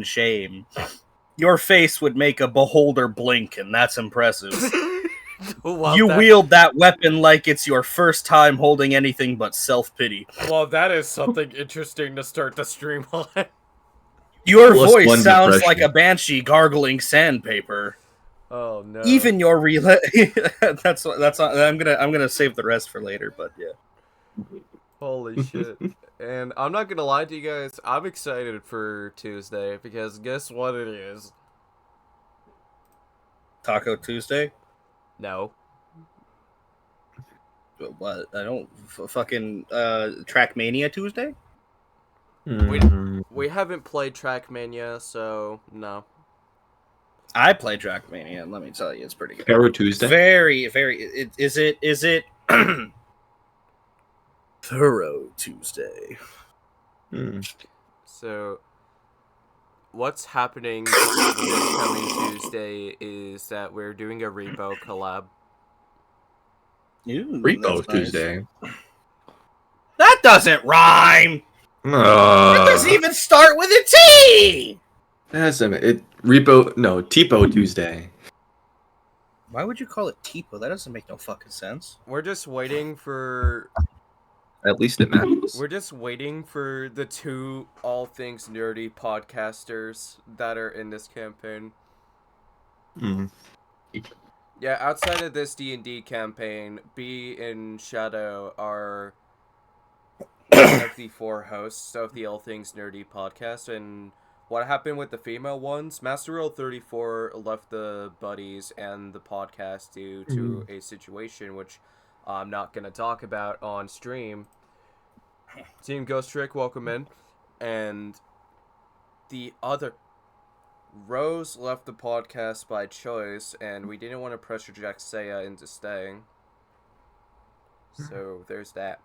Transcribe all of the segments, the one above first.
shame, your face would make a beholder blink, and that's impressive. You wield that weapon like it's your first time holding anything but self-pity. Well, that is something interesting to start the stream on. Your voice sounds like a banshee gargling sandpaper. Oh no! Even your that's I'm gonna save the rest for later, but yeah. Holy shit! And I'm not gonna lie to you guys, I'm excited for Tuesday because guess what it is? Taco Tuesday? No. What? I don't fucking Trackmania Tuesday? We haven't played Trackmania, so no. I play Trackmania, and let me tell you, it's pretty good. Arrow Tuesday? Very, very. Is it Thorough Tuesday? So, what's happening this coming Tuesday is that we're doing a Repo collab. Ooh, Repo Tuesday. Nice. That doesn't rhyme. That doesn't even start with a T. Tipo Tuesday. Why would you call it Tipo? That doesn't make no fucking sense. We're just waiting for. At least it matters. We're just waiting for the two all things nerdy podcasters that are in this campaign. Yeah, outside of this D&D campaign, B and Shadow are one of the 4 hosts of the All Things Nerdy podcast, and what happened with the female ones? Master Roll 34 left the buddies and the podcast due to a situation which I'm not going to talk about on stream. Team Ghost Trick, welcome in. And the other... Rose left the podcast by choice, and we didn't want to pressure Jack Saya into staying. So, there's that.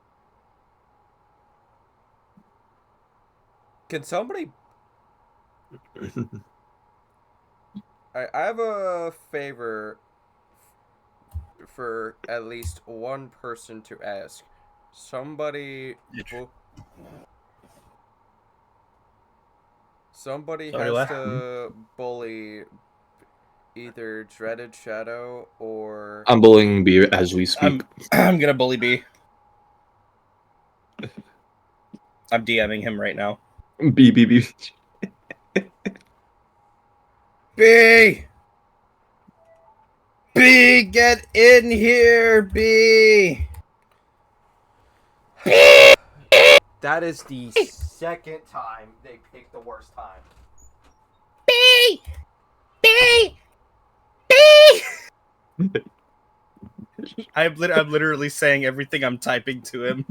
Can somebody... I have a favor for at least one person to ask. Somebody has to bully either Dreaded Shadow or... I'm bullying B as we speak. I'm gonna bully B. I'm DMing him right now. B. B! B, get in here, B! That is the second time they picked the worst time. B! I'm literally saying everything I'm typing to him.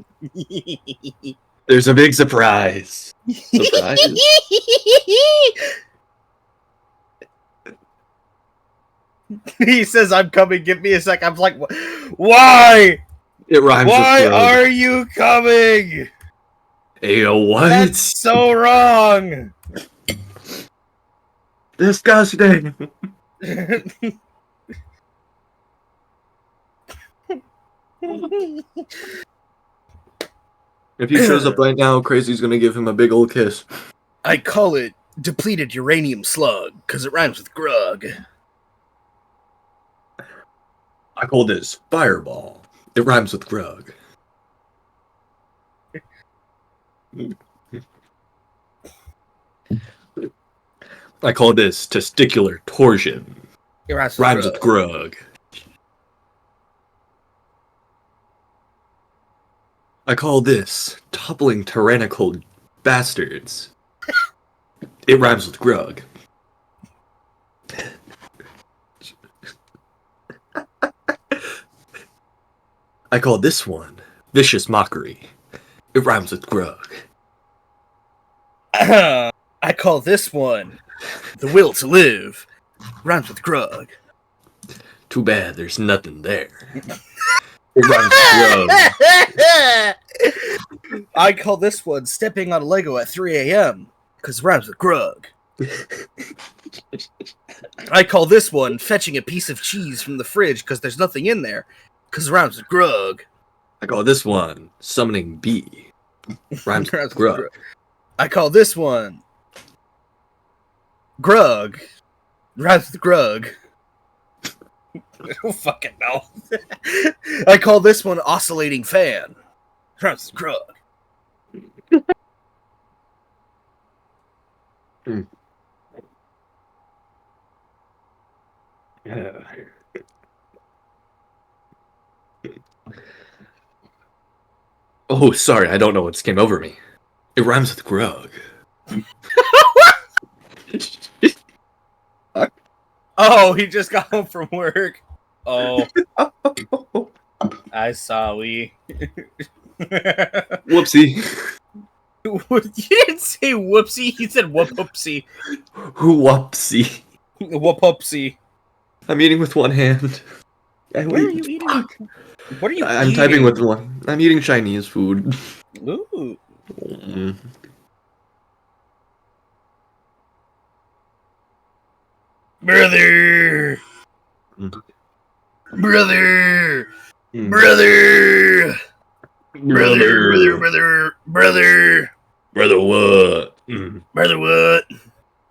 There's a big surprise. Surprise? He says, I'm coming, give me a sec. I'm like, why? It rhymes Why with are you coming? Ayo, what? That's so wrong. Disgusting. If he shows up right now, Crazy's gonna give him a big old kiss. I call it depleted uranium slug, because it rhymes with grug. I call this fireball. It rhymes with grug. I call this testicular torsion. It rhymes with grug. I call this toppling tyrannical bastards. It rhymes with grug. I call this one vicious mockery. It rhymes with grug. I call this one the will to live. Rhymes with grug. Too bad there's nothing there. It rhymes with grug. I call this one stepping on a Lego at 3 a.m. because it rhymes with grug. I call this one fetching a piece of cheese from the fridge because there's nothing in there because it rhymes with grug. I call this one summoning B. Rhymes with grug. I call this one Grug. Rhymes with Grug. I don't fucking know. I call this one Oscillating Fan. Rhymes with Grug. Oh, sorry, I don't know what just came over me. It rhymes with Grug. Oh, he just got home from work. Oh. I saw we. Whoopsie. You didn't say whoopsie, you said whoopsie. Whoopsie. Whoopsie. I'm eating with one hand. Where are you eating? What are you I'm eating? typing with one. I'm eating Chinese food. Ooh. Brother! Brother! Brother! Brother! Brother, what? Brother, what?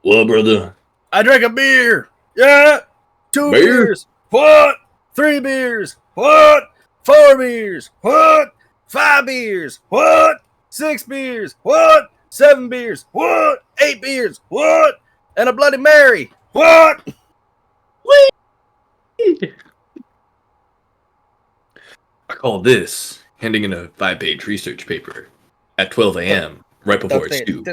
What, brother? I drank a beer! Yeah! 2 Beer? beers! What? 3 beers! What? 4 beers! What? 5 beers! What? 6 beers! What? 7 beers! What? 8 beers! What? And a Bloody Mary! What? I call this handing in a 5-page research paper at 12 a.m. right before it's due.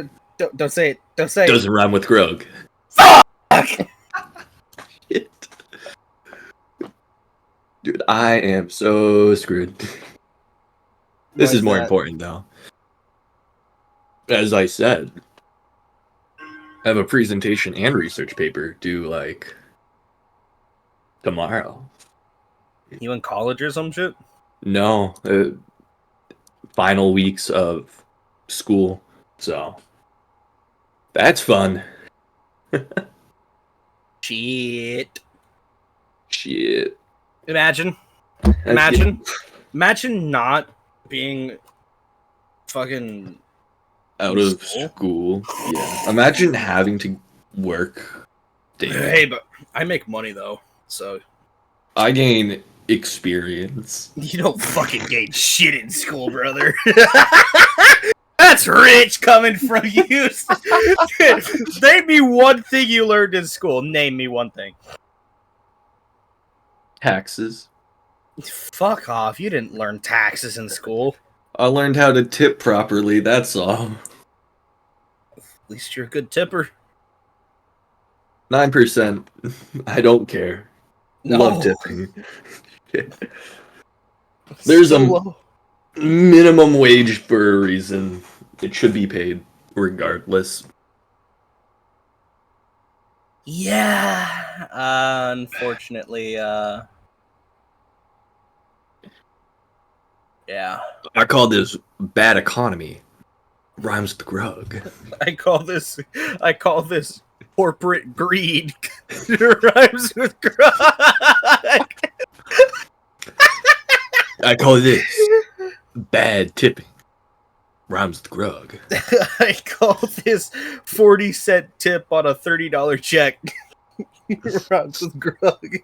Don't say it. Don't say it. Doesn't rhyme with Grug. Fuck! Shit. Dude, I am so screwed. This is more important, though. As I said, I have a presentation and research paper due, like, tomorrow. You in college or some shit? No, final weeks of school, so that's fun. Shit. Imagine Imagine not being fucking out of school. Yeah. Imagine having to work daily. Hey, but I make money though, so I gain experience. you don't fucking gain shit in school, brother. That's rich coming from you. Name me one thing you learned in school. Name me one thing. Taxes. Fuck off. You didn't learn taxes in school. I learned how to tip properly, that's all. At least you're a good tipper. 9%. I don't care. No. Love tipping. There's a minimum wage for a reason. It should be paid regardless. Yeah. Unfortunately, yeah. I call this bad economy. Rhymes with Grug. I call this corporate greed. Rhymes with Grug. I call this bad tipping. Rhymes with Grug. I call this 40-cent tip on a $30 check. Rhymes with Grug.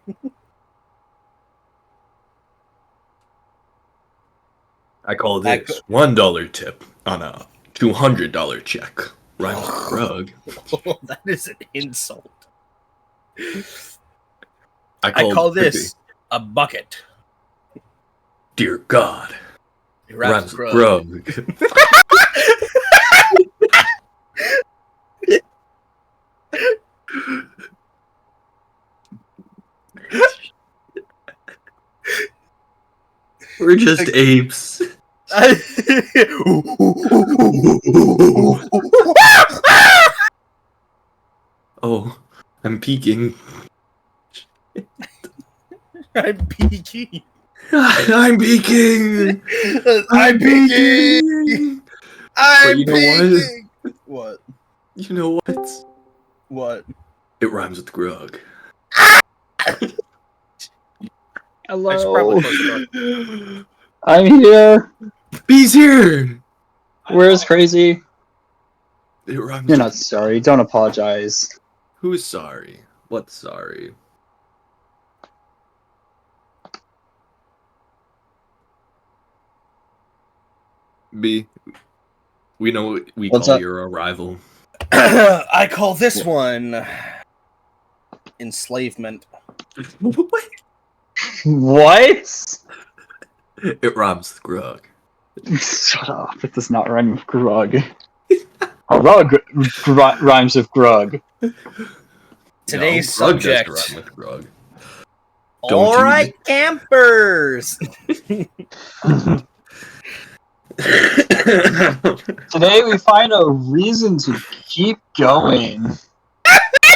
I call this $1 tip on a $200 check. Rhymes with Grug. Oh, that is an insult. I call this a bucket. Dear God. Rhymes with with Grug. We're just apes. Oh, I'm peeking. I'm peeking. I'm peeking. I'm peeking. I'm you know peeking. What? You know what? What? It rhymes with Grug. Hello. I'm here. Bee's here. Where's Crazy? It rhymes. You're not sorry. Don't apologize. Who's sorry? What's sorry? B. We know what we What's call up? your arrival. I call this one enslavement. What? What? It rhymes with grug. Shut up. It does not rhyme with grug. Rug rhymes with grug. Today's no, grug subject. does rhyme with grug. All right, campers. Today we find a reason to keep going.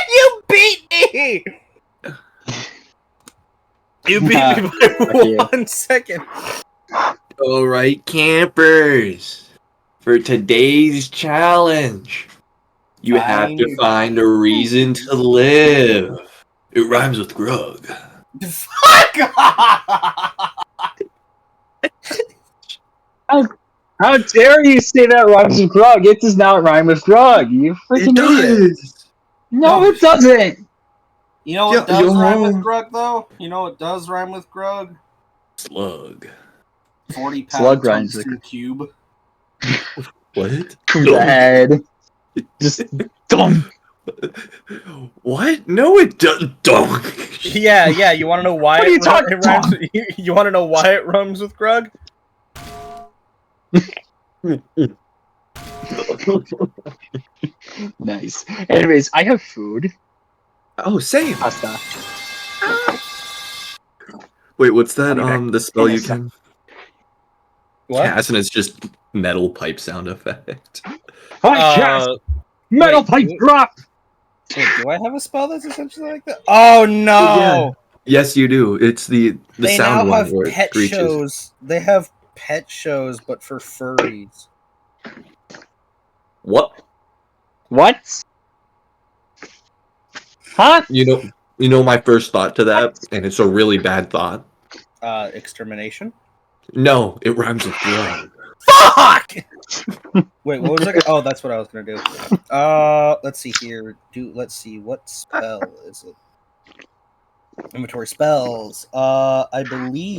You beat me. You beat me by 1 second. All right, campers. For today's challenge, you have to find a reason to live. It rhymes with grug. Fuck off! How dare you say that rhymes with grug? It does not rhyme with grug. You freaking idiot. No, it doesn't. You know what does rhyme with grug, though? You know what does rhyme with grug? Slug. 40 Slug pound rhymes tungsten cube. What? Red. Just dumb. What? No, it doesn't. Don't. Yeah. You want to know why What are you talking it rhymes? You want to know why it rhymes with grug? Nice. Anyways, I have food. Oh, same. Pasta. Wait, what's that? I'll be back The spell in a you sec. can What? cast, and it's just metal pipe sound effect. Metal wait, pipe wait. drop! Wait, do I have a spell that's essentially like that? Oh no! Yes, you do. It's the They sound now one have where it pet screeches. shows. They have pet shows, but for furries. What? What? Huh? You know my first thought to that, and it's a really bad thought. Extermination. No, it rhymes with grug. Fuck! Wait, what was I? Oh, that's what I was gonna do. Let's see here. Let's see. What spell is it? Inventory spells. I believe.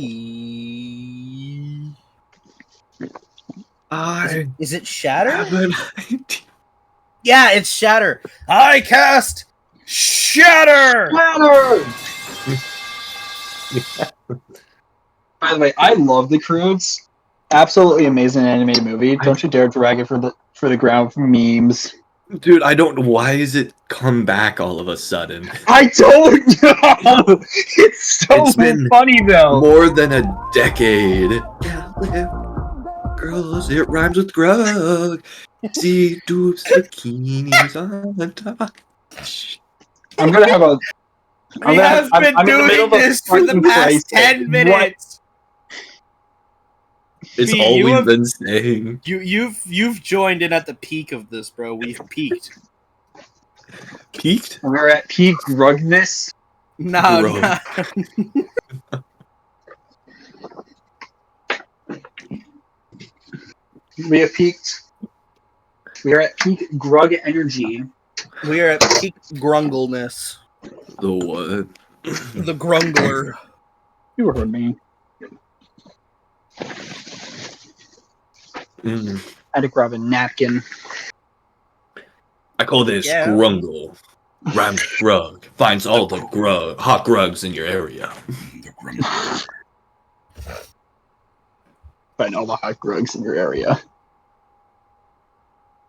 Is it Shatter? Yeah, it's Shatter. I cast Shatter. By the way, I love The Croods. Absolutely amazing animated movie. Don't you dare drag it for the ground for memes. Dude, I don't know. Why is it come back all of a sudden? I don't know! It's so It's been funny though. More than a decade. Girls, it rhymes with grug. See dudes bikinis on top. I'm gonna have a. We have been I'm in the middle doing of a this for the fucking past crisis. 10 minutes. It's See, all you we've have- been saying. You've joined in at the peak of this, bro. We've peaked. Peaked? We're at peak rugness. No, Bro. no. We have peaked. We are at peak grug energy. We are at peak grungleness. The what? The grungler. You heard me. Mm. I had to grab a napkin. I call this Yeah. grungle. Rhymes with grug. Finds all the hot grugs in your area. Find all the hot grugs in your area.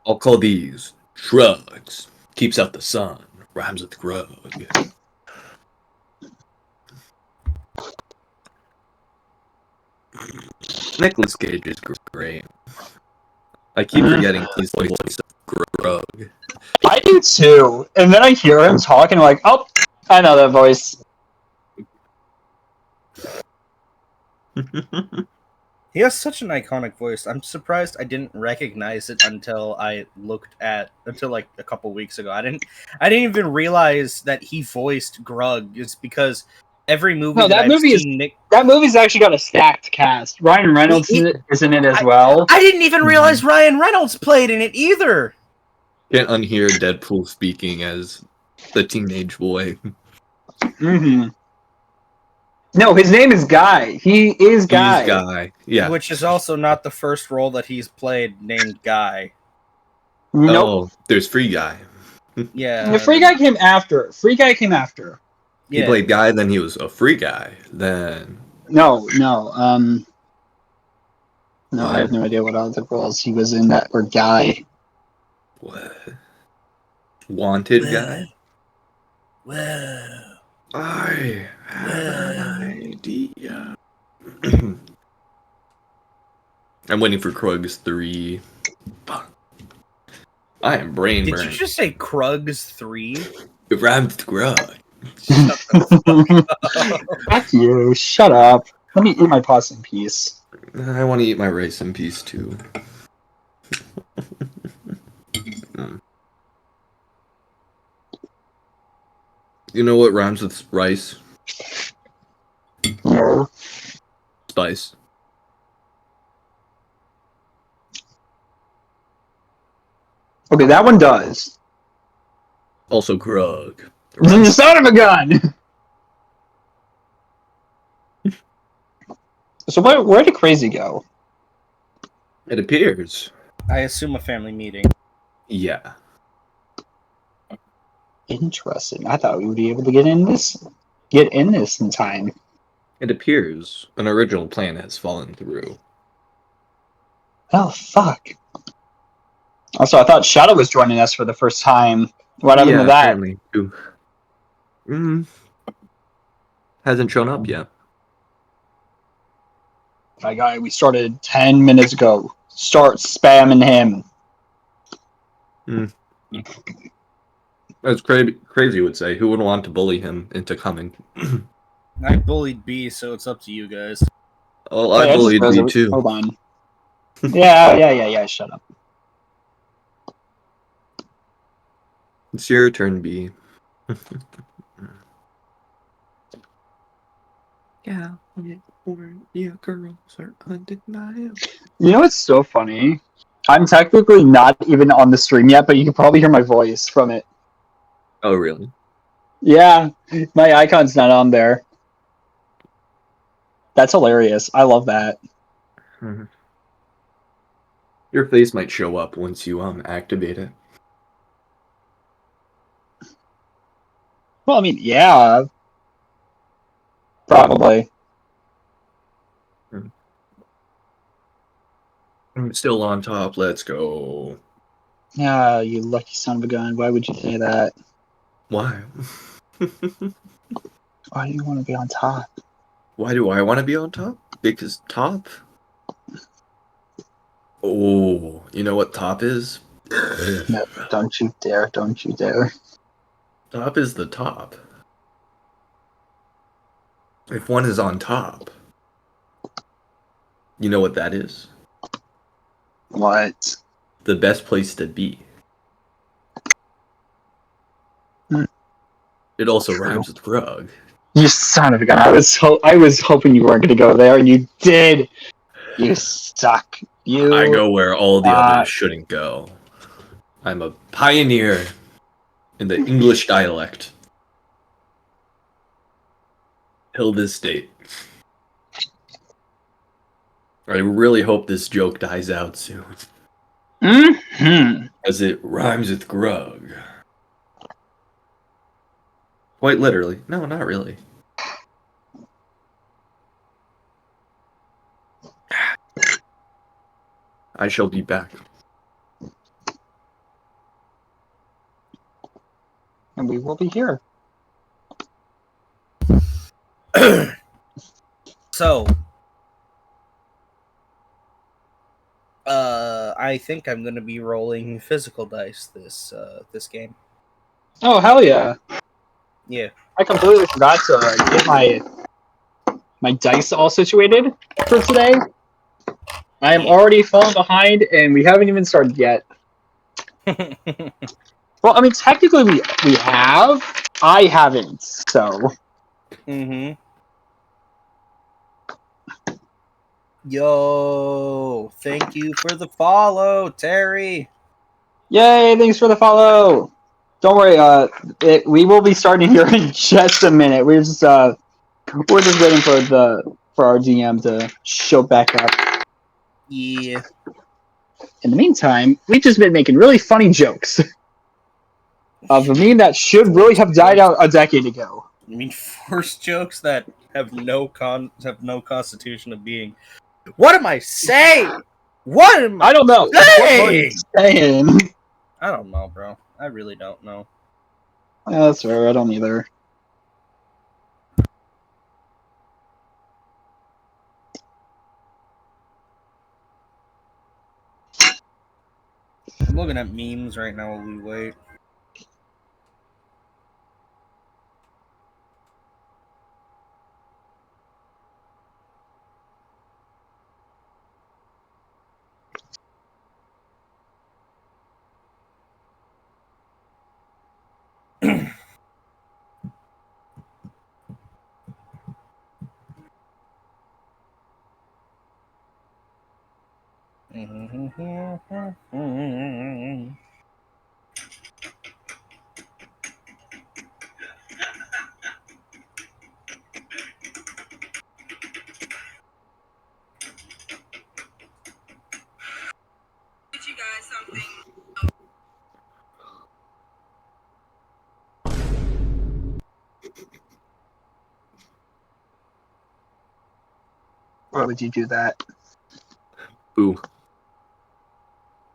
I'll call these shrugs. Keeps out the sun. Rhymes with grug. Nicolas Cage is great. I keep forgetting he's voice of grug. I do too. And then I hear him talking, like, oh, I know that voice. He has such an iconic voice. I'm surprised I didn't recognize it until like a couple weeks ago. I didn't even realize that he voiced Grug. It's because every movie that movie's actually got a stacked cast. Ryan Reynolds is in it as well. I didn't even realize Ryan Reynolds played in it either. Can't unhear Deadpool speaking as The teenage boy. Mm-hmm. No, his name is Guy. He is Guy. He's Guy. Yeah. Which is also not the first role that he's played named Guy. Nope. Oh, there's Free Guy. Yeah. The Free Guy came after. Free Guy came after. He played Guy, then he was a Free Guy. Then No. No, What? I have no idea what other roles he was in that were Guy. what? Wanted Guy? Well. I have an idea. I'm waiting for Krug's 3. Fuck. I am brain Did burnt. you just say Krug's 3? It rhymed with Krug. Fuck you. Shut up. Let me eat my pasta in peace. I want to eat my rice in peace too. You know what rhymes with rice? No. Spice. Okay, that one does. Also Krug. Son of a gun! So where did Crazy go? It appears. I assume a family meeting. Yeah. Interesting. I thought we would be able to get in this in time. It appears an original plan has fallen through. Oh fuck. Also, I thought Shadow was joining us for the first time. What happened to that? Apparently. Hasn't shown up yet. My guy, we started 10 minutes ago. Start spamming him. As Crazy would say, who would want to bully him into coming? I bullied B, so it's up to you guys. Oh, I bullied just you too. Hold on. Yeah. Shut up. It's your turn, B. Yeah, girls are undeniable. You know what's so funny? I'm technically not even on the stream yet, but you can probably hear my voice from it. Oh, really? Yeah, my icon's not on there. That's hilarious. I love that. Mm-hmm. Your face might show up once you activate it. Well, I mean, yeah. Probably. I'm still on top. Let's go. Yeah, you lucky son of a gun. Why would you say that? Why? Why do you want to be on top? Why do I want to be on top? Because top? Oh, you know what top is? No, don't you dare. Don't you dare. Top is the top. If one is on top, you know what that is? What? The best place to be. It also rhymes with Krug. You son of a gun. I was hoping you weren't going to go there, and you did. You suck. I go where all the others shouldn't go. I'm a pioneer in the English dialect. Till this date. I really hope this joke dies out soon. Mm-hmm. As it rhymes with Grug. Quite literally. No, not really. I shall be back. And we will be here. So, I think I'm gonna be rolling physical dice this game. Oh, hell yeah. Yeah. I completely forgot to get my dice all situated for today. I am already falling behind, and we haven't even started yet. Well, I mean, technically we have. I haven't, so. Mm-hmm. Yo, thank you for the follow, Terry. Yay, thanks for the follow. Don't worry. We will be starting here in just a minute. We're just waiting for our DM to show back up. Yeah. In the meantime, we've just been making really funny jokes of a meme that should really have died out a decade ago. You mean force jokes that have no constitution of being? What am I saying? What am I don't know. saying? Saying. I don't know, bro. I really don't know. Yeah, that's fair. I don't either. I'm looking at memes right now while we wait. You guys something. Why would you do that? Ooh.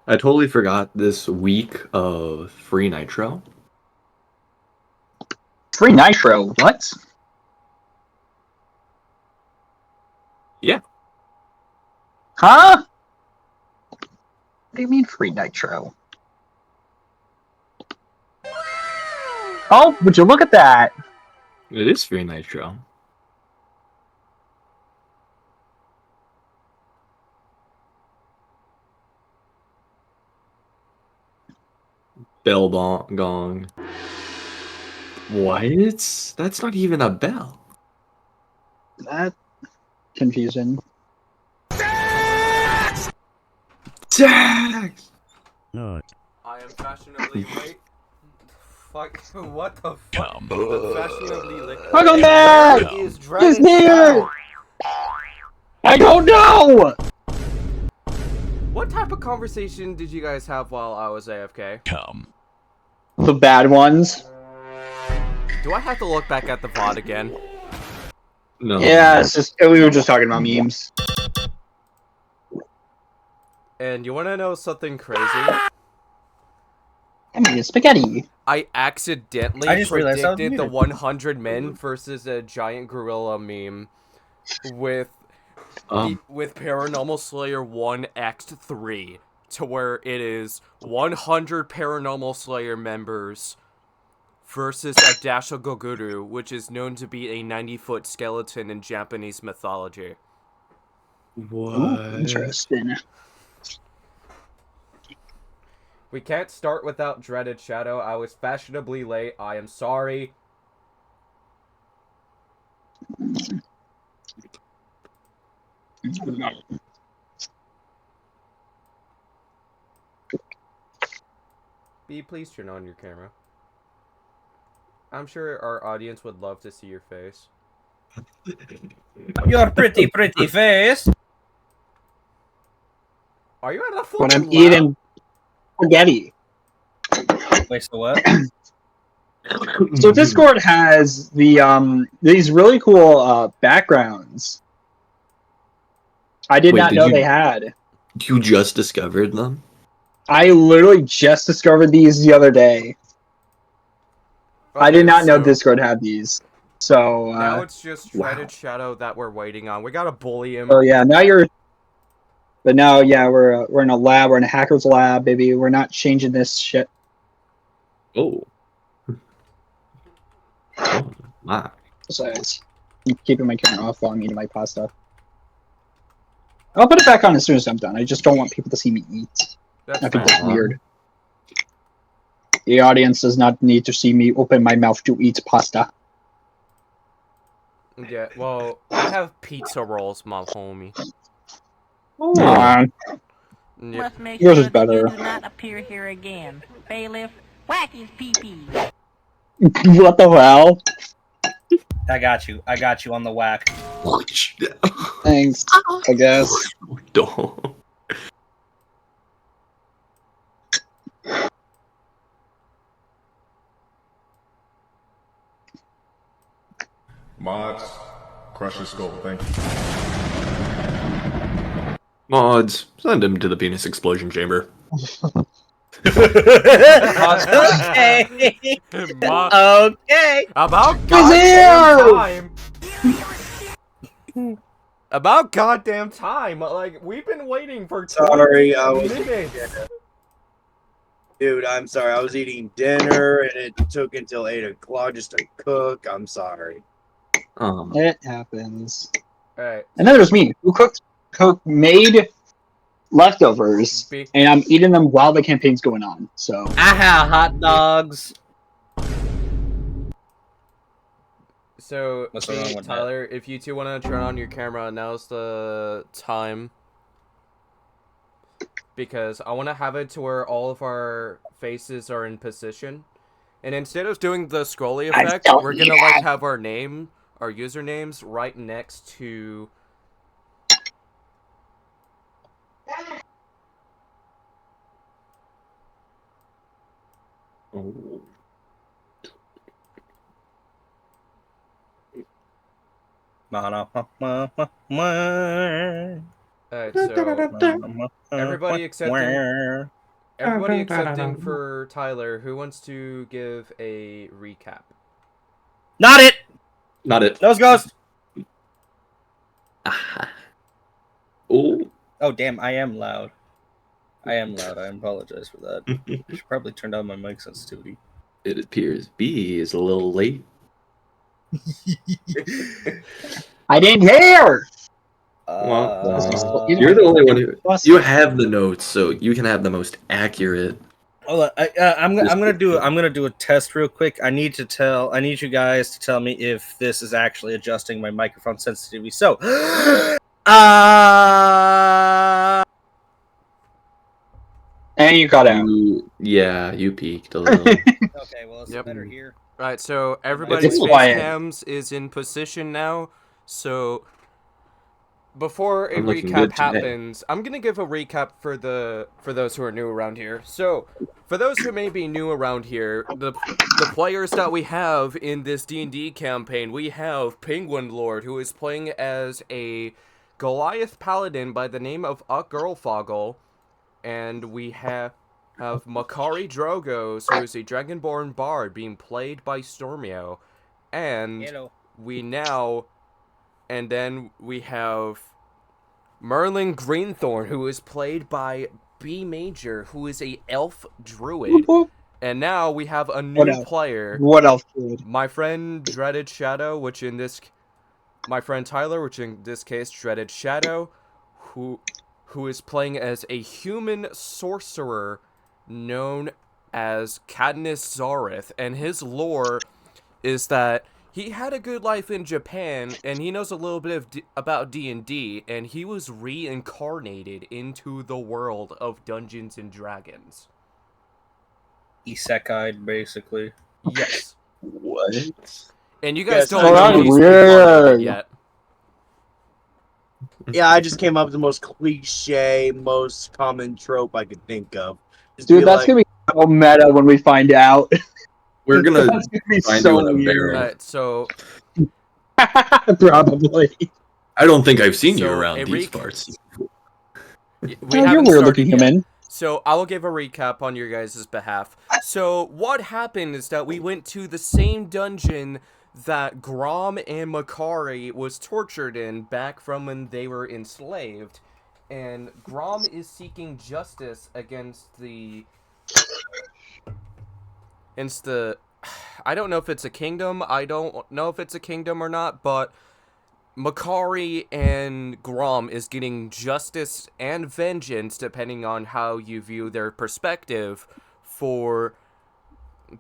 I totally forgot this week of free Nitro. Free Nitro. What? Yeah. Huh? What do you mean free Nitro? Oh, would you look at that? It is free Nitro. Bell gong. What? That's not even a bell. That confusing. Jax! I am fashionably late. Fuck, what the fuck? The fashionably late. Welcome back! Is He's here! I don't know! What type of conversation did you guys have while I was AFK? The bad ones. Do I have to look back at the VOD again? No. Yeah, it's just we were just talking about memes. And you want to know something crazy? I mean, spaghetti. I accidentally I just realized I was predicted the muted. 100 men versus a giant gorilla meme with with Paranormal Slayer 1x3 to where it is 100 Paranormal Slayer members versus a Dasha Goguru, which is known to be a 90-foot skeleton in Japanese mythology. What? Ooh, interesting. We can't start without Dreaded Shadow. I was fashionably late. I am sorry. B, please turn on your camera. I'm sure our audience would love to see your face. Your pretty face. Are you at a fucking When I'm lab? eating spaghetti. Wait, so what? So Discord has the these really cool backgrounds. I did Wait, not did know you- they had. You just discovered them? I literally just discovered these the other day. I did Okay, not know so Discord had these. So now it's just Dreaded Wow. Shadow that we're waiting on. We gotta bully him. oh yeah, now you're. But now, yeah, we're in a lab. We're in a hacker's lab, baby. We're not changing this shit. Oh. Oh, my. Besides, I'm keeping my camera off while I'm eating my pasta. I'll put it back on as soon as I'm done. I just don't want people to see me eat. That's I think fine. that's weird. The audience does not need to see me open my mouth to eat pasta. Yeah, well, I have pizza rolls, my homie. Come on. Yeah. Must make Yours sure is that you better. do not appear here again. Bailiff, Whack his pee-pee. What the hell? I got you on the whack. Thanks, I guess. Don't. Mods, crush his skull, thank you. Mods, send him to the penis explosion chamber. Okay. Okay. About goddamn time. About goddamn time. Like, we've been waiting for 20 Sorry, I was minutes. Dude, I'm sorry. I was eating dinner and it took until 8 o'clock just to cook. I'm sorry. It happens. Alright. And then there's me, who made leftovers, and I'm eating them while the campaign's going on. So Aha, hot dogs. So, What's wrong Pete, with Tyler, if you two want to turn on your camera, now's the time. Because I want to have it to where all of our faces are in position. And instead of doing the scrolly effect, we're going to like have our name, our usernames right next to... Oh. Alright, so everybody excepting for Tyler, who wants to give a recap? Not it. Not it. Nose ghost. Oh. Oh damn! I am loud. I apologize for that. I should probably turn down my mic sensitivity. It appears B is a little late. I didn't hear. You're the only one who you have the notes, so you can have the most accurate. Hold on. I'm gonna do a test real quick. I need you guys to tell me if this is actually adjusting my microphone sensitivity. So, and you got out. You peaked a little. Okay, well, it's better here. Right, so everybody's face cams is in position now. So before a recap happens, I'm gonna give a recap for those who are new around here. So for those who may be new around here, the players that we have in this D&D campaign, we have Penguin Lord, who is playing as a Goliath Paladin by the name of Girlfoggle, and we have Makari Drogos, who is a Dragonborn Bard being played by Stormio, and then we have Merlin Greenthorn, who is played by B Major, who is a elf druid. And now we have a new player. What else? Dude? My friend Dreaded Shadow, my friend Tyler, which in this case Dreaded Shadow, who is playing as a human sorcerer known as Cadmus Zareth, and his lore is that he had a good life in Japan, and he knows a little bit about D&D, and he was reincarnated into the world of Dungeons and Dragons. Isekai, basically. Yes. What? And you guys don't know he's reincarnated yet. Yeah, I just came up with the most cliche, most common trope I could think of. Dude, that's gonna be so meta when we find out. We're gonna find so you in a barrel. Right, so probably. I don't think I've seen you around these parts. We haven't started yet. So I will give a recap on your guys' behalf. So what happened is that we went to the same dungeon that Grom and Makari was tortured in back from when they were enslaved. And Grom is seeking justice against the... I don't know if it's a kingdom. I don't know if it's a kingdom or not, but Makari and Grom is getting justice and vengeance, depending on how you view their perspective, for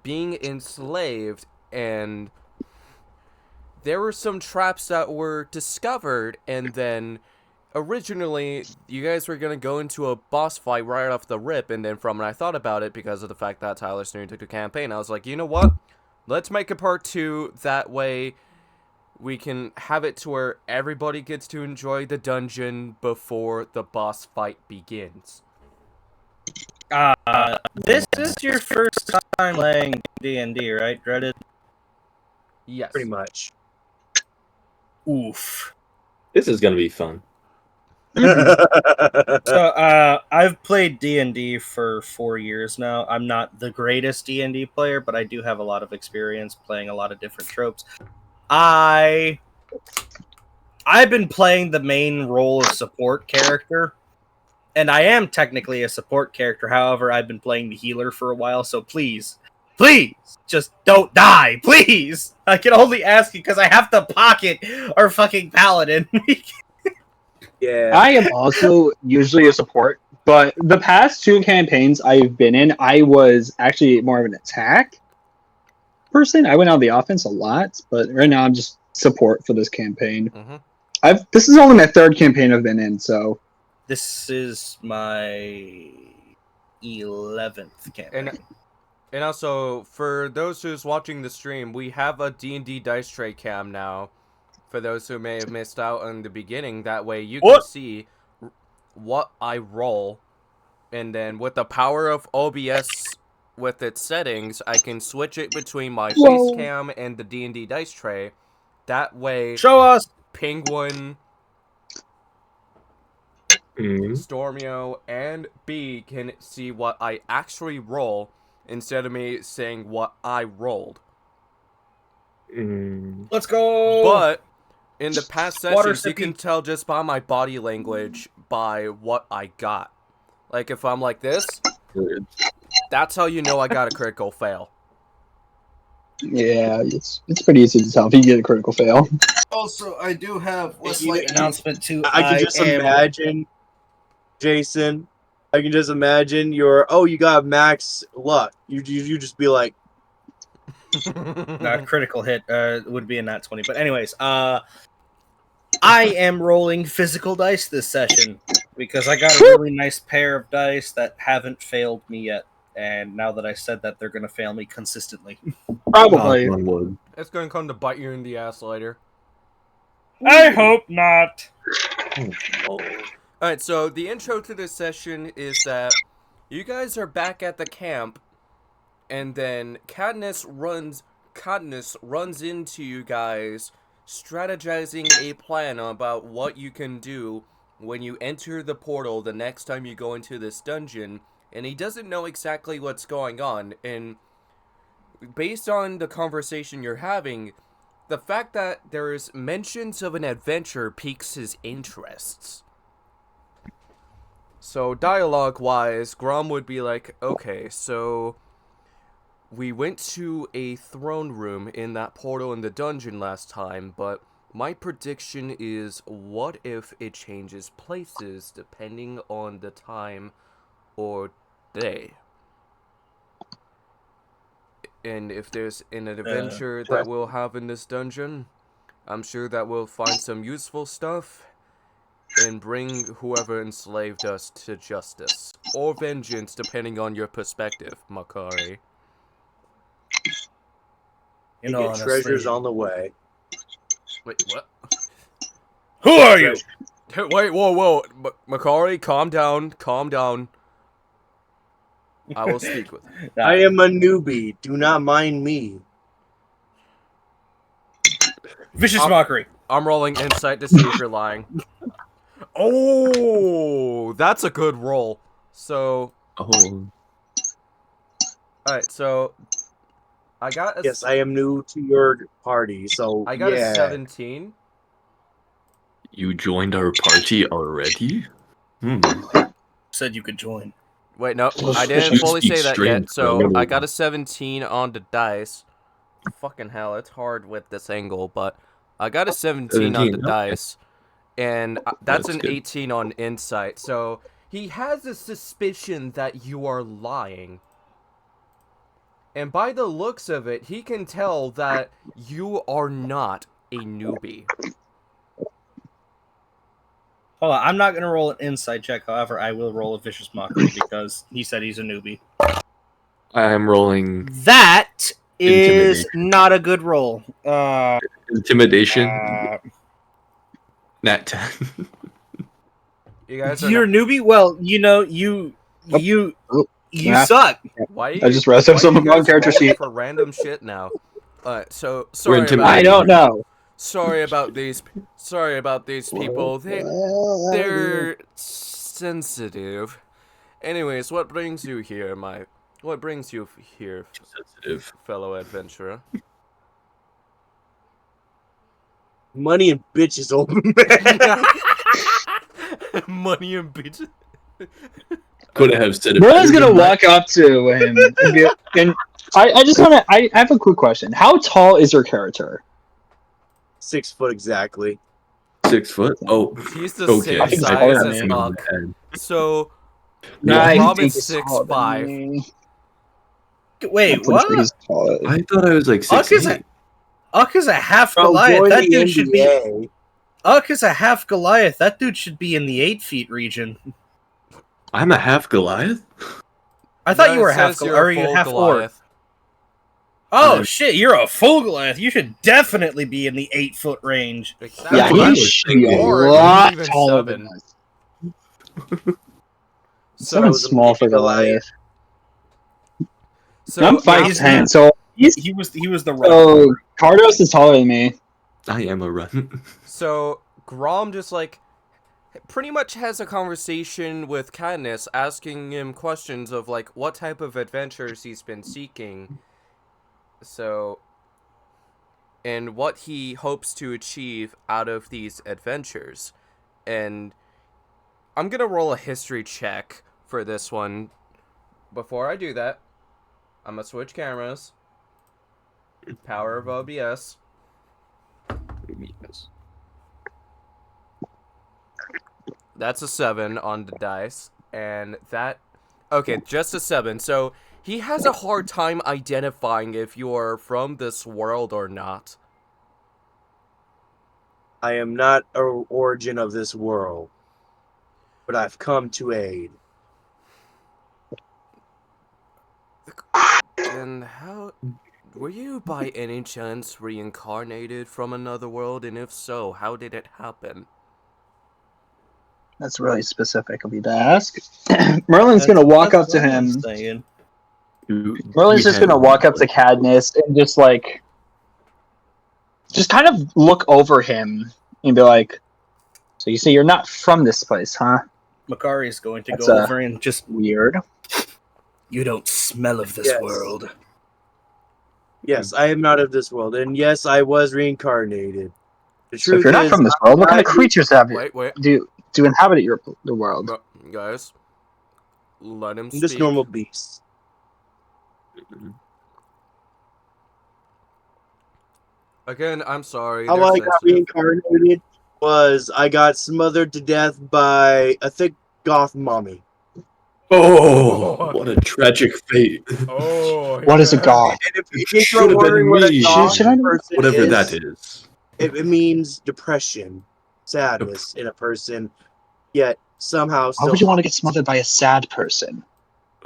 being enslaved. And there were some traps that were discovered, and then originally, you guys were gonna go into a boss fight right off the rip, and then from when I thought about it, because of the fact that Tyler's new to the campaign, I was like, you know what? Let's make a part 2, that way we can have it to where everybody gets to enjoy the dungeon before the boss fight begins. This is your first time playing D&D, right, Dreaded? Yes. Pretty much. Oof. This is gonna be fun. So, I've played D&D for 4 years now. I'm not the greatest D&D player, but I do have a lot of experience playing a lot of different tropes. I've been playing the main role of support character, and I am technically a support character. However, I've been playing the healer for a while, so please, just don't die, please. I can only ask you because I have to pocket our fucking paladin. Yeah. I am also usually a support, but the past 2 campaigns I've been in, I was actually more of an attack person. I went on the offense a lot, but right now I'm just support for this campaign. Mm-hmm. This is only my 3rd campaign I've been in, so This is my 11th campaign. And also, for those who's watching the stream, we have a D&D dice tray cam now. For those who may have missed out on the beginning, that way you can see what I roll. And then with the power of OBS with its settings, I can switch it between my face cam and the D&D dice tray. That way, Show us! Penguin, Stormio, and B can see what I actually roll instead of me saying what I rolled. Let's go! But in the past Water sessions, you sippy. can tell just by my body language by what I got. Like if I'm like this, that's how you know I got a critical fail. yeah, it's pretty easy to tell if you get a critical fail. Also, I do have a You slight know, announcement too. I can just imagine, Jason. I can just imagine you got max luck. You just be like, Critical hit would be a nat 20. But anyways, I am rolling physical dice this session because I got a really nice pair of dice that haven't failed me yet. And now that I said that, they're going to fail me consistently. Probably. It's gonna come to bite you in the ass later. I hope not. Alright, so the intro to this session is that you guys are back at the camp, and then Cadmus runs into you guys, strategizing a plan about what you can do when you enter the portal the next time you go into this dungeon, and he doesn't know exactly what's going on, and based on the conversation you're having, the fact that there's mentions of an adventure piques his interests. So dialogue-wise, Grom would be like, okay, so we went to a throne room in that portal in the dungeon last time, but my prediction is, what if it changes places depending on the time or day? And if there's an adventure that we'll have in this dungeon, I'm sure that we'll find some useful stuff and bring whoever enslaved us to justice. Or vengeance, depending on your perspective, Makari. You know, get treasures on the way. Wait, what? Who are you? Wait, whoa. Makari, calm down. I will speak with you. I am a newbie. Do not mind me. Vicious mockery. I'm rolling insight to see if you're lying. Oh, that's a good roll. So, alright, so I got a Yes, I am new to your party, so I got yeah. a 17. You joined our party already? Said you could join. Wait, no, I You didn't fully speak say that straight, yet. So bro. I got a 17 on the dice. Fucking hell, it's hard with this angle, but I got a 17 on the 17, okay. dice, and that's an good. 18 on insight. So he has a suspicion that you are lying. And by the looks of it, he can tell that you are not a newbie. Hold on, I'm not going to roll an insight check. However, I will roll a vicious mockery because he said he's a newbie. I am rolling That is Intimidation. not a good roll. intimidation. Nat 10. You guys are You're a newbie? Well, you Yeah. suck. why? I just realized I have why some you wrong guys character rolling sheet. for random shit now. So We're sorry about intimidated. I don't know. sorry about these people. They're sensitive. Anyways, what brings you here, Sensitive. fellow adventurer? Money and bitches, old man. Money and bitches. Couldn't have said it Merlin's better gonna than that. walk up to him and I just wanna I have a quick question. How tall is your character? 6 foot exactly. 6 foot? Oh, He's the okay. same think it's size taller as than me. Uck. So Yeah. Rob think is he's taller than 6'5". me. Wait, I'm pretty sure what? he's taller. I thought I was like Uck 6'8". is a half Bro, Goliath. join That the dude should be. NBA. Uck is a half Goliath. That dude should be in the 8 feet region. I'm a half Goliath? I thought No, you were it half says Goliath. you're Or a are you full half orc? Goliath. Oh I'm- shit, you're a full Goliath. You should definitely be in the 8-foot range. Yeah, That's what I he was should be a thinking. Or lot even taller 7. than us. So, Seven's small for Goliath. so I'm now- 5'10", so He was the right. so Cardos is taller than me. I am a run. So Grom just like pretty much has a conversation with Katniss, asking him questions of like what type of adventures he's been seeking. So, and what he hopes to achieve out of these adventures. And I'm gonna roll a history check for this one. Before I do that, I'm gonna switch cameras. Power of OBS. That's a 7 on the dice, and that... Okay, just a 7. So, he has a hard time identifying if you're from this world or not. I am not an origin of this world, but I've come to aid. And how... Were you by any chance reincarnated from another world, and if so, how did it happen? That's really specific of you to ask. Merlin's gonna walk up to him. Merlin's just gonna walk up to Cadmus and just kind of look over him and be like, "So you say you're not from this place, huh? Makari is going to That's go over and just. Weird." You don't smell of this Yes. world. Yes, I am not of this world, and yes, I was reincarnated. The So if truth you're not is, from this world, what kind of I- creatures have Wait. do inhabit the world? Guys, let him I'm speak. just normal beast. Again, I'm sorry. How they're I got sensitive. reincarnated was I got smothered to death by a thick goth mommy. Oh, what a tragic fate. Oh, What is a god? And if It you're should have wondering been what a me. goth Should I know? person Whatever is, that is. it means depression, sadness in a person, yet somehow Why still. would you want to get smothered by a sad person?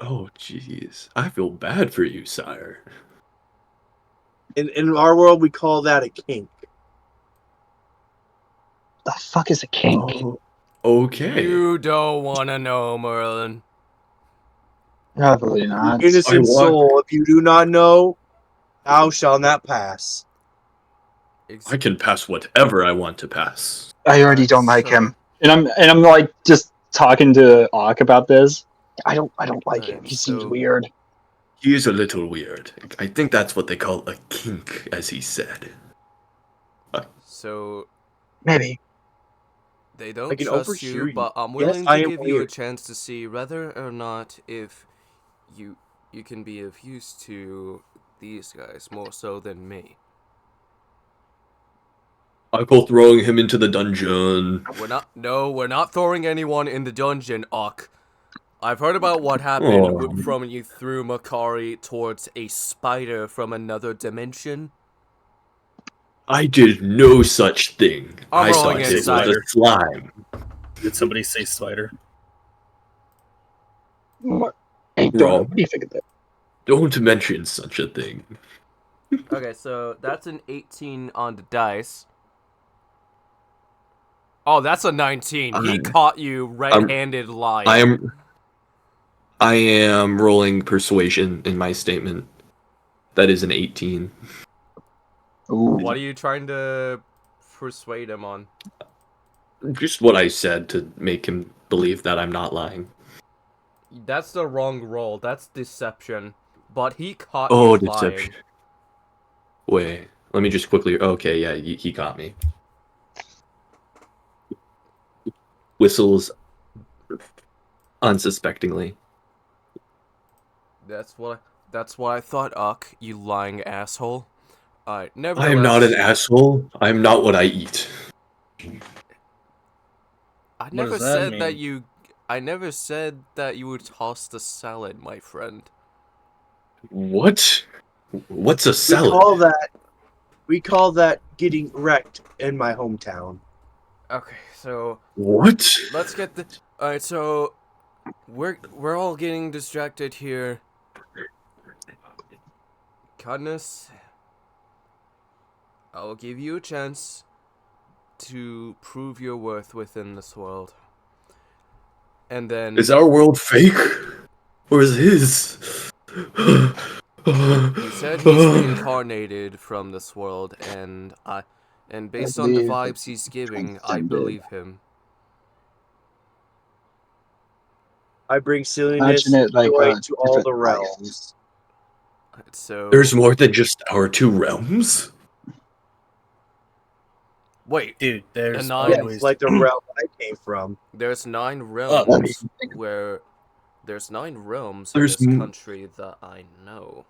Oh, jeez. I feel bad for you, sire. In our world, we call that a kink. The fuck is a kink? Oh, okay. You don't want to know, Merlin. Probably not. Innocent I want- soul, if you do not know, thou shalt not pass. I can pass whatever I want to pass. I already don't like him, and I'm like just talking to Auk about this. I don't like him. He seems So- weird. He is a little weird. I think that's what they call a kink, as he said. So Maybe. they don't I can trust overhear you, you. but I'm Yes, willing I to am give you a weird. chance to see whether or not if you can be of use to these guys more so than me. I call throwing him into the dungeon. We're not throwing anyone in the dungeon, Uck. I've heard about what happened Oh. from you threw Makari towards a spider from another dimension. I did no such thing. I'm I saw rolling it was insider. a slime. Did somebody say spider? What? Hey, Wrong. what do you think of that? Don't mention such a thing. Okay, so that's an 18 on the dice. Oh, that's a 19. He caught you red-handed lying. I am rolling persuasion in my statement. That is an 18. Ooh. What are you trying to persuade him on? Just what I said to make him believe that I'm not lying. That's the wrong roll. That's deception. But he caught Oh, you deception. lying. Wait, let me just quickly. Okay, yeah, he caught me. Whistles unsuspectingly. That's what I thought, Uck, you lying asshole. I am not an asshole. I am not what I eat. I What never does that said mean? that you. I never said that you would toss the salad, my friend. What? What's a salad? We call that getting wrecked in my hometown. Okay, so What? let's get the. All right, so we're all getting distracted here. Cadmus, I'll give you a chance to prove your worth within this world. And then Is our world fake? Or is his? he said he's reincarnated from this world, and based on the believe vibes he's giving, I transcended. believe him. I bring silliness Imagine it and like joy a to all different the life. realms. So There's more than just our two realms? wait, Dude, there's And I- always Yes, like the realm I came from. there's 9 Oh, realms where there's 9 realms in There's this m- country that I know.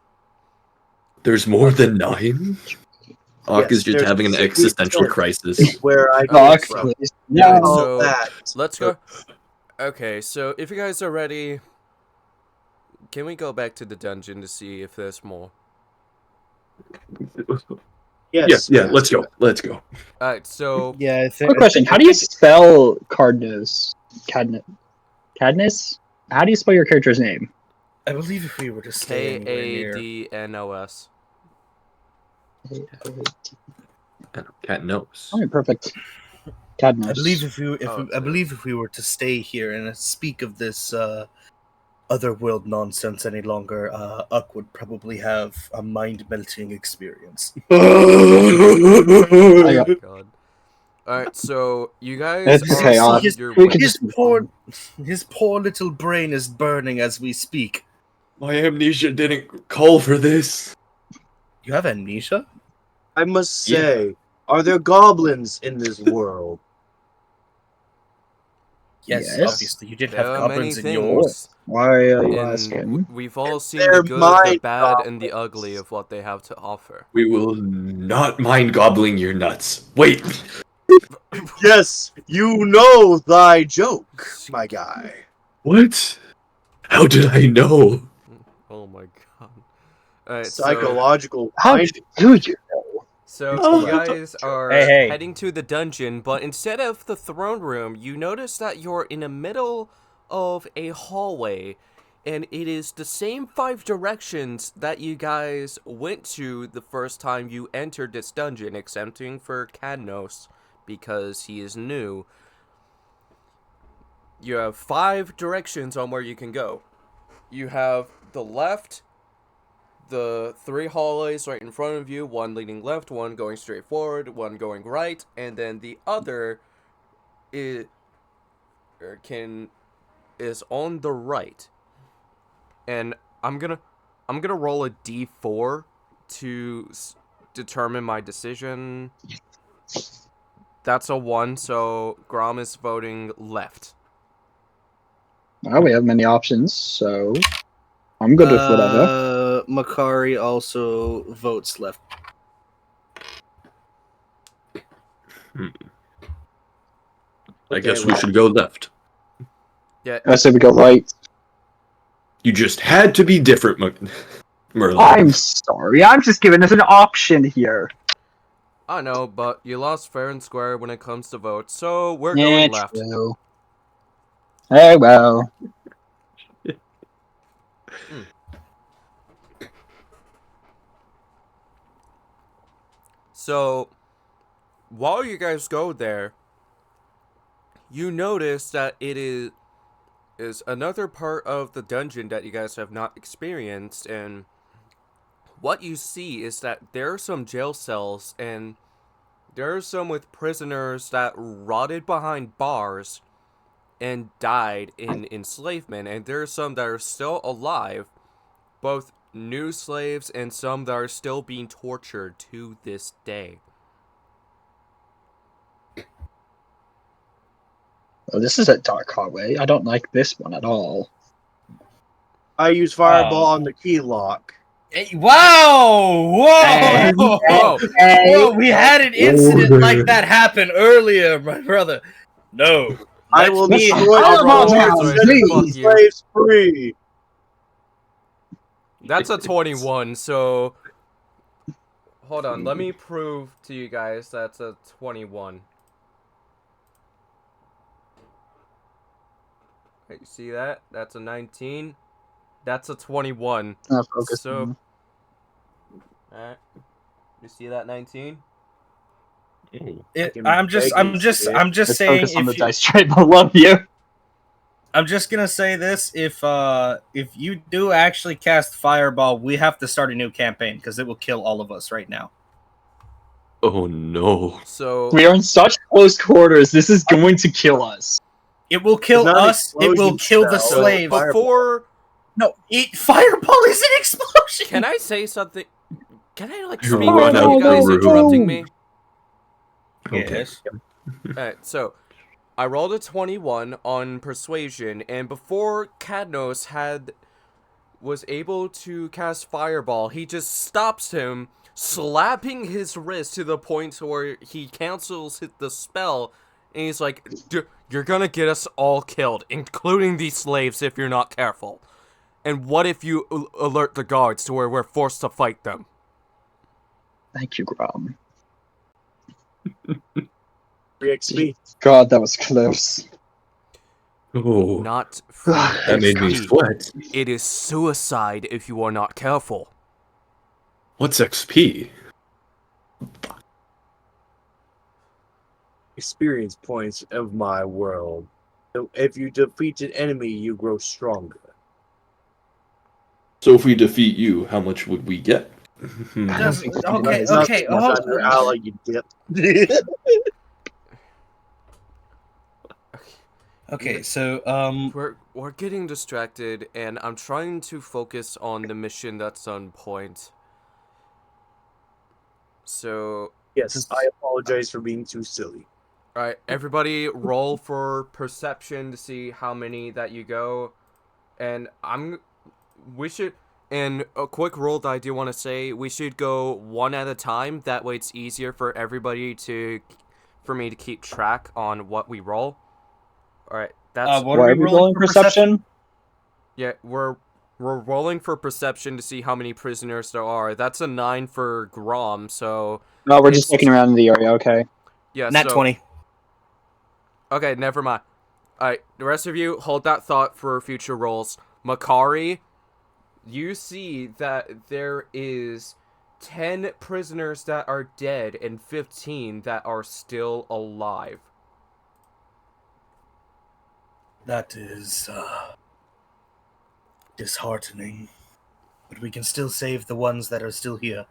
There's more than 9? Ak is just there's having an Sweet existential Tent crisis. is where I Okay, came Fuck, from. please. Yeah, No. All so that. let's go. Okay, so if you guys are ready, can we go back to the dungeon to see if there's more? Yes. Yeah, let's go. Let's go. Alright, so yeah. I think. Quick question: How do you spell Cadmus? Cadmus? How do you spell your character's name? I believe if we were to stay anywhere near, Kadnos. Cat knows. Okay, perfect. Cadmus. I believe if we, Oh, I believe if we were to stay here and speak of this otherworld nonsense any longer, Uck would probably have a mind-melting experience. Oh my god. Alright, so you guys It's are chaos. on your We way. can just His poor little brain is burning as we speak. My amnesia didn't call for this. You have amnesia? I must say, are there goblins in this world? Yes, Yes. obviously. You did There have are many goblins in yours. things. Why are you And asking? we've all seen They're the good, the my bad, and the goblins. ugly of what they have to offer. We will not mind gobbling your nuts. Wait. Yes, you know thy joke, my guy. What? How did I know? Oh my god. Alright, Psychological How mind. do you know? So Oh. you guys are Hey. heading to the dungeon, but instead of the throne room, you notice that you're in the middle of a hallway, and it is the same 5 directions that you guys went to the first time you entered this dungeon, excepting for Cadnos, because he is new. You have 5 directions on where you can go. You have the left, the 3 hallways right in front of you, one leading left, one going straight forward, one going right, and then the other is on the right. And I'm gonna roll a d4 to determine my decision. That's a 1, so Grom is voting left. Well, we have many options, so I'm good with whatever. Makari also votes left. I guess we should go left. Yeah, I say we go right. You just had to be different, Merlin. I'm sorry. I'm just giving us an option here. I know, but you lost fair and square when it comes to votes, so we're going left. True. Hey, well. So, while you guys go there, you notice that it is another part of the dungeon that you guys have not experienced, and what you see is that there are some jail cells, and there are some with prisoners that rotted behind bars and died in enslavement, and there are some that are still alive, both new slaves and some that are still being tortured to this day. Oh, this is a dark hallway. I don't like this one at all. I use fireball on the key lock. Hey, wow! Hey, Whoa! Whoa! Whoa! We had an incident like that happen earlier, my brother. No. I will Let's destroy fireball the road down, and set please. the slaves free. That's a 21, so... Hold on, let me prove to you guys that's a 21. Hey, you see that? That's a 19. That's a 21. Not focused. So... Alright. You see that 19? I'm just Let's saying focus on the if you, dice tray below you. I'm just gonna say this: if you do actually cast fireball, we have to start a new campaign because it will kill all of us right now. Oh no. So... We are in such close quarters. This is going to kill us. It will kill It's not an us. It will explosion kill the spell. So, slaves. before... No, fireball is an explosion. Can I say something? Can I, like, You speak run without out you guys the room. interrupting me? Yes. Alright, so... I rolled a 21 on Persuasion, and before Cadnos was able to cast Fireball, he just stops him, slapping his wrist to the point where he cancels the spell, and he's like, "You're gonna get us all killed, including these slaves if you're not careful. And what if you alert the guards to where we're forced to fight them?" Thank you, Grom. 3 XP. God, that was close. Oh, Not free that made me XP. sweat. It is suicide if you are not careful. What's XP? Experience points of my world. So if you defeat an enemy, you grow stronger. So if we defeat you, how much would we get? Does- think okay, it's okay. Nothing. It's on your ally, you dip. Okay, so We're getting distracted, and I'm trying to focus on the mission that's on point. So, Yes, I apologize for being too silly. alright, everybody roll for perception to see how many that you go. And and a quick rule that I do want to say, we should go one at a time. That way it's easier for everybody for me to keep track on what we roll. Alright, that's... what Why are are we we rolling rolling for perception? Yeah, we're rolling for perception to see how many prisoners there are. That's a 9 for Grom, so... No, we're just It's- looking around in the area, okay. Yeah, Nat so... 20. Okay, never mind. Alright, the rest of you, hold that thought for future rolls. Makari, you see that there is 10 prisoners that are dead and 15 that are still alive. That is disheartening. But we can still save the ones that are still here.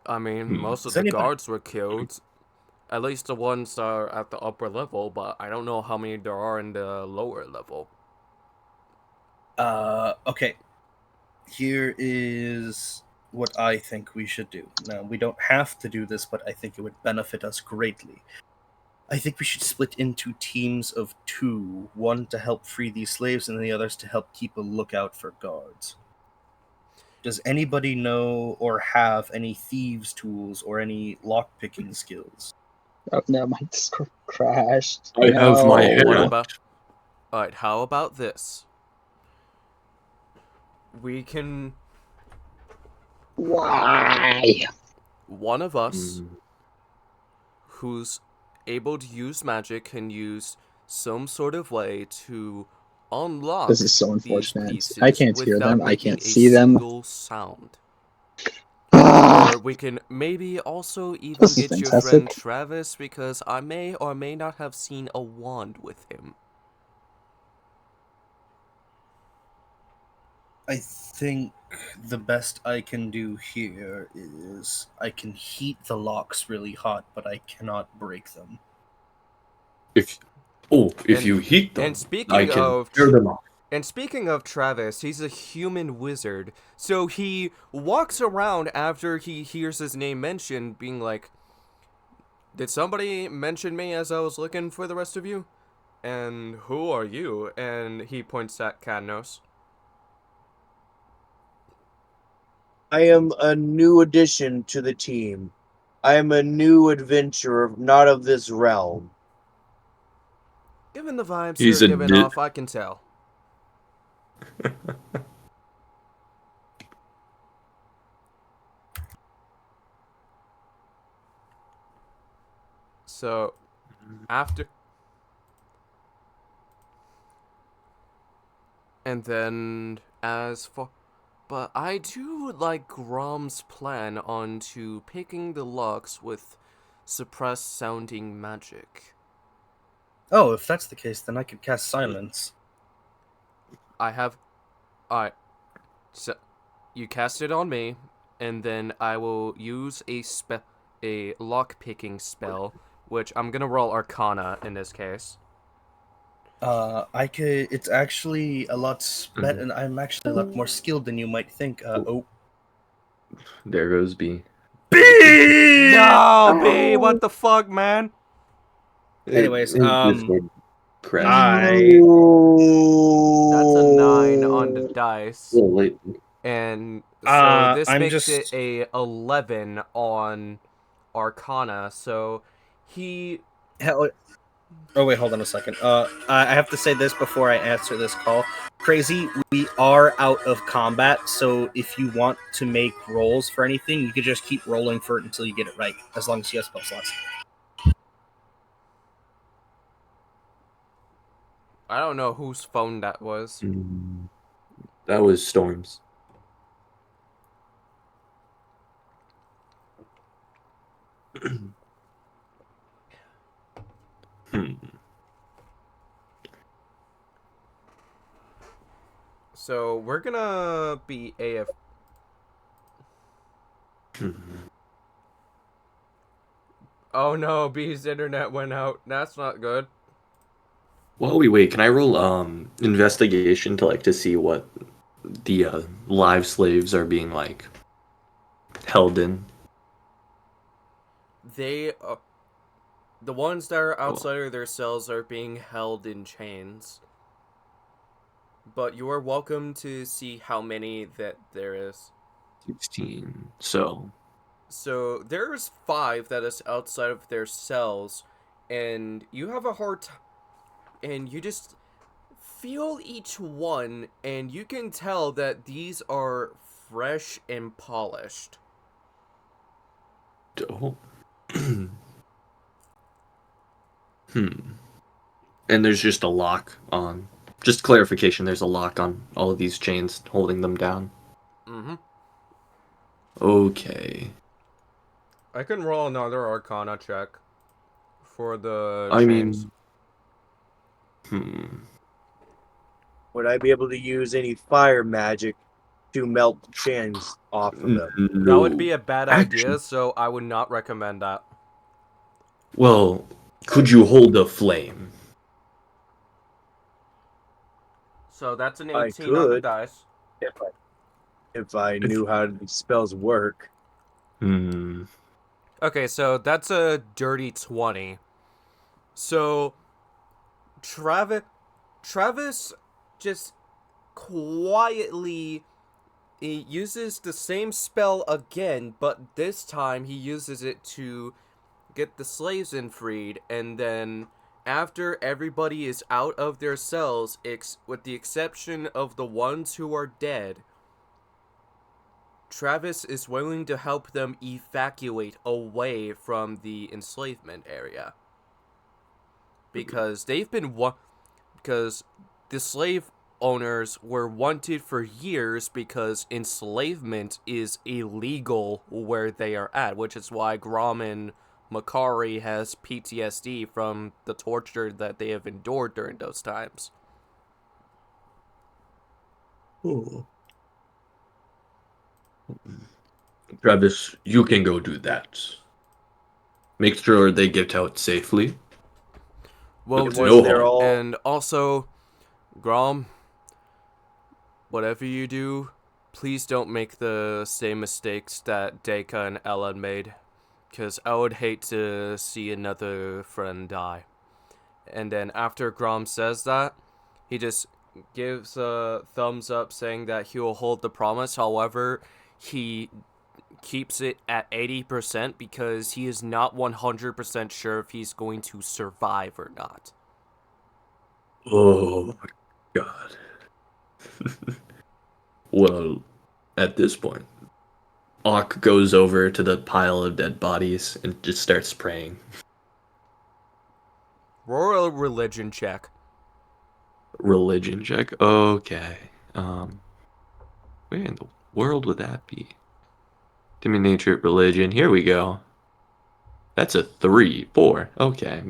I mean, most of Does the anybody- guards were killed. At least the ones that are at the upper level, but I don't know how many there are in the lower level. Okay. Here is what I think we should do. Now, we don't have to do this, but I think it would benefit us greatly. I think we should split into teams of 2. One to help free these slaves, and the others to help keep a lookout for guards. Does anybody know or have any thieves' tools or any lockpicking skills? Oh, no, my Discord crashed. I have my No. hair. What Yeah. about... Alright, how about this? We can... Why? One of us Mm. who's able to use magic can use some sort of way to unlock This is so these unfortunate. pieces I can't hear without them. I making can't a see them. single sound. Ah, Or we can maybe also even this is get your friend fantastic. Travis, because I may or may not have seen a wand with him. I think the best I can do here is I can heat the locks really hot, but I cannot break them. If And- you heat them, And I speaking can of tear them off. And speaking of Travis, he's a human wizard. So he walks around after he hears his name mentioned, being like, "Did somebody mention me as I was looking for the rest of you? And who are you?" And he points at Cadnos. I am a new addition to the team. I am a new adventurer, not of this realm. Given the vibes He's you're a giving off, I can tell. So, after... And then, as for... But I do like Grom's plan onto picking the locks with suppressed sounding magic. Oh, if that's the case, then I could cast silence. I have... Alright. So, you cast it on me, and then I will use a lock-picking spell, which I'm gonna roll Arcana in this case. I could. It's actually a lot better, and I'm actually a lot more skilled than you might think. There goes B. No, B, what the fuck, man? Anyways, Crap. That's a 9 on the dice. Oh, wait. And so this I'm makes just- it a 11 on Arcana. So he... Hell. Oh wait, hold on a second. I have to say this before I answer this call. Crazy, we are out of combat, so if you want to make rolls for anything, you could just keep rolling for it until you get it right, as long as you have spell slots. I don't know whose phone that was. That was Storm's. So we're gonna be AF. Oh no, B's internet went out. That's not good. While we wait, can I roll investigation to see what the live slaves are being held in? They the ones that are outside of their cells are being held in chains. But you are welcome to see how many that there is. 16. So there's 5 that is outside of their cells, and you have a hard time, and you just feel each one, and you can tell that these are fresh and polished. dope. And there's just a lock on. Just clarification, there's a lock on all of these chains holding them down. Mm-hmm. Okay. I can roll another Arcana check for the I chains. mean, Would I be able to use any fire magic to melt the chains off of them? no. That would be a bad Actually, idea, so I would not recommend that. well, could you hold a flame? So that's an I 18 on the could. dice. If I knew how these spells work. Okay, so that's a dirty 20. So Travis just quietly, he uses the same spell again, but this time he uses it to get the slaves in freed, and then after everybody is out of their cells, with the exception of the ones who are dead, Travis is willing to help them evacuate away from the enslavement area. because because the slave owners were wanted for years because enslavement is illegal where they are at, which is why Grom and Makari has PTSD from the torture that they have endured during those times. Oh. Travis, you can go do that. Make sure they get out safely. Well, But once no they're harm. all and also, Grom, whatever you do, please don't make the same mistakes that Deka and Ellen made, because I would hate to see another friend die. And then after Grom says that, he just gives a thumbs up saying that he will hold the promise. However, he keeps it at 80% because he is not 100% sure if he's going to survive or not. Oh my god. Well, at this point, Auk goes over to the pile of dead bodies and just starts praying. Roll a religion check. Religion check. Okay. Where in the world would that be? Human nature, religion. Here we go. That's a 3, 4. Okay.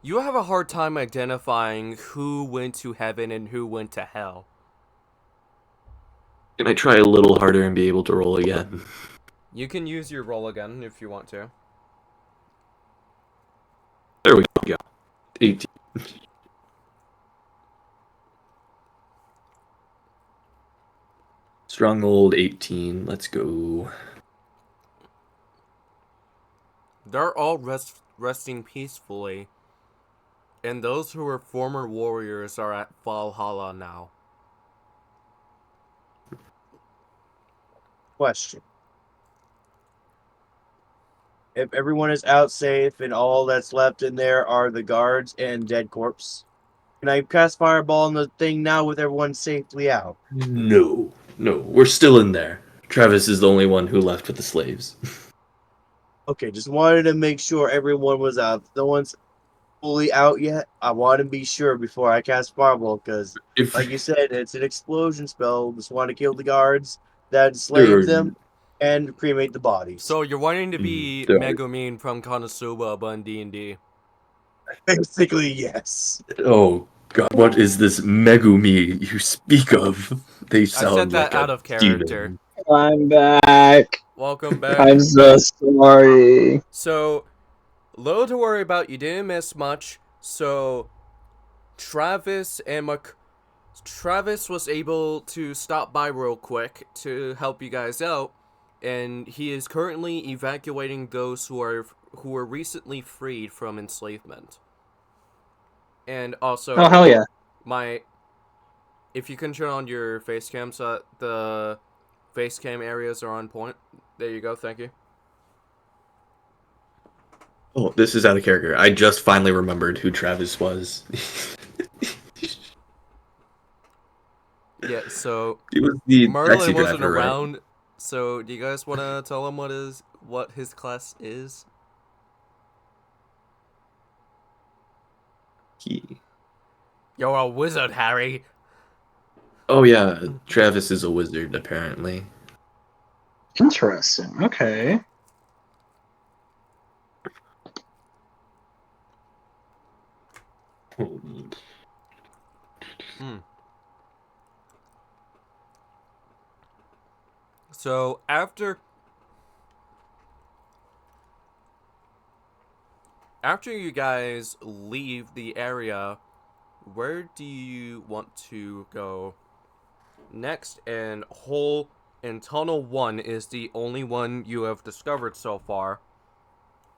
You have a hard time identifying who went to heaven and who went to hell. Can I try a little harder and be able to roll again? You can use your roll again if you want to. There we go. 18. Strong old 18. Let's go. They're all resting peacefully, and those who were former warriors are at Valhalla now. question. If everyone is out safe and all that's left in there are the guards and dead corpse, can I cast fireball on the thing now with everyone safely out? No. No, we're still in there. Travis is the only one who left with the slaves. Okay, just wanted to make sure everyone was out. No one's fully out yet. I want to be sure before I cast fireball because, If like you said, it's an explosion spell. Just want to kill the guards that there enslaved are them and cremate the bodies. So you're wanting to be Sorry. Megumin from Konosuba but in D&D. Basically, yes. Oh god, what is this Megumi you speak of? They I sound said that like out a of character. demon. I'm back. Welcome back. I'm so sorry. So, little to worry about, you didn't miss much. So, Travis was able to stop by real quick to help you guys out, and he is currently evacuating those who were recently freed from enslavement. And also, Oh, hell yeah. if you can turn on your face cam so that the face cam areas are on point. There you go, thank you. Oh, this is out of character. I just finally remembered who Travis was. Yeah, so He was the taxi Merlin wasn't driver, right? around, so do you guys want to tell him what his class is? You're a wizard, Harry. Oh yeah, Travis is a wizard apparently. Interesting. Okay. So after you guys leave the area, where do you want to go next? And Tunnel 1 is the only one you have discovered so far.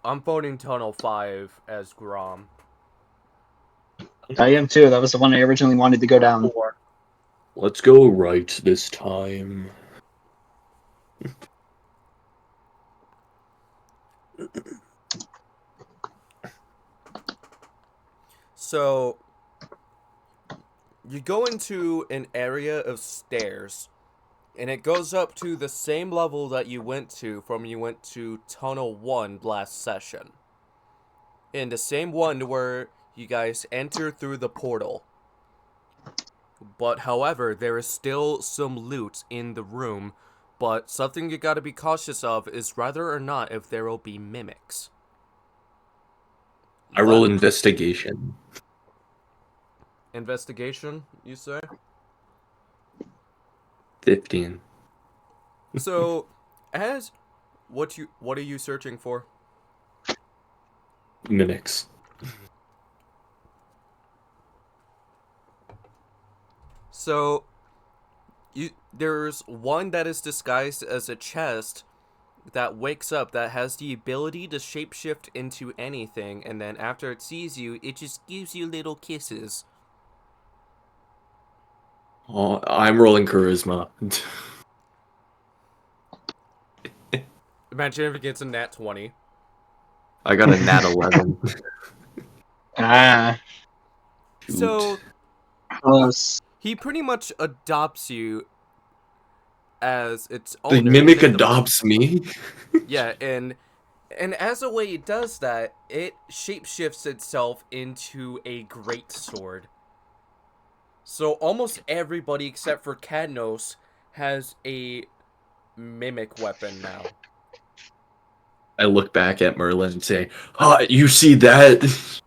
I'm voting Tunnel 5 as Grom. I am too. That was the one I originally wanted to go down. Let's go right this time. So, you go into an area of stairs, and it goes up to the same level that you went to Tunnel 1 last session. In the same one where you guys enter through the portal. But however, there is still some loot in the room, but something you gotta be cautious of is whether or not if there will be mimics. I roll investigation. Investigation, you say? 15. So, what are you searching for? Mimics. So, there's one that is disguised as a chest that wakes up that has the ability to shapeshift into anything, and then after it sees you, it just gives you little kisses. Oh, I'm rolling charisma. Imagine if it gets a nat 20. I got a nat 11. Ah, Shoot. So, close. he pretty much adopts you as its The owner. mimic and then adopts me? Yeah, and as a way it does that, it shapeshifts itself into a greatsword. So almost everybody except for Cadnos has a mimic weapon now. I look back at Merlin and say, you see that?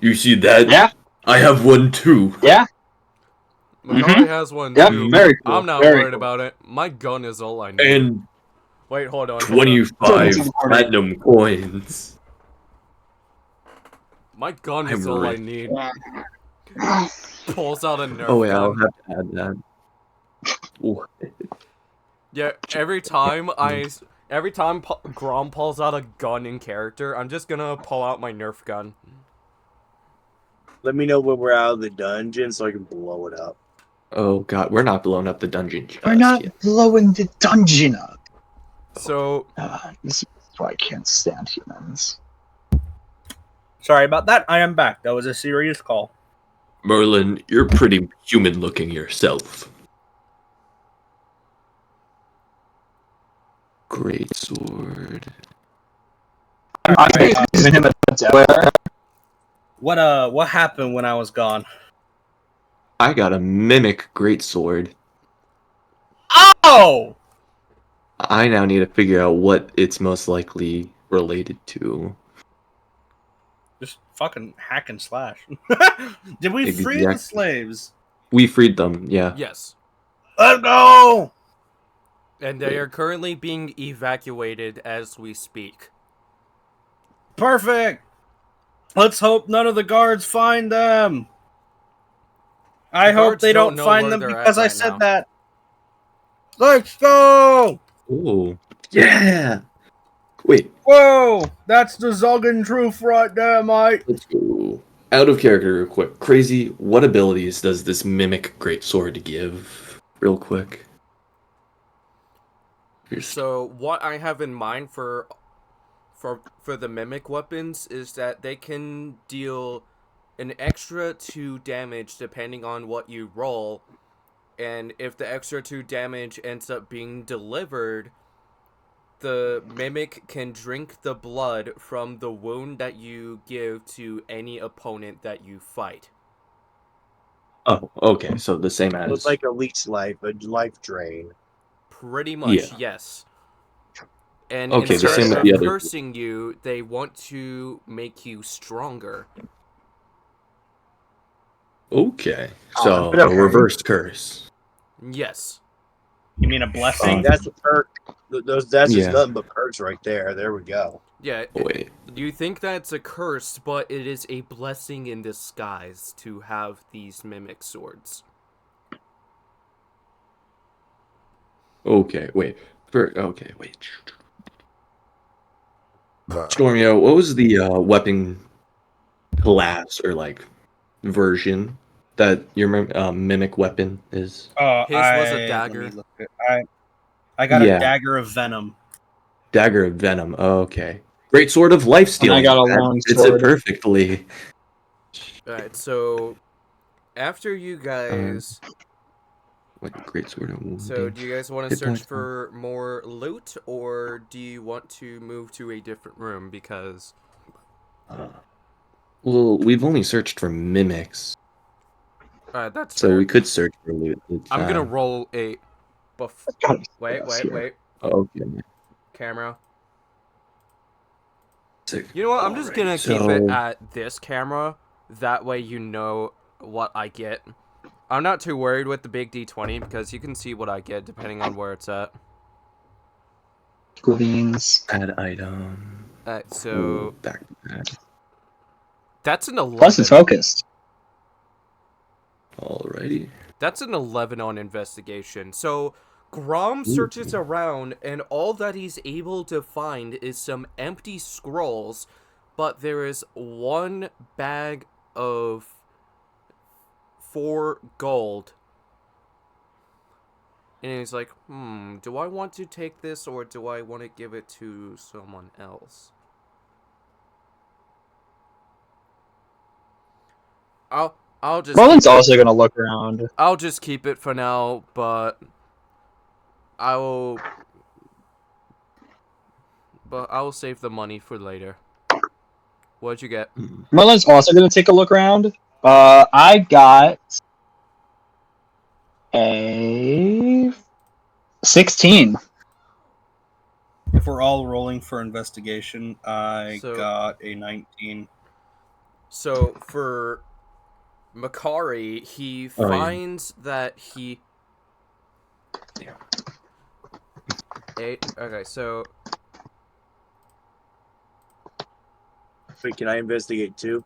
You see that? Yeah, I have one too. yeah, Makari has one yep. too. Very cool. I'm not very worried cool. about it. My gun is all I need. And Wait, hold on. 25 Hold on. platinum coins. My gun I'm is all I rich. need. Pulls out a Nerf Oh, yeah, I'll gun. have to add that. Ooh. Yeah, every time Grom pulls out a gun in character, I'm just gonna pull out my Nerf gun. Let me know when we're out of the dungeon so I can blow it up. Oh, God, we're not blowing up the dungeon just We're not yet. blowing the dungeon up. So, This is why I can't stand humans. Sorry about that. I am back. That was a serious call. Merlin, you're pretty human looking yourself. Great sword. I'm giving him a dare. What happened when I was gone? I got a mimic great sword. Oh! I now need to figure out what it's most likely related to. Just fucking hack and slash. Did we free the Exactly. slaves? We freed them, yeah. yes. Let's go! And they are currently being evacuated as we speak. Perfect! Let's hope none of the guards find them. I The hope guards they don't don't know find where them they're at because I right said now. that. Let's go! Oh, yeah! Wait, Whoa! That's the Zoggen truth right there, mate. let's go. Out of character real quick. Crazy, what abilities does this mimic great sword give? Real quick. So what I have in mind for the mimic weapons is that they can deal an extra 2 damage depending on what you roll, and if the extra 2 damage ends up being delivered, the mimic can drink the blood from the wound that you give to any opponent that you fight. Oh, okay, so the same So as... it's like a leech life, a life drain. Pretty much, Yeah. yes. And Okay, the instead same with of the other... cursing you, they want to make you stronger. Okay, so but okay. a reversed curse. Yes. You mean a blessing? That's a perk. That's just Yeah. nothing but perks right there. There we go. Yeah. Wait, You think that's a curse, but it is a blessing in disguise to have these mimic swords. okay, wait. Okay, wait. Stormio, what was the weapon class or like version that your mimic weapon is? His was a Let dagger. me look at- I got Yeah. a dagger of venom. Dagger of Venom. Okay. Great sword of life stealing. got a That long fits it sword. perfectly. Alright, so after you guys... What great sword of wounding. So do you guys want to Hit search points. for more loot, or do you want to move to a different room? Because Well, we've only searched for mimics, Alright, that's so fair. we could search for loot. I'm gonna roll a God, Wait. Oh, okay. Camera. Sick. You know what? I'm just gonna keep So- it at this camera. That way you know what I get. I'm not too worried with the big D20 because you can see what I get depending on where it's at. Cool beans. Add item. Alright, so Ooh, back to back. that's an 11. Plus, it's focused. Alrighty. That's an 11 on investigation. So Grom searches around, and all that he's able to find is some empty scrolls, but there is one bag of 4 gold. And he's like, do I want to take this, or do I want to give it to someone else? I'll just Merlin's also gonna look around. I'll just keep it for now, but I will save the money for later. What'd you get? Merlin's also gonna take a look around. I got a 16. If we're all rolling for investigation, I So- got a 19. So for Makari, he Oh, yeah. finds that he. Yeah. 8. Okay, so Wait, can I investigate too?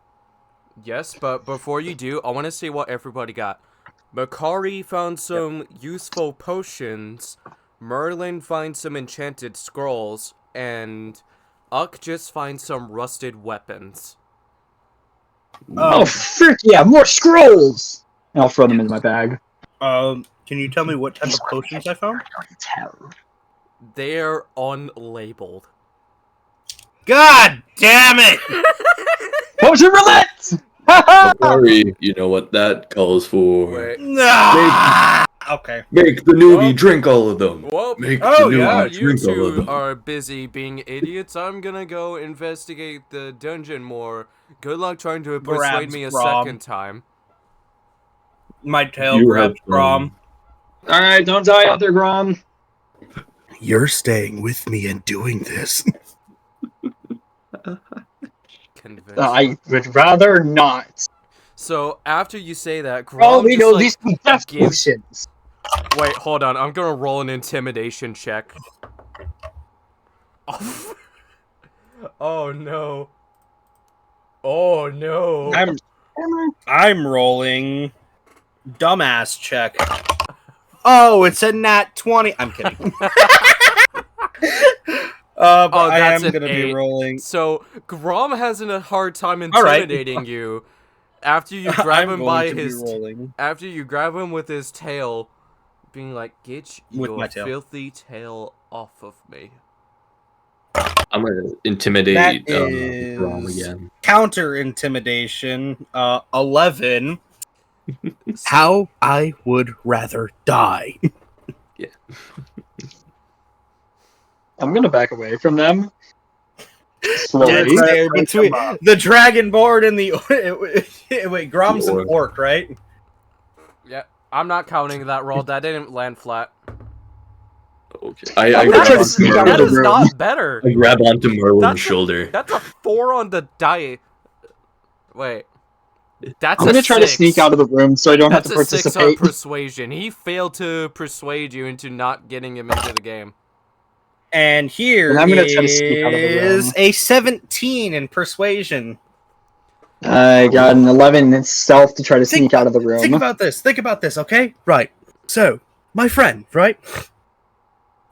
yes, but before you do, I want to see what everybody got. Makari found some useful potions. Merlin finds some enchanted scrolls, and Uck just finds some rusted weapons. Oh, frick yeah, more scrolls! And I'll throw them into my bag. Can you tell me what type of potions I found? They're unlabeled. God damn it! Potion roulette! Sorry, you know what that calls for. Wait. Nah! Okay. Make the newbie Well- drink all of them. Well, Make Oh, the newbie yeah, you drink all of two them. are busy being idiots. I'm gonna go investigate the dungeon more. Good luck trying to persuade Grabs me a Grom. second time. My tail You grabs have Grom. Alright, don't die out there, Grom. You're staying with me and doing this. Convinced. I would rather not. So after you say that, Grom Oh, we just, know like, these be death gives- potions. Wait, hold on. I'm gonna roll an intimidation check. Oh no. Oh no. I'm rolling dumbass check. Oh, it's a nat 20. I'm kidding. But Oh, I that's am an going to be 8. rolling. So Grom has a hard time All right. intimidating you after you grab I'm him going by to be his rolling. after you grab him with his tail, being like, "Get With your my tail. filthy tail off of me." I'm gonna intimidate That Grom is- again. Counter intimidation. 11. How I would rather die. I'm gonna back away from them. Dead Slowly. there between the dragonborn and the wait, Grom's an orc. orc, right? Yeah, I'm not counting that roll. That didn't land flat. Okay. I I'm gonna grab try to onto sneak out of That the is room. not better. I grab onto Merlin's That's a- shoulder. That's a 4 on the die. Wait, that's I'm gonna a try 6. to sneak out of the room so I don't That's have to a 6 on participate. persuasion. He failed to persuade you into not getting him into the game. And here And I'm gonna try to sneak out of the is room. a 17 in persuasion. I got an 11 in stealth to try to Think sneak out of the room. Think about this. Think about this, okay? Right. So, my friend, right?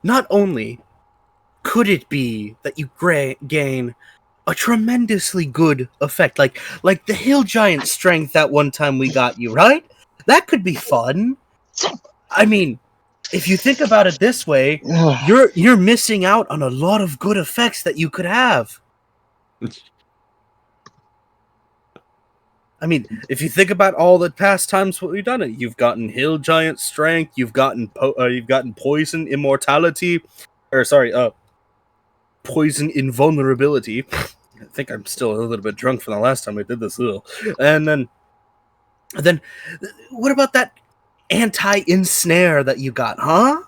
Not only could it be that you gain a tremendously good effect, like the hill giant strength that one time we got you, right? That could be fun. I mean, if you think about it this way, you're missing out on a lot of good effects that you could have. I mean, if you think about all the past times what we've done it, you've gotten hill giant strength, you've gotten poison immortality, or sorry, poison invulnerability, I think I'm still a little bit drunk from the last time we did this. And then, what about that anti-ensnare that you got, huh?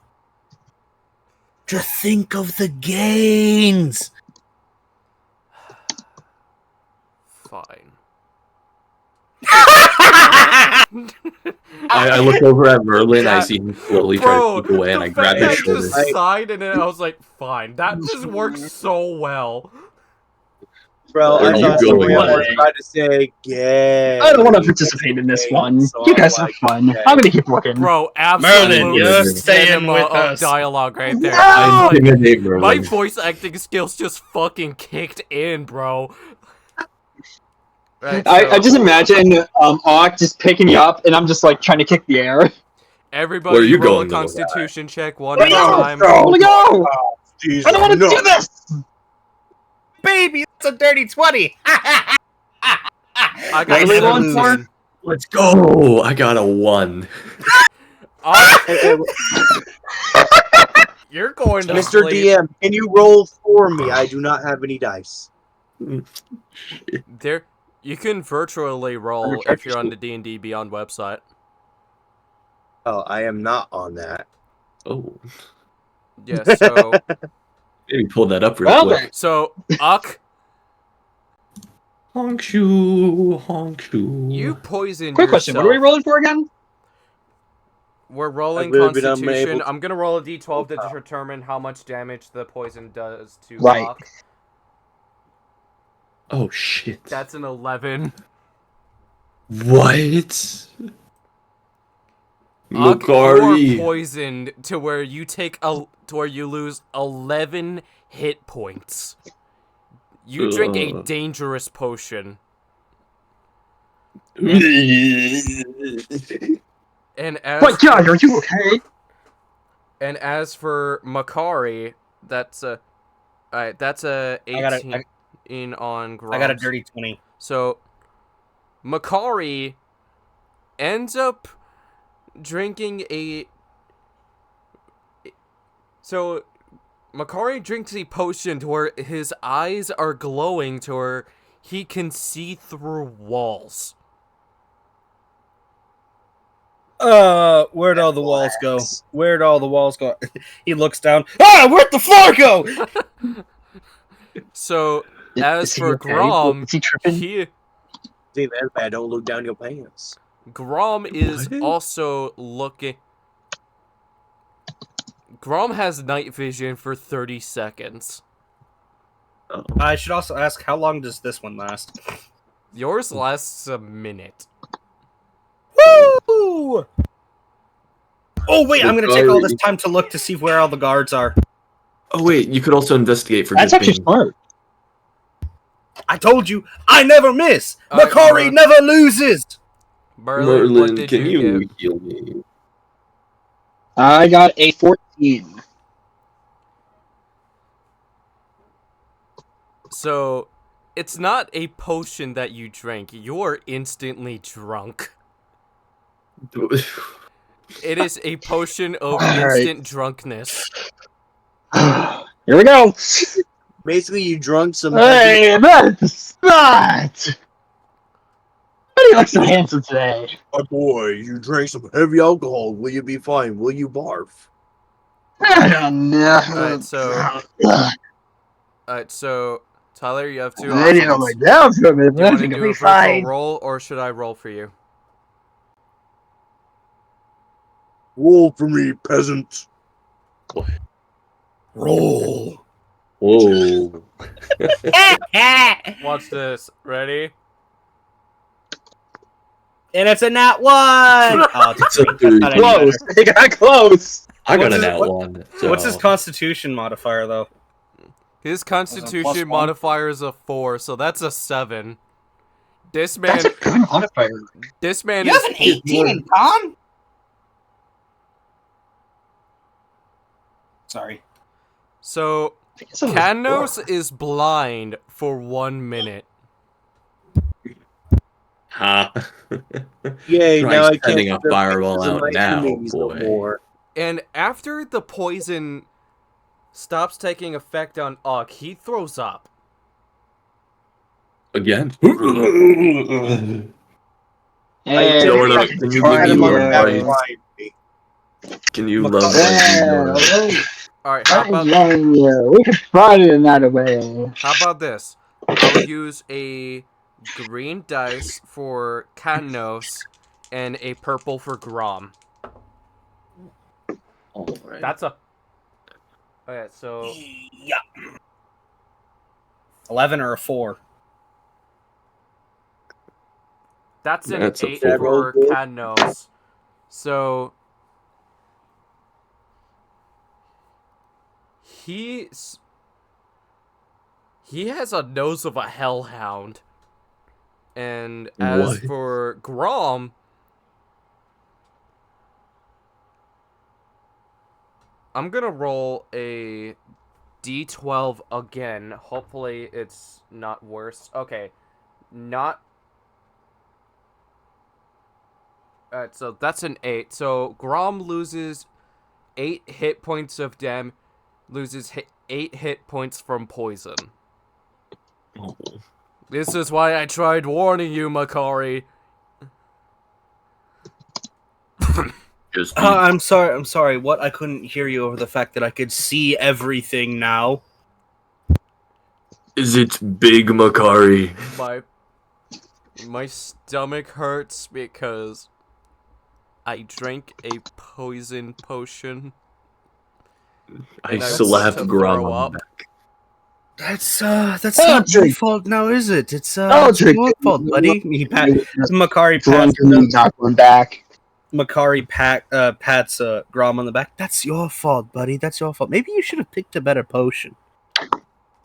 Just think of the gains. Fine. I look over at Merlin. I Yeah. see him slowly try Bro, to keep away, and the I grab fact his I shoulder. just sighed and then I was like, fine, that just works so well. Bro, Where I are thought you somebody going? was trying to say gay. I don't want to participate in this one. So You I'm guys have like, fun. okay. I'm gonna keep looking. Bro, Merlin, absolute you're Merlin. staying cinema with of us. dialogue right there. No! I Like, intimidate my Merlin. voice acting skills just fucking kicked in, bro. Right, I so just imagine Auk just picking me up, and I'm just like trying to kick the air. everybody Where are you roll a going, little guy? constitution check one at a No! time. I wanna go! Jesus, I don't want to no. do this! Baby, that's a dirty 20. I What got are we rolling 17. Let's go! I got a 1. You're going to Mr. sleep. DM, can you roll for me? I do not have any dice. There, you can virtually roll if you're on the D&D Beyond website. Oh, I am not on that. Oh, Yeah, so maybe pull that up real Well quick. then. so Uck, Honk shoo, honk shoo. you poisoned Quick question, what are we yourself. rolling for again? We're rolling I've really been Constitution. unable to- I'm gonna roll a d12 to determine how much damage the poison does to Right. Uck. Oh shit! That's an 11. What? Uck, you are Makari. poisoned to where you lose 11 hit points. You drink a Ugh. dangerous potion. And as My God, are you okay? And as for Makari, that's a 18 on Groms. I got a dirty 20. So Makari ends up drinking a. So Makari drinks a potion to where his eyes are glowing to where he can see through walls. Where'd all the walls go? Where'd all the walls go? He looks down. Ah, where'd the floor go? So as Is he for okay? Grom, Is he tripping? See, that's bad. Don't look down your pants. Grom is What? also looking. Grom has night vision for 30 seconds. Oh. I should also ask, how long does this one last? Yours lasts a minute. Woo! Oh wait, I'm gonna take all this time to look to see where all the guards are. Oh wait, you could also investigate for That's good actually thing. smart. I told you, I never miss. Alright, Makari Mer- never loses. Merlin, what Merlin, did can you you get? heal me? I got a 14. So, it's not a potion that you drank. You're instantly drunk. It is a potion of Alright. instant drunkenness. Here we go. Basically, you drunk some. Hey, that's not. Why do you look so handsome today? Oh boy, you drank some heavy alcohol. Will you be fine? Will you barf? I don't know. Alright, so Tyler, you have two I didn't know options. my down from it. Do you want to That's do a gonna be virtual fine. roll, or should I roll for you? Roll for me, peasant. Roll. Whoa. Watch this. Ready? And it's a nat 1! Oh, It's a 3. Not any Close. better. They got close. I got What's a his- nat what- 1. So. What's his constitution modifier, though? His +1? constitution modifier is a 4, so that's a 7. This man, That's a good modifier. this man You is have an 18 in con? Sorry. so. Canos is blind for 1 minute. Ha. Yay! Try now I can't sending a see the fireball faces of out my now, enemies no boy. more. And after the poison stops taking effect on Uck, he throws up. Again. And Going we up. got Can you Pat give him me on more the back advice? quietly. Can you Macaw- love me? Alright, how about we can find it another way. How about this? I'll use a green dice for Canos and a purple for Grom. Alright. That's a. Okay, so Yeah. 11 or a 4. that's an That's a 8 four. for Canos. So he has a nose of a hellhound. And as What? for Grom, I'm gonna roll a D12 again. Hopefully it's not worse. Okay. Not... Alright, so that's an 8. So Grom loses 8 hit points of damage. Loses 8 hit points from poison. Oh. This is why I tried warning you, Makari. Just I'm sorry. What? I couldn't hear you over the fact that I could see everything now. Is it Big Makari? My stomach hurts because I drank a poison potion. I And I slapped want to Grom throw on up. the back. That's Oh, not your drink. fault now, is it? It's Oh, it's drink. your fault, buddy. Makari pats Drunkenly knock one back. pats Grom on the back. That's your fault, buddy. That's your fault. Maybe you should have picked a better potion.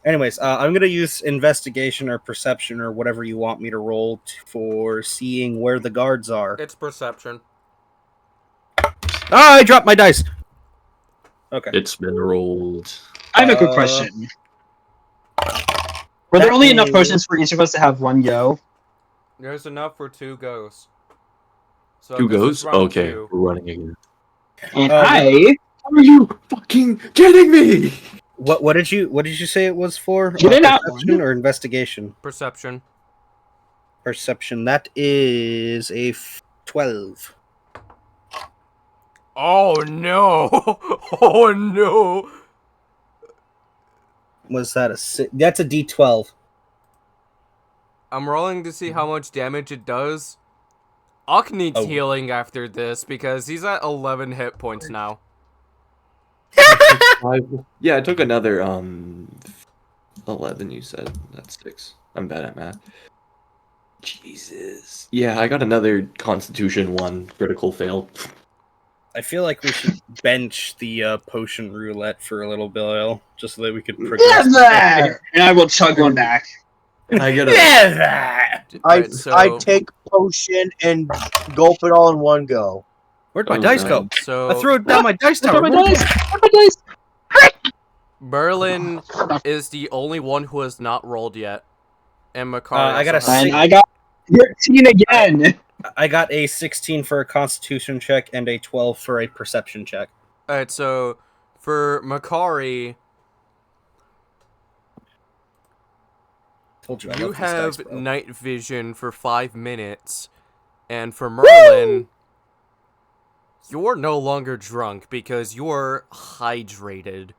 Anyways, I'm gonna use investigation or perception or whatever you want me to roll for seeing where the guards are. It's perception. Ah, I dropped my dice. Okay. It's been rolled. I have a quick question. Were there only enough potions for each of us to have one go? There's enough for 2 goes. So 2 this goes? is round Okay, 2. we're running again. And Oh, Are you fucking kidding me? What did you say it was for? Get it out. Perception or investigation? Perception. Perception. That is a 12. Oh no! Oh no! Was that a 6? That's a D12. I'm rolling to see how much damage it does. Uck needs Oh. healing after this because he's at 11 hit points now. Yeah, I took another 11. You said that's 6. I'm bad at math. Jesus. Yeah, I got another Constitution 1 critical fail. I feel like we should bench the potion roulette for a little while, just so that we could progress. And I will chug one back. I get a Alright, so, I take potion and gulp it all in one go. Where'd my Oh, dice no. go? so I threw it down my dice tower. Where's my dice? Where's my dice? Merlin is the only one who has not rolled yet. And Makari I got a also hasn't. And I got 13 again. I got a 16 for a Constitution check and a 12 for a Perception check. Alright, so for Makari, Told you, I you love these dice, have bro. night vision for 5 minutes. And for Merlin, you're no longer drunk because you're hydrated.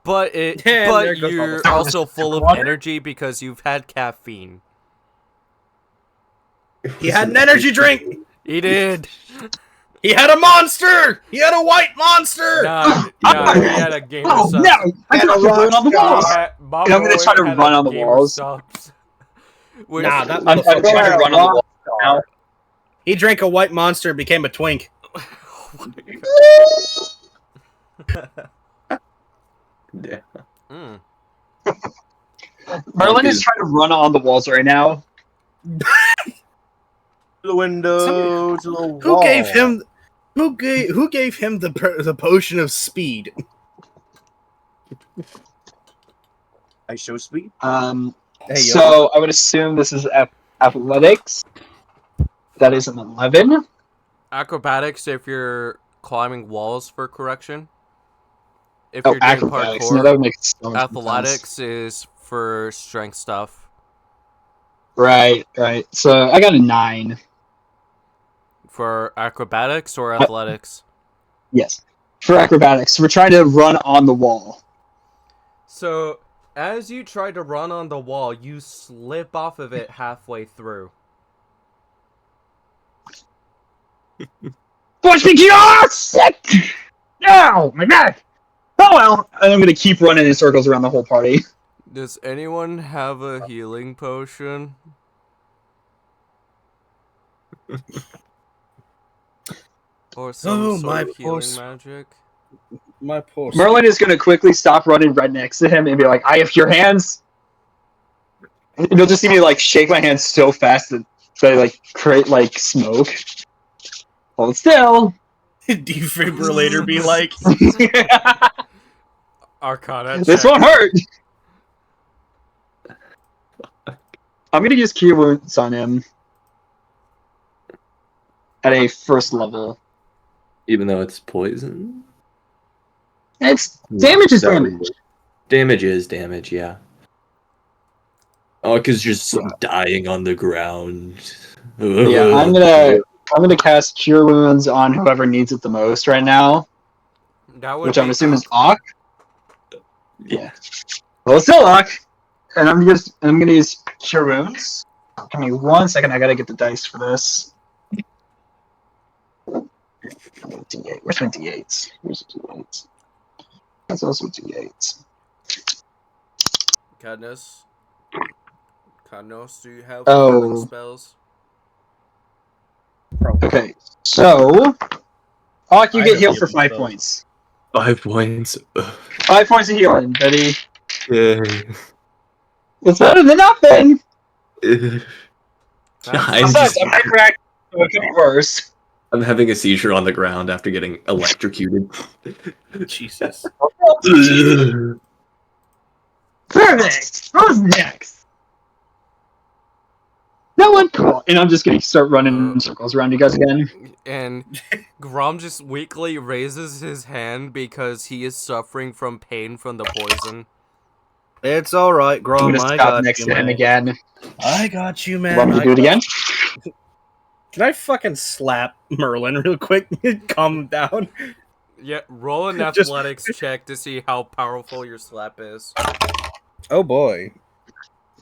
But Yeah, there but goes all you're the- also full of energy because you've had caffeine. He had an energy drink. He did. He had a monster. He had a white monster. Nah, he had a game Oh of subs. no! I And got a to run on the rock walls. And I'm gonna try to run on the walls. Which, Nah, that I'm trying to motherfucker. run on the walls now. He drank a white monster and became a twink. Yeah. Mm. Merlin is trying to run on the walls right now. The window to the wall. Who gave him? Who gave him the potion of speed? I show speed. Hey, yo. So I would assume this is athletics. That is an 11. Acrobatics if you're climbing walls for correction. If Oh, you're doing acrobatics. parkour, No, that would make so much sense. athletics is for strength stuff. Right. So I got a 9. For acrobatics or athletics? Yes. For acrobatics, we're trying to run on the wall. So, as you try to run on the wall, you slip off of it halfway through. Push me, sick! Ow, my back! Oh well. And I'm gonna keep running in circles around the whole party. Does anyone have a healing potion? Or some sort of healing magic? My poor Merlin is gonna quickly stop running right next to him and be like, I have your hands. And you'll just see me like shake my hands so fast that they like create like smoke. Hold still. defibrillator be like, Arcana This check. won't hurt. I'm gonna use Cure Wounds on him at a first level. Even though it's poison? It's damage is That would damage. work. Damage is damage, yeah. Oh, because you're just dying on the ground. Yeah, I'm gonna cast Cure Wounds on whoever needs it the most right now, That would which I'm be- assuming is Ock. Yeah. Well, it's still Ock, and I'm gonna use Cure Wounds. Give me 1 second. I gotta get the dice for this. D8. Where's my D8s? Where's the D8s? That's also D8s. Cadnos, do you have Oh. healing spells? Okay, so Hawk, you I get have healed for healing 5 spells. points. 5 points. 5 points of healing, buddy. Yay. It's better than nothing. That's- I'm hyperactive, so it could be worse. I'm having a seizure on the ground after getting electrocuted. Jesus. Perfect. Who's next? No one. Cool. And I'm just gonna start running in circles around you guys again. And Grom just weakly raises his hand because he is suffering from pain from the poison. It's all right, I'm Grom. gonna I stop got next you, to him man. again. I got you, man. Want me to I do it got again? you. Can I fucking slap Merlin real quick? Calm him down. Yeah, roll an Just- athletics check to see how powerful your slap is. Oh boy.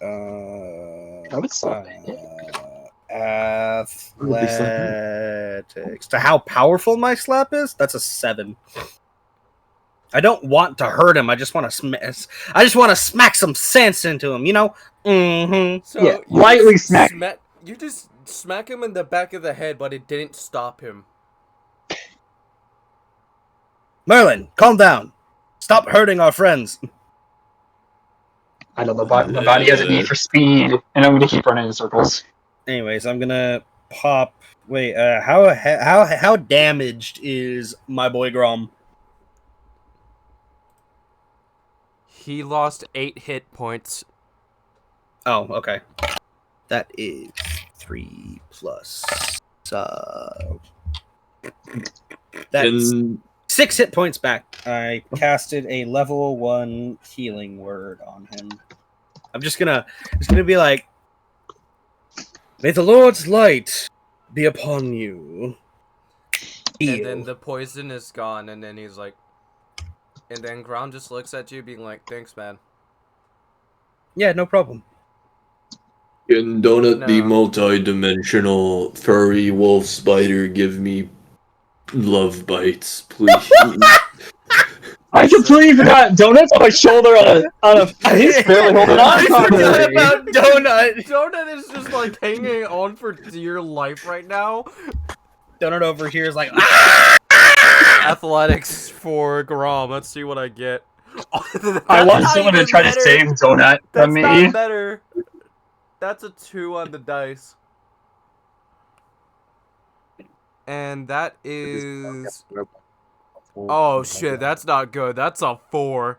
That would suck. Athletics. To how powerful my slap is? That's a 7. I don't want to hurt him. I just want to smack some sense into him. You know. Mm-hmm. So Yeah, you lightly just smack. You just smack him in the back of the head, but it didn't stop him. Merlin, calm down. Stop hurting our friends. I don't know. My body has a need for speed, and I'm gonna keep running in circles. Anyways, I'm gonna pop. Wait, how damaged is my boy Grom? He lost 8 hit points. Oh, okay. That is 3 plus. That's And 6 hit points back. I casted a level 1 healing word on him. I'm just gonna be like, may the Lord's light be upon you. And then the poison is gone, and then he's like... And then Grom just looks at you being like, thanks, man. Yeah, no problem. can Donut the No. multi-dimensional furry wolf spider give me love bites, please? I completely forgot. Donut's on my shoulder on a. He's barely holding on. I forgot about Donut. Donut is just like hanging on for dear life right now. Donut over here is like, Athletics for Grom. Let's see what I get. I want someone to try to save Donut That's from me. not better. That's a 2 on the dice. And that is... Oh shit, that's not good. That's a 4.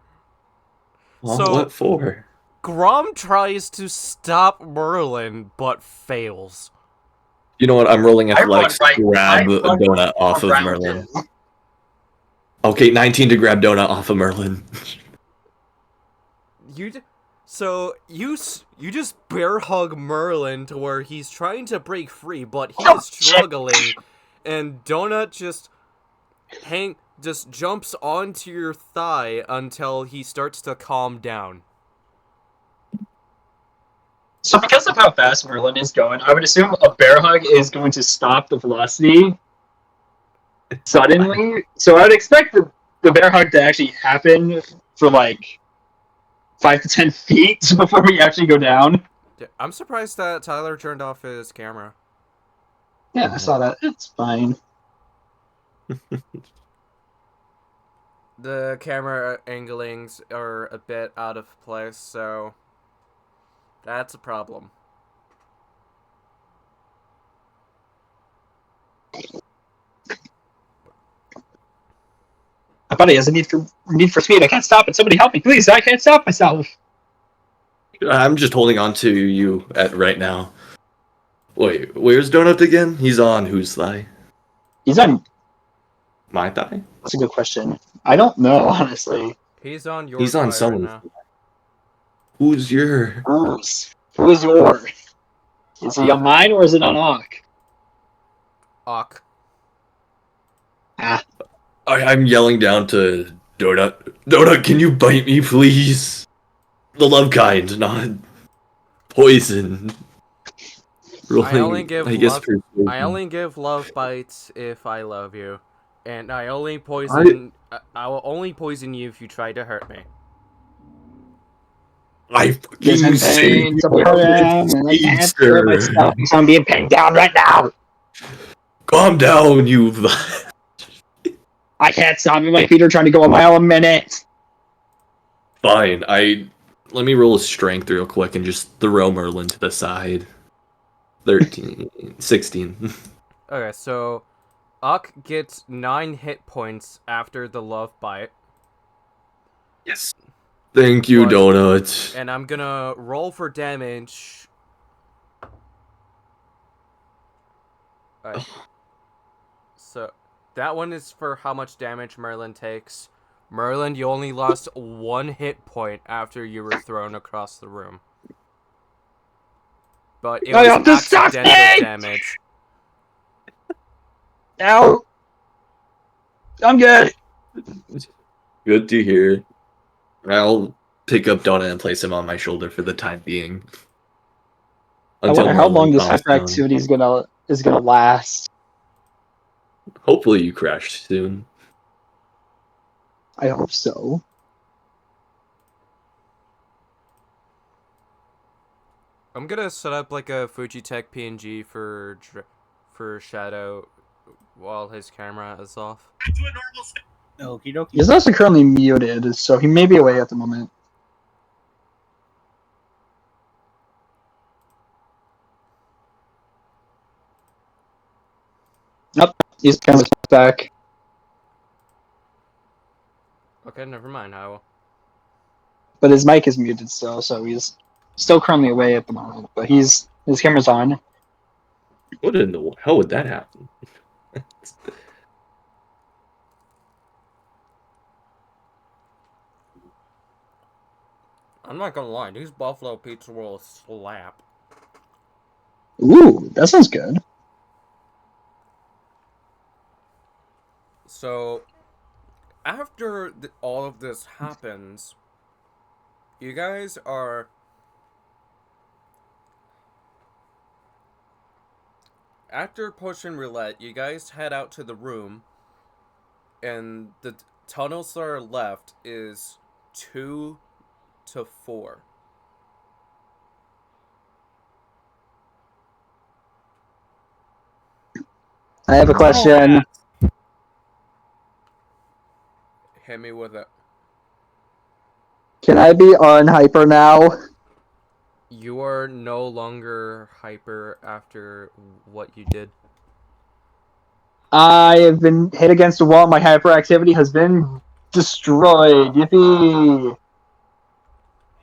Well, So- what for? Grom tries to stop Merlin, but fails. You know what? I'm rolling I run athletics to right- grab I a run donut off of around Merlin. him. Okay, 19 to grab donut off of Merlin. So you just bear hug Merlin to where he's trying to break free, but he is struggling, and Donut just jumps onto your thigh until he starts to calm down. So because of how fast Merlin is going, I would assume a bear hug is going to stop the velocity suddenly. So I would expect the bear hug to actually happen for like 5 to 10 feet before we actually go down. Yeah, I'm surprised that Tyler turned off his camera. Yeah, I saw that. It's fine. The camera anglings are a bit out of place, so that's a problem. My buddy has a need for speed. I can't stop it. Somebody help me, please. I can't stop myself. I'm just holding on to you right now. Wait, where's Donut again? He's on whose thigh? He's on. My thigh? That's a good question. I don't know, honestly. He's on your He's on side someone's right now. Who's your... Who's your? Is it on mine or is it on Ock? Ock. I'm yelling down to Donut. Donut, can you bite me, please? The love kind, not poison. I only give persuasion. I only give love bites if I love you, and I only poison. I will only poison you if you try to hurt me. I fucking say I'm being pinned down right now. Calm down, you. I can't stop it. My feet are trying to go a mile a minute. Fine. Let me roll a strength real quick and just throw Merlin to the side. 13, 16. Okay, so Uck gets 9 hit points after the love bite. Yes. Thank you, Donut. And I'm gonna roll for damage. Alright. So that one is for how much damage Merlin takes. Merlin, you only lost 1 hit point after you were thrown across the room. But it was accidental damage. Ow! I'm good. Good to hear. I'll pick up Donut and place him on my shoulder for the time being. I wonder how long this hyperactivity is gonna last. Hopefully you crash soon. I hope so. I'm gonna set up like a Fujitech PNG for Shadow while his camera is off. Okie dokie. He's also currently muted, so he may be away at the moment. Nope, he's kind of back. Okay, never mind. I will. But his mic is muted still, so he's still currently away at the moment. But his camera's on. What in the hell would that happen? I'm not gonna lie, these buffalo pizza rolls slap. Ooh, that sounds good. So, after all of this happens, you guys are... After pushing roulette, you guys head out to the room, and the tunnels that are left is 2 to 4. I have a question. Hit me with it. Can I be on hyper now? You are no longer hyper after what you did. I have been hit against a wall. My hyperactivity has been destroyed. Yippee!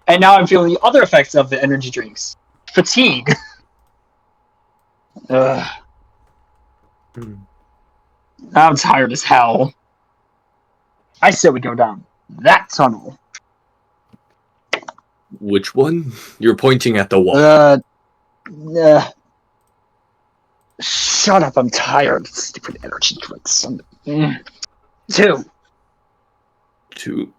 And now I'm feeling the other effects of the energy drinks. Fatigue. Ugh. I'm tired as hell. I say we go down that tunnel. Which one? You're pointing at the wall. Shut up! I'm tired. Stupid energy drinks. 2. 2.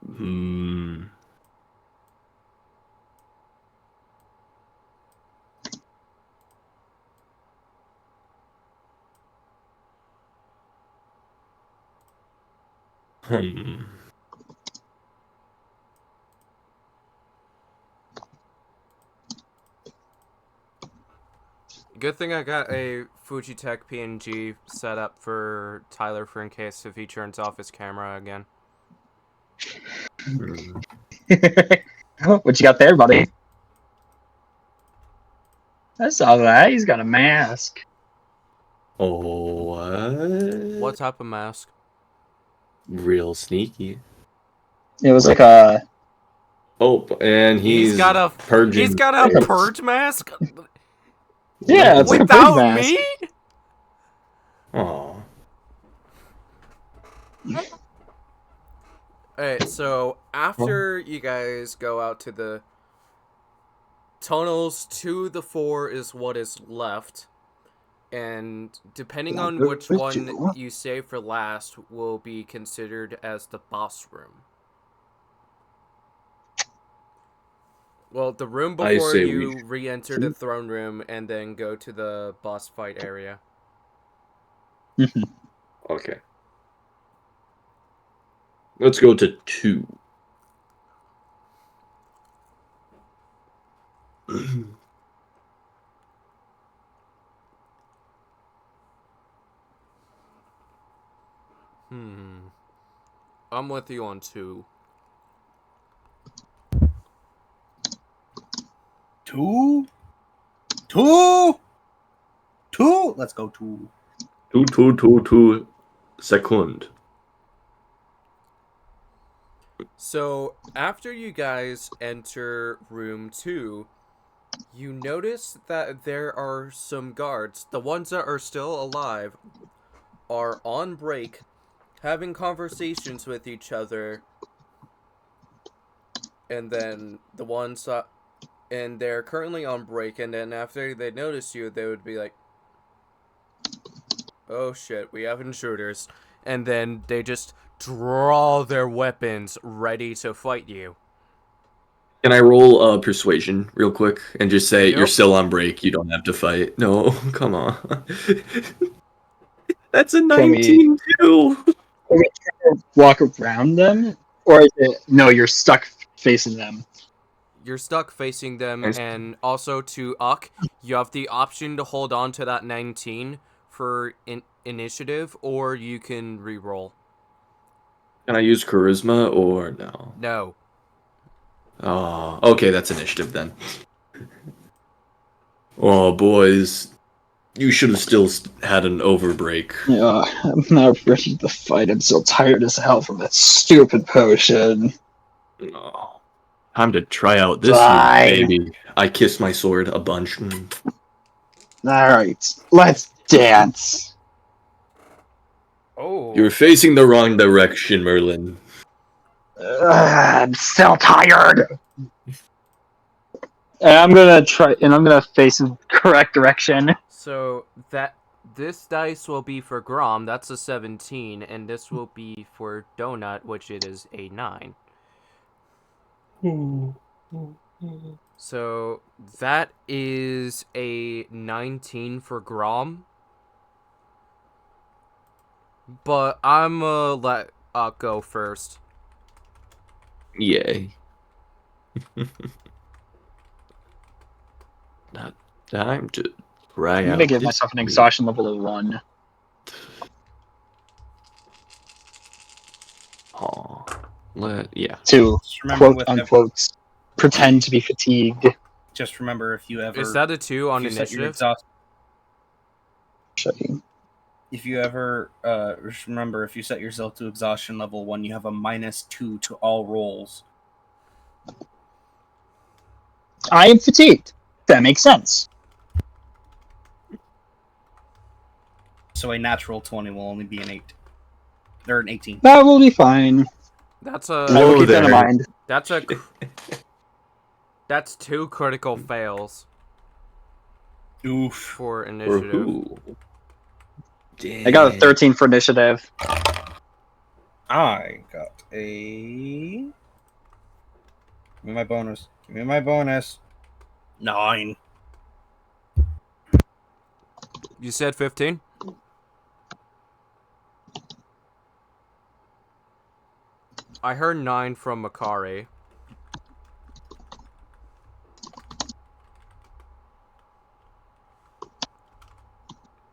Good thing I got a Fujitech PNG set up for Tyler for in case if he turns off his camera again. What you got there, buddy? I saw that. He's got a mask. Oh, what? What type of mask? Real sneaky. It was like a. Oh, and he's got a purging. He's got a purge mask. Yeah, it's like a purge Without mask. me. Aw. Alright, so after you guys go out to the tunnels, 2 to 4 is what is left. And depending on which one you save for last will be considered as the boss room. Well, the room before you re-enter the throne room and then go to the boss fight area. Okay. Let's go to 2. I'm with you on 2. 2? 2? 2? Let's go 2. 2 second. So, after you guys enter room 2, you notice that there are some guards. The ones that are still alive are on break, having conversations with each other. And then the ones that... And they're currently on break, and then after they notice you, they would be like, oh shit, we have intruders. And then they just draw their weapons ready to fight you. Can I roll persuasion real quick and just say you're Yep. still on break? You don't have to fight. No, come on. That's a 19 too. Can we walk around them, or is it no? You're stuck facing them. You're stuck facing them, and also to Uck, you have the option to hold on to that 19 for initiative, or you can re-roll. Can I use charisma or no? No. Oh, okay, that's initiative then. Oh, boys. You should have still had an overbreak. Yeah, I'm not ready to fight. I'm so tired as hell from that stupid potion. Oh, time to try out this Fine. baby. I kissed my sword a bunch. Alright, let's dance. Oh. You're facing the wrong direction, Merlin. I'm still tired. And I'm gonna face in the correct direction. So this dice will be for Grom, that's a 17, and this will be for Donut, which it is a 9. So that is a 19 for Grom. But I'm gonna let go first. Yay. Not time to try I'm out. gonna give myself an exhaustion level of 1. Oh, yeah. To Just remember quote with unquote pretend to be fatigued. Just remember if you ever Is that a 2 on if you set your initiative? if you ever just remember if you set yourself to exhaustion level 1, you have a -2 to all rolls. I am fatigued. That makes sense. So a natural 20 will only be an 8. They're an 18. That will be fine. That's I will a keep that in mind. that's a That's 2 critical fails Oof. for Or initiative. who? I got a Dang. 13 for initiative. I got a. Give me my bonus. Give me my bonus. 9. You said 15? I heard 9 from Makari.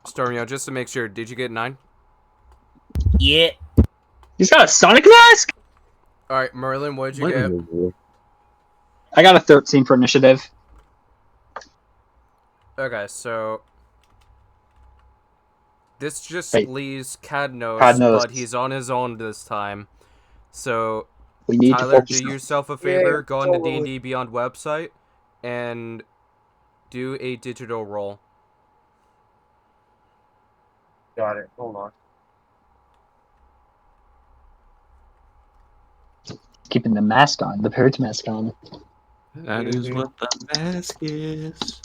Stormio, just to make sure, did you get 9? Yeah. He's got a Sonic mask? Alright, Merlin, what did you What get? in the world? I got a 13 for initiative. Okay, so this just Wait. leaves Cadnos, Cadnos. but he's on his own this time. So, We need Tyler, to do focus. yourself a Yeah, favor, go on the totally. D&D Beyond website, and do a digital roll. Got it. Hold on. Keeping the mask on, the parrot mask on. That is what the mask is.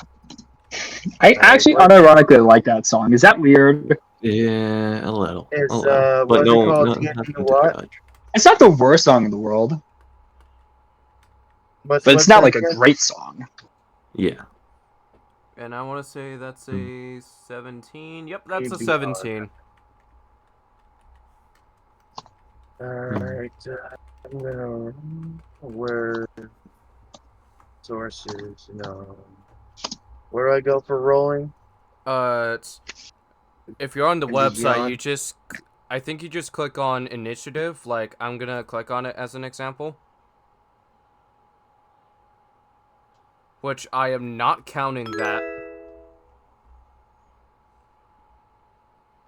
I actually what unironically like that song. Is that weird? Yeah, a little. is A little. But what's it no, called? no, D&D nothing to what? judge. It's not the worst song in the world, What's but it's not that like a again? great song. Yeah. And I want to say that's a 17. Yep, that's a D&D 17. Alright, I'm gonna where sources, no. Where do I go for rolling? If you're on the D&D website, Beyond? you just... I think you just click on initiative. Like, I'm gonna click on it as an example. Which I am not counting that.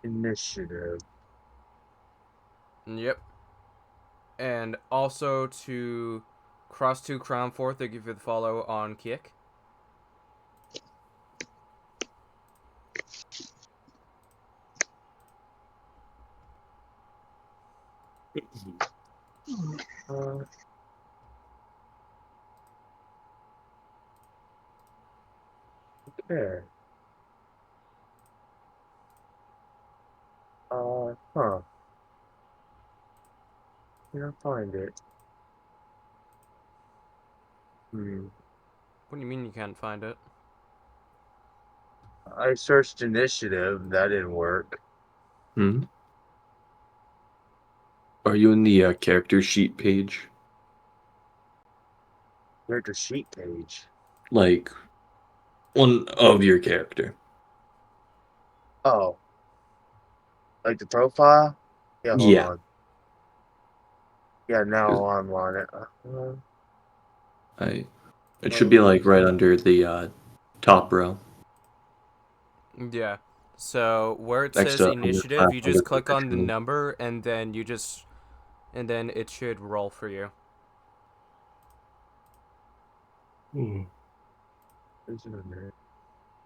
Initiative. Yep. And also to Cross to Crown Fourth, thank you for the follow on Kick. Uh, okay. Huh. Can't find it. Hmm. What do you mean you can't find it? I searched initiative. That didn't work. Hmm? Are you in the character sheet page? Character sheet page. Like, one of your character. Oh. Like the profile? Yeah, hold Yeah. on. Yeah, now I'm on it. It should be like right under the top row. Yeah. So where it Next says to under initiative, class you under just click on the professional. number and then you just... And then it should roll for you.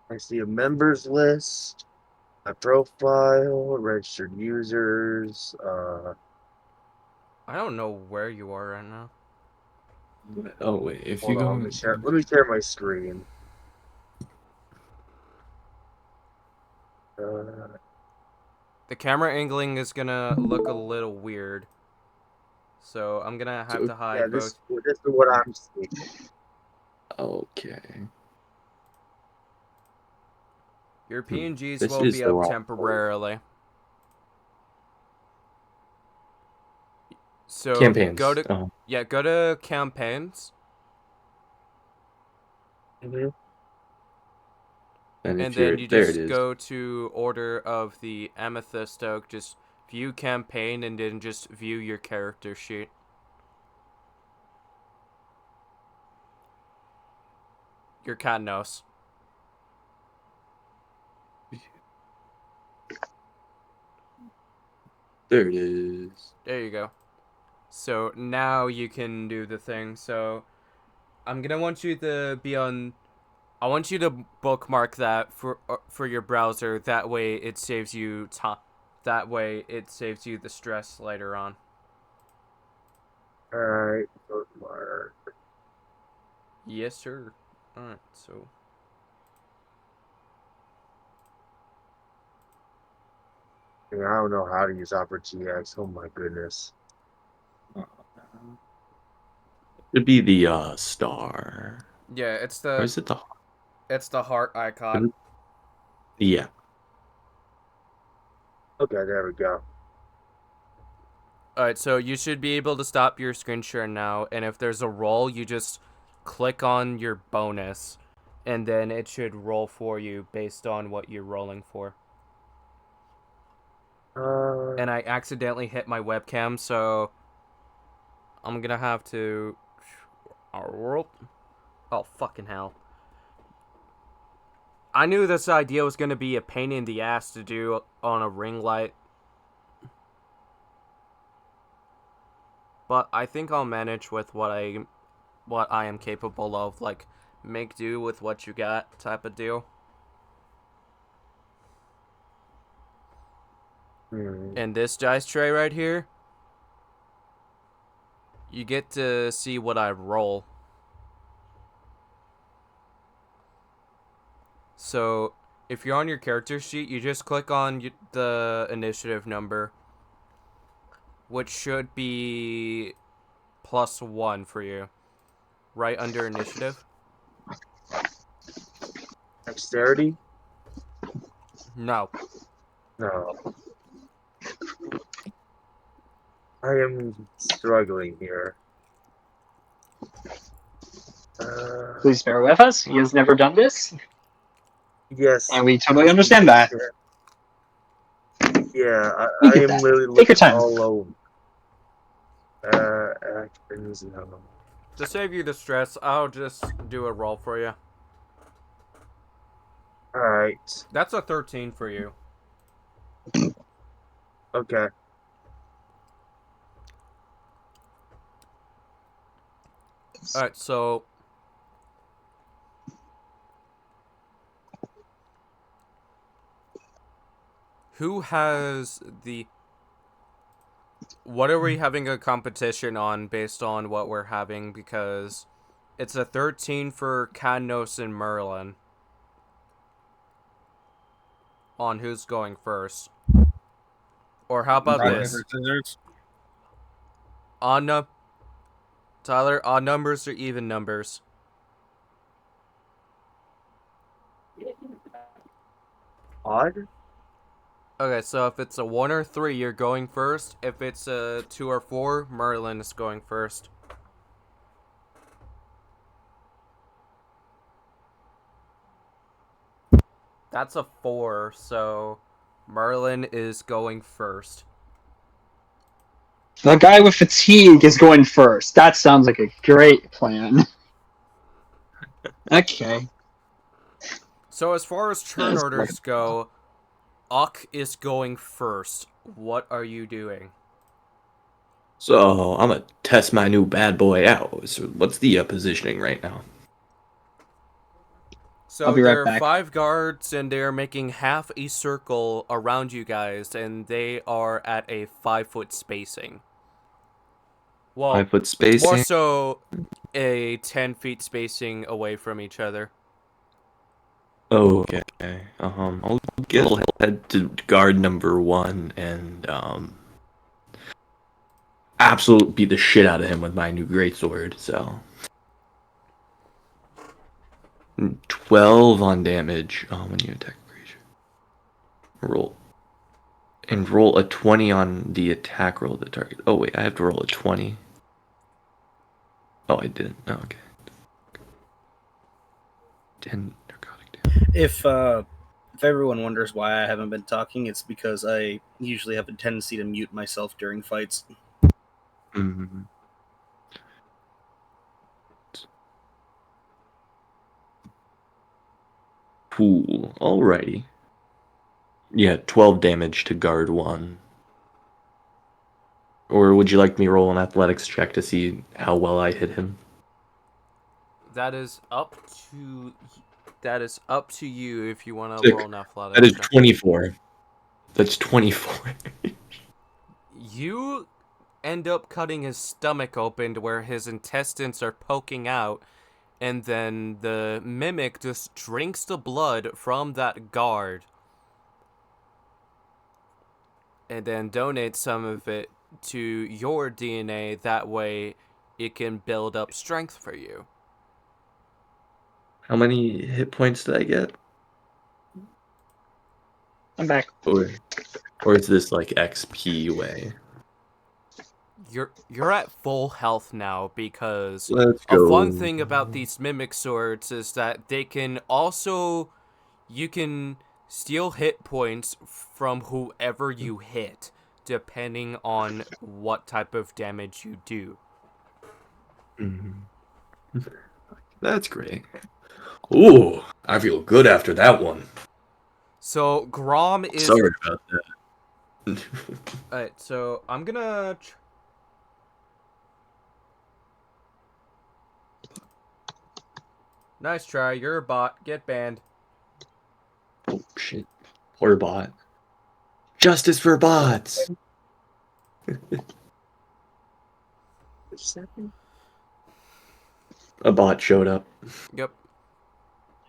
I see a members list, a profile, registered users. I don't know where you are right now. Oh wait, if you Hold on, go let me share my screen. The camera angling is gonna look a little weird. So I'm gonna have to hide Yeah, both. this is what I'm seeing. Okay. Your PNGs This will is be the up wrong temporarily. So campaigns. go to campaigns, Mhm. And and if you're then you there, it just is. go to order of the Amethyst Oak. Just view campaign, and then just view your character sheet. Your cat knows. There it is. There you go. So now you can do the thing. So I'm gonna want you to be on. I want you to bookmark that for your browser. That way it saves you time. That way it saves you the stress later on. Alright, bookmark. Yes, sir. Alright, so... I don't know how to use Opera GX. Oh my goodness. It'd be the star. Yeah, it's Or the is it the heart icon. yeah. Okay, there we go. Alright, so you should be able to stop your screen share now, and if there's a roll, you just click on your bonus, and then it should roll for you based on what you're rolling for. And I accidentally hit my webcam, so I'm gonna have to... Oh, fucking hell. I knew this idea was gonna be a pain in the ass to do on a ring light. But I think I'll manage with what I am capable of, like, make do with what you got type of deal. And this dice tray right here, you get to see what I roll. So, if you're on your character sheet, you just click on the initiative number, which should be +1 for you, right under initiative. Dexterity? No. No. I am struggling here. Please bear with us. He has never done this, Yes. and we totally understand that. Yeah, I We get am that. really Take your looking time. all over. Actions, no. To save you the stress, I'll just do a roll for you. Alright. That's a 13 for you. Okay. Alright, so... who has the... What are we having a competition on based on what we're having? Because it's a 13 for Cadnos and Merlin. On who's going first. Or how about Rock, this? paper, scissors. Tyler, odd numbers or even numbers? Odd? Okay, so if it's a 1 or 3, you're going first. If it's a 2 or 4, Merlin is going first. That's a 4, so Merlin is going first. The guy with fatigue is going first. That sounds like a great plan. Okay. So as far as turn Yes, orders go, Uck is going first. What are you doing? So I'm gonna test my new bad boy out. So what's the positioning right now? So I'll be right there are back. 5 guards, and they're making half a circle around you guys, and they are at a 5-foot spacing. Well, 5-foot spacing. more so a 10 feet spacing away from each other. Oh, okay. I'll head to guard number 1 and absolutely beat the shit out of him with my new greatsword. So 12 on damage. When you attack creature, roll a 20 on the attack roll of the target. Oh wait, I have to roll a 20. Oh, I didn't. Oh, okay. 10 narcotic damage. If everyone wonders why I haven't been talking, it's because I usually have a tendency to mute myself during fights. Mm-hmm. Cool. Alrighty. Yeah, 12 damage to guard 1. Or would you like me to roll an athletics check to see how well I hit him? That is up to you if you want to Sick. roll an athletics That is check. 24. That's 24. You end up cutting his stomach open to where his intestines are poking out, and then the mimic just drinks the blood from that guard and then donates some of it to your DNA. That way it can build up strength for you. How many hit points did I get? I'm back. Or is this like XP way? You're at full health now because Let's a go. fun thing about these mimic swords is that they can also you can steal hit points from whoever you hit depending on what type of damage you do. Mhm. That's great. Ooh, I feel good after that one. So Grom is Sorry about that. Alright, so I'm gonna Nice try, you're a bot. Get banned. Oh shit. Poor bot. Justice for bots. A bot showed up. Yep.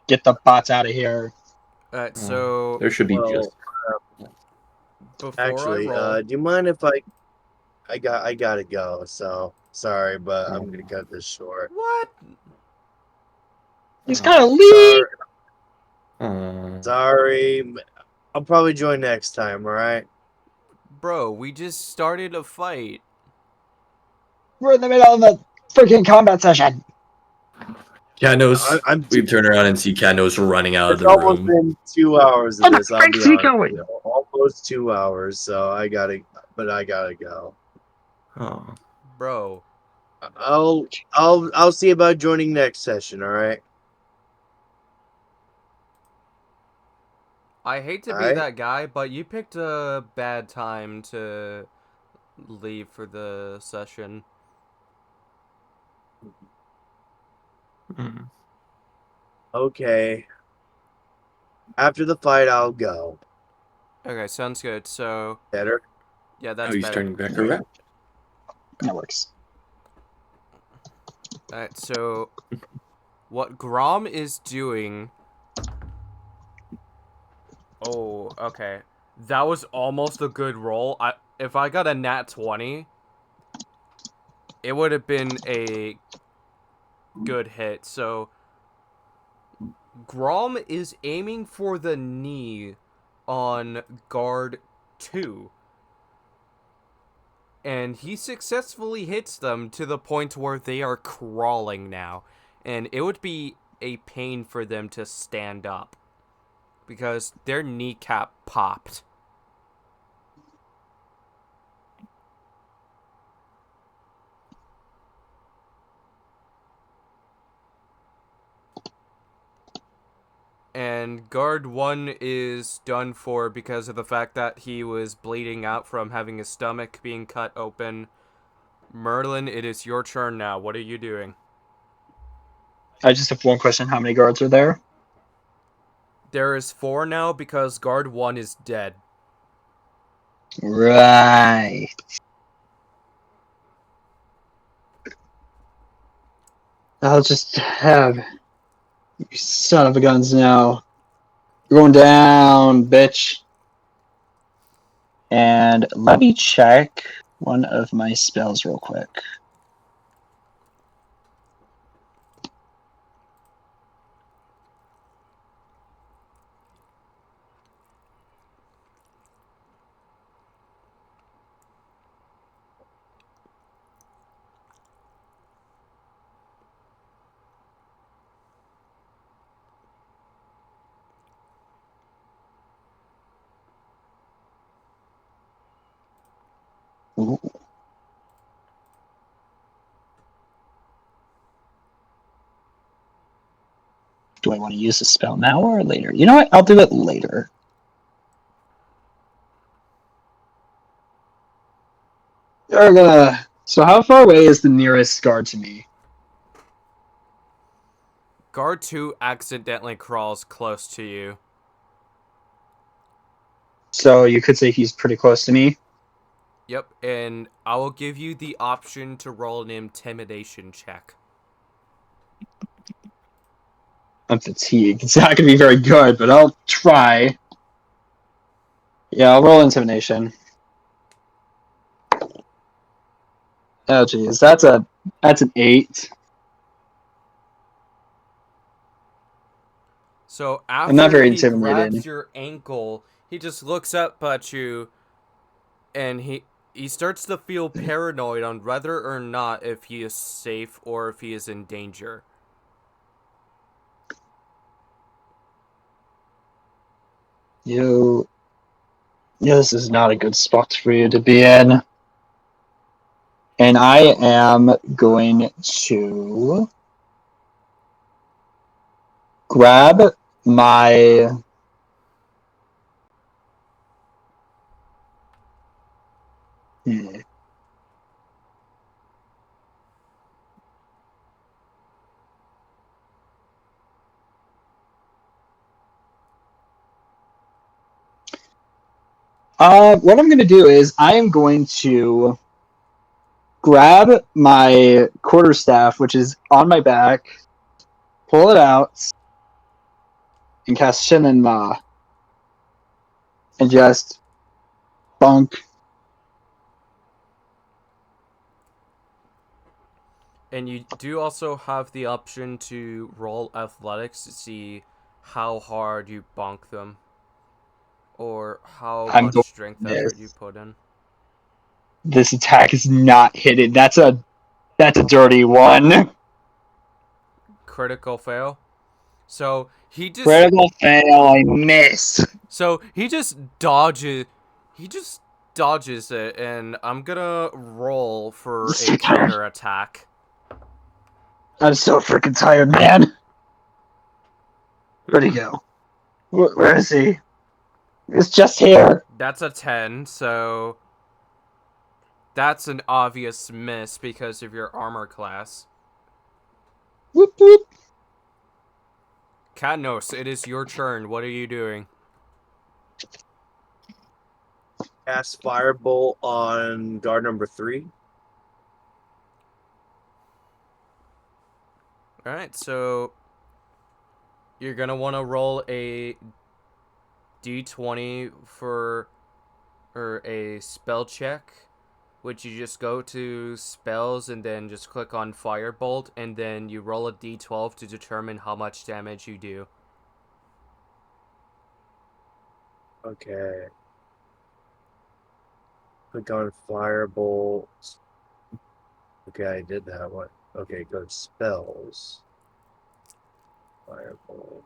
Get the bots out of here. Alright, so There should be Well, just. before Actually, I roll, do you mind if I gotta go, so sorry, but I'm gonna cut this short. what? He's gotta leave. Sorry. I'll probably join next time, alright? Bro, we just started a fight. We're in the middle of a freaking combat session. Catnos. I'm We turn around and see Catnos running out of It's the almost room. been 2 hours of Where the this, I'll frick's be he honest. going? You know, almost 2 hours, so I gotta go. Oh. Bro, I'll see about joining next session, alright? I hate to be Alright? that guy, but you picked a bad time to leave for the session. Mm. Okay. After the fight, I'll go. Okay, sounds good. So, Better? yeah, that's Oh, he's better. turning back around. That works. Alright, so what Grom is doing. Oh, okay. That was almost a good roll. If I got a nat 20, it would have been a good hit. So Grom is aiming for the knee on guard 2. And he successfully hits them to the point where they are crawling now. And it would be a pain for them to stand up because their kneecap popped. And guard 1 is done for because of the fact that he was bleeding out from having his stomach being cut open. Merlin, it is your turn now. What are you doing? I just have one question. How many guards are there? There is 4 now because guard 1 is dead. Right. I'll just have you son of a guns now. You're going down, bitch. And let me check one of my spells real quick. Ooh. Do I want to use the spell now or later? You know what? I'll do it later. You're gonna. So, how far away is the nearest guard to me? Guard 2 accidentally crawls close to you. So, you could say he's pretty close to me. Yep, and I will give you the option to roll an intimidation check. I'm fatigued. It's not going to be very good, but I'll try. Yeah, I'll roll intimidation. Oh, geez. That's an 8. So I'm not after very he grabs intimidated. your ankle, he just looks up at you, and he starts to feel paranoid on whether or not if he is safe or if he is in danger. This is not a good spot for you to be in. And I am going to grab my... what I'm going to do is I am going to grab my quarterstaff, which is on my back, pull it out, and cast Shin and Ma, and just bonk. And you do also have the option to roll athletics to see how hard you bonk them, or how I'm much going strength to effort you miss. put in. This attack is not hidden. That's a dirty one. Critical fail. So he just Critical fail. I miss. dodges. He just dodges it, and I'm gonna roll for So a tired. counter attack. I'm so freaking tired, man. Where'd he go? Where is he? It's just here. That's a 10, so that's an obvious miss because of your armor class. Whoop, whoop. Katnos, it is your turn. What are you doing? Cast Firebolt on guard number 3. Alright, so you're gonna want to roll a d20 for a spell check, which you just go to spells and then just click on Firebolt, and then you roll a d12 to determine how much damage you do. Okay. Click on Firebolt. Okay, I did that one. Okay, go to spells. Firebolt.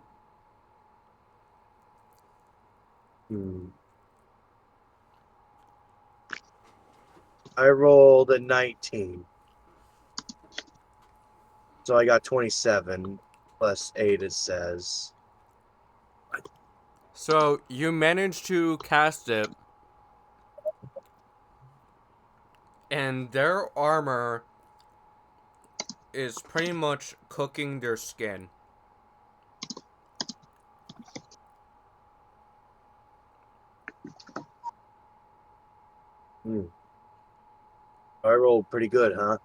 I rolled a 19. So I got 27 plus 8, it says. So you manage to cast it, and their armor is pretty much cooking their skin. I rolled pretty good, huh?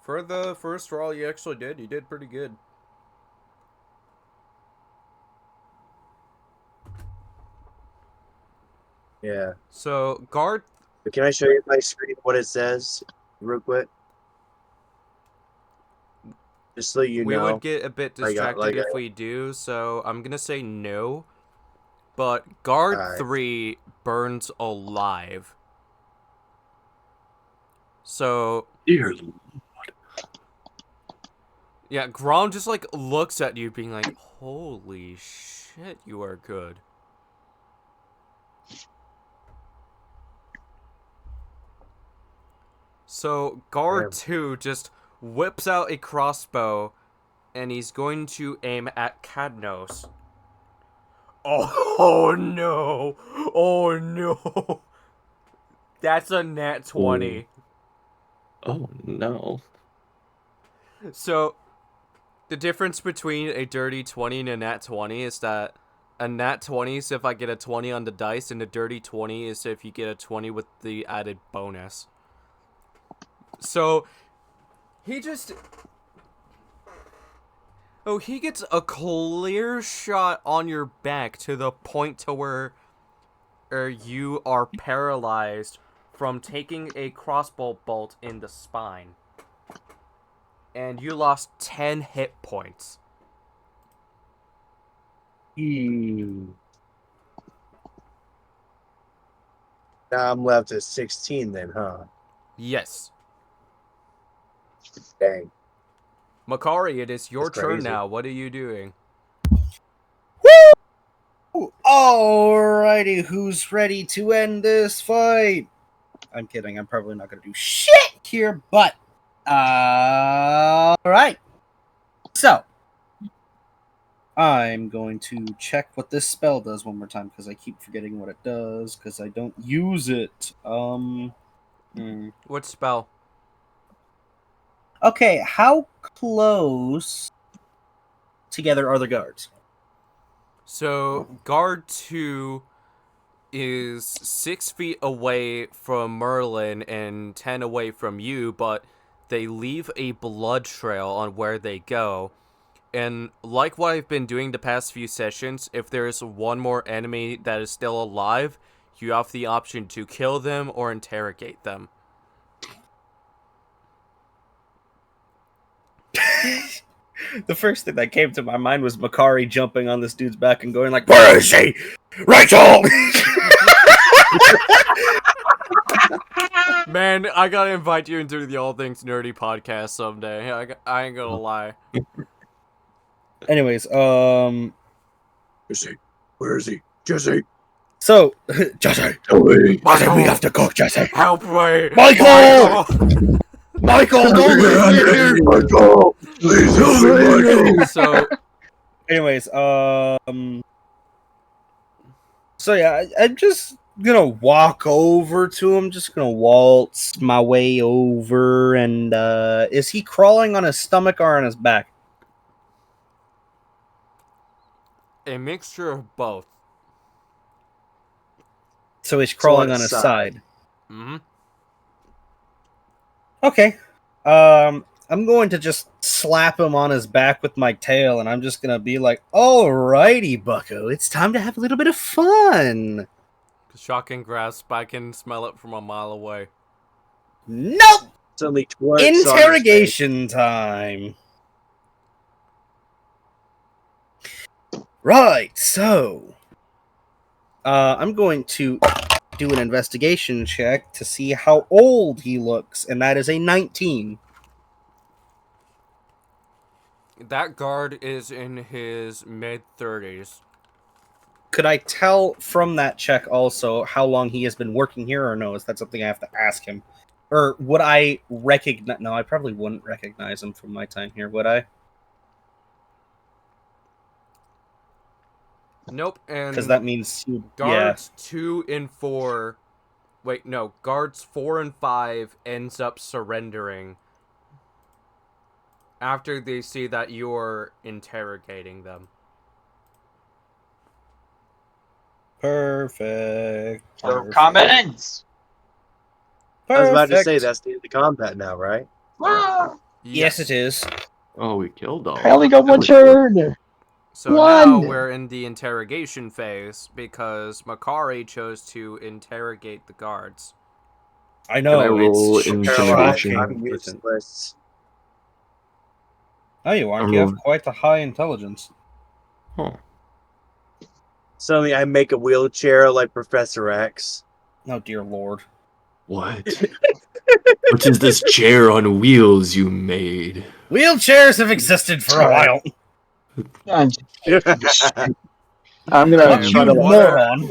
For the first roll you actually did, you did pretty good. Yeah. So, guard... But can I show you my screen what it says real quick? Just so you we know. would get a bit distracted if we do, so I'm gonna say no. But guard Alright. 3 burns alive. So, Dear yeah, Grom just, like, looks at you being like, holy shit, you are good. So, guard 2 just whips out a crossbow, and he's going to aim at Cadnos. Oh no! Oh no! That's a nat 20. Oh no. So, the difference between a dirty 20 and a nat 20 is that a nat 20 is if I get a 20 on the dice, and a dirty 20 is if you get a 20 with the added bonus. So, he just Oh, he gets a clear shot on your back to the point to where you are paralyzed from taking a crossbow bolt in the spine. And you lost 10 hit points. Now I'm left at 16 then, huh? Yes. Dang. Makari, it is your That's turn crazy. now. What are you doing? Alrighty, who's ready to end this fight? I'm kidding. I'm probably not going to do shit here, but alright. So, I'm going to check what this spell does one more time because I keep forgetting what it does because I don't use it. What spell? Okay, how close together are the guards? So, guard 2 is 6 feet away from Merlin and 10 away from you, but they leave a blood trail on where they go. And like what I've been doing the past few sessions, if there's one more enemy that is still alive, you have the option to kill them or interrogate them. The first thing that came to my mind was Makari jumping on this dude's back and going like, "Where is she? Rachel!" Man, I gotta invite you into the All Things Nerdy podcast someday. I ain't gonna lie. Anyways, Jesse, where is he? Jesse. so Jesse, Jesse, we have to cook, Jesse. Help me! Michael! Michael, don't leave me here. Michael! Please help me, Michael! So, Anyways, so yeah, I'm just gonna walk over to him. Just gonna waltz my way over, and is he crawling on his stomach or on his back? a mixture of both. So he's crawling on on his his side. side. Mm-hmm. Okay. I'm going to just slap him on his back with my tail, and I'm just gonna be like, "Alrighty, Bucko, it's time to have a little bit of fun." Shocking grasp, I can smell it from a mile away. Nope. Suddenly twerks on his face. Interrogation time. Right, so I'm going to do an investigation check to see how old he looks, and that is a 19. That guard is in his mid-30s. Could I tell from that check also how long he has been working here, or no? Is that something I have to ask him? Or would I recognize... No, I probably wouldn't recognize him from my time here, would I? Nope, and Because that means... guards 2 and 4... Wait, no. Guards 4 and 5 ends up surrendering after they see that you're interrogating them. Perfect. So combat ends. I was about to say Perfect. that's the end of the combat now, right? Yes, it is. Oh, we killed all. I only got one That was good. turn. So now One. we're in the interrogation phase because Makari chose to interrogate the guards. I know. Can I roll it's intimidation? shocking. I'm useless. No, you aren't. I'm You have rolling. quite a high intelligence. Huh. Suddenly I make a wheelchair like Professor X. Oh, dear lord. What? What is this chair on wheels you made? Wheelchairs have existed for a while. I'm I'm gonna gonna try to moron.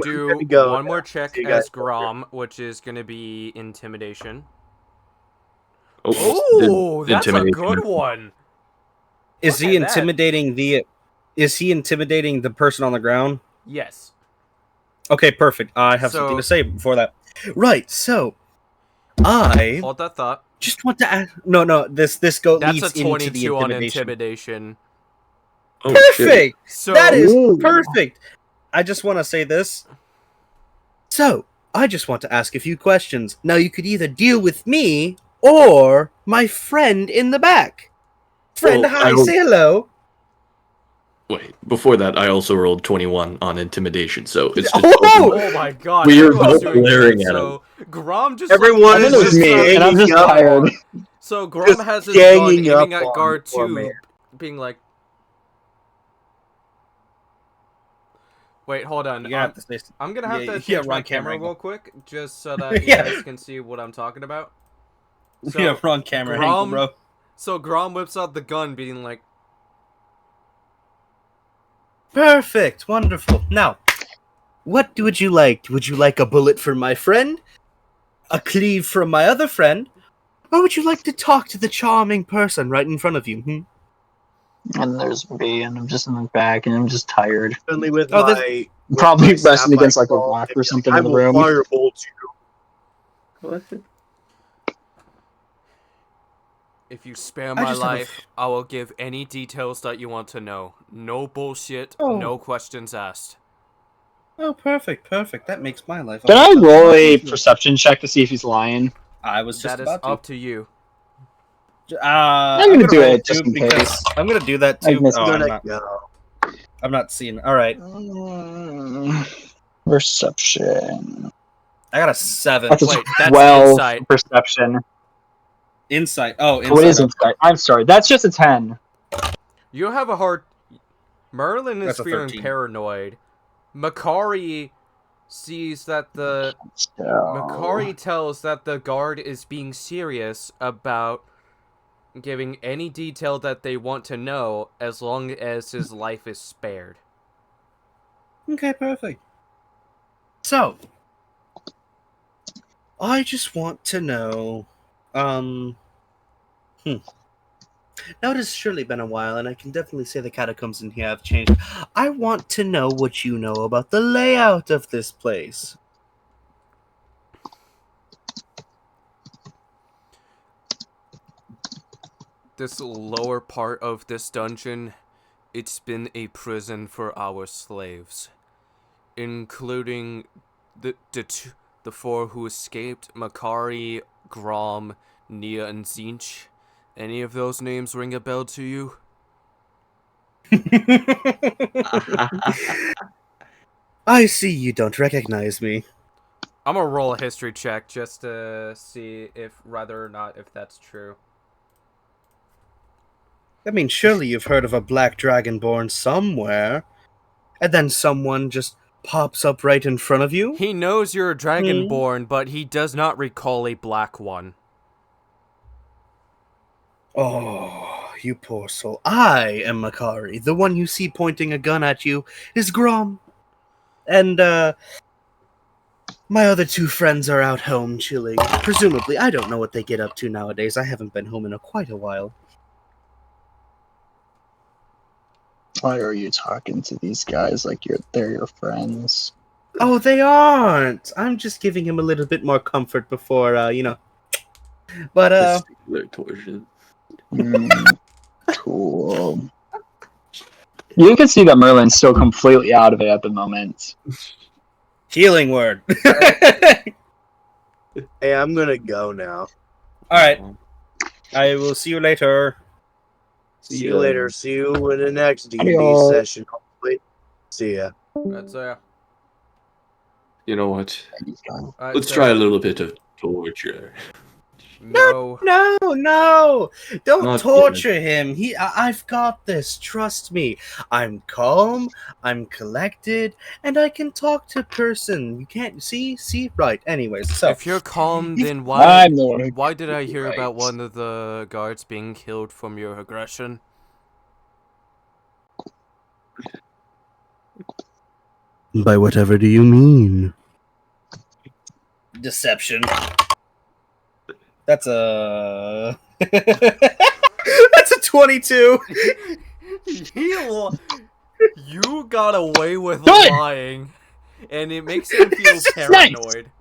do go one more now. check See you guys as Grom, which is gonna be intimidation. Oh, Oh, that's a intimidation. good one. Is Look he at that. intimidating the? Is he intimidating the person on the ground? Yes. Okay, perfect. I have So- something to say before that. Right. So, I Hold that thought. just want to ask. No. This That's leads a into the 22 on intimidation. intimidation. Oh, shit. Perfect. So That is Ooh. perfect. I just want to say this. So, I just want to ask a few questions. Now, you could either deal with me or my friend in the back. friend. Well, Hi, I will- say hello. Wait, before that, I also rolled 21 on intimidation, so it's just Oh! Oh my god, We are everyone's both doing glaring good. at So Grom just Everyone I like, think is it was just me, and I'm just ganging up tired. on- So Grom just has his gun ganging aiming up at on guard poor 2, man. being like, wait, hold on. You have to say. I'm gonna have to Yeah, change my wrong camera camera angle. real quick, just so that you Yeah. guys can see what I'm talking about. So, Yeah, wrong camera angle, Grom, bro. so Grom whips out the gun, being like, Perfect, wonderful. Now, what would you like? Would you like a bullet from my friend, a cleave from my other friend, or would you like to talk to the charming person right in front of you? And there's me, and I'm just in the back, and I'm just tired. Only with Oh, this- my with Probably my resting staff, against I like a crawl rock and or be something like, in the I will room. firebolt you. if you spare I my just have a life, I will give any details that you want to know. No bullshit, Oh. no questions asked. Oh, perfect, perfect. That makes my life. Can I much roll a easier. perception check to see if he's lying? I was just That is about to. up to you. I'm gonna do roll it just too in because case. I'm gonna do that I too. missed Oh, it. I'm Gonna not. go. I'm not seeing. All right, Perception. I got a 7. That's a Wait, that's 12 insight. perception. Insight. Oh, insight. What is insight? I'm sorry. That's just a 10. You have a hard. Merlin is That's a feeling 13. paranoid. Makari sees that the. So... Makari tells that the guard is being serious about giving any detail that they want to know as long as his life is spared. Okay, perfect. So, I just want to know, Now, it has surely been a while, and I can definitely say the catacombs in here have changed. I want to know what you know about the layout of this place. This lower part of this dungeon, it's been a prison for our slaves, including the 4 who escaped: Makari, Grom, Nia, and Zinch. Any of those names ring a bell to you? I see you don't recognize me. I'm gonna roll a history check just to see if whether or not if that's true. I mean, surely you've heard of a black dragonborn somewhere, and then someone just pops up right in front of you? He knows you're a dragonborn, but he does not recall a black one. Oh, you poor soul. I am Makari. The one you see pointing a gun at you is Grom. And, my other 2 friends are out home chilling. Presumably, I don't know what they get up to nowadays. I haven't been home in quite a while. Why are you talking to these guys like they're your friends? Oh, they aren't! I'm just giving him a little bit more comfort before, But, Testicular torsion. Cool. You can see that Merlin's still completely out of it at the moment. healing word. Hey, I'm gonna go now. Alright, I will see you later. See you later. See you in the next D&D Adios. session. Hopefully. See ya. That's You know what? Alright, Let's so- try a little bit of torture. No. No! Don't Not torture him. I've got this. Trust me. I'm calm, I'm collected, and I can talk to person. You can't see? Right. Anyways, so If you're calm, then why I'm the one who why did I hear right. about one of the guards being killed from your aggression? by whatever do you mean? Deception. That's a That's a 22. You got away with Good. lying, and it makes him feel This is paranoid.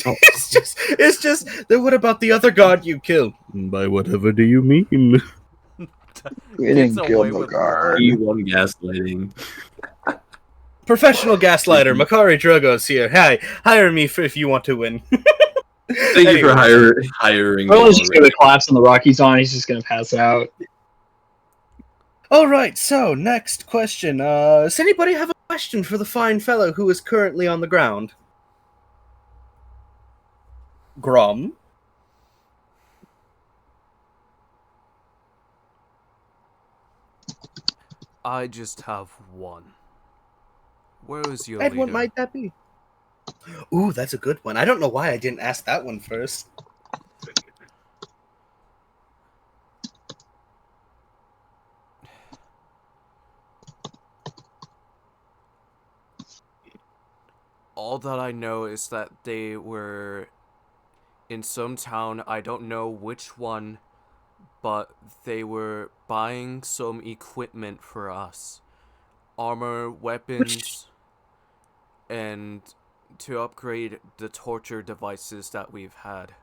It's just then what about the other god you killed? By whatever do you mean? We Gets didn't kill away the with guard. E1 gaslighting. Professional gaslighter, Makari Drogos here. Hi, hire me if you want to win. Thank you for hiring me. Merlin's just already. gonna collapse on the rock he's on. He's just gonna pass out. All right, so next question. Does anybody have a question for the fine fellow who is currently on the ground? Grum? I just have one. Where is your And what leader? might that be? Ooh, that's a good one. I don't know why I didn't ask that one first. All that I know is that they were in some town, I don't know which one, but they were buying some equipment for us. Armor, weapons, and to upgrade the torture devices that we've had.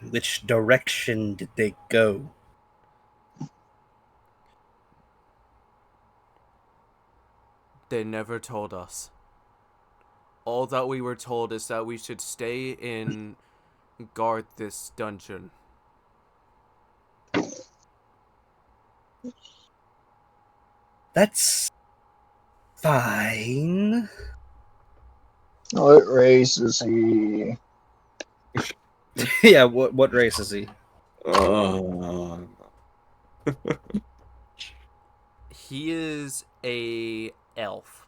Which direction did they go? They never told us. All that we were told is that we should stay in guard this dungeon. That's fine. What race is he? Yeah, what race is he? He is a elf.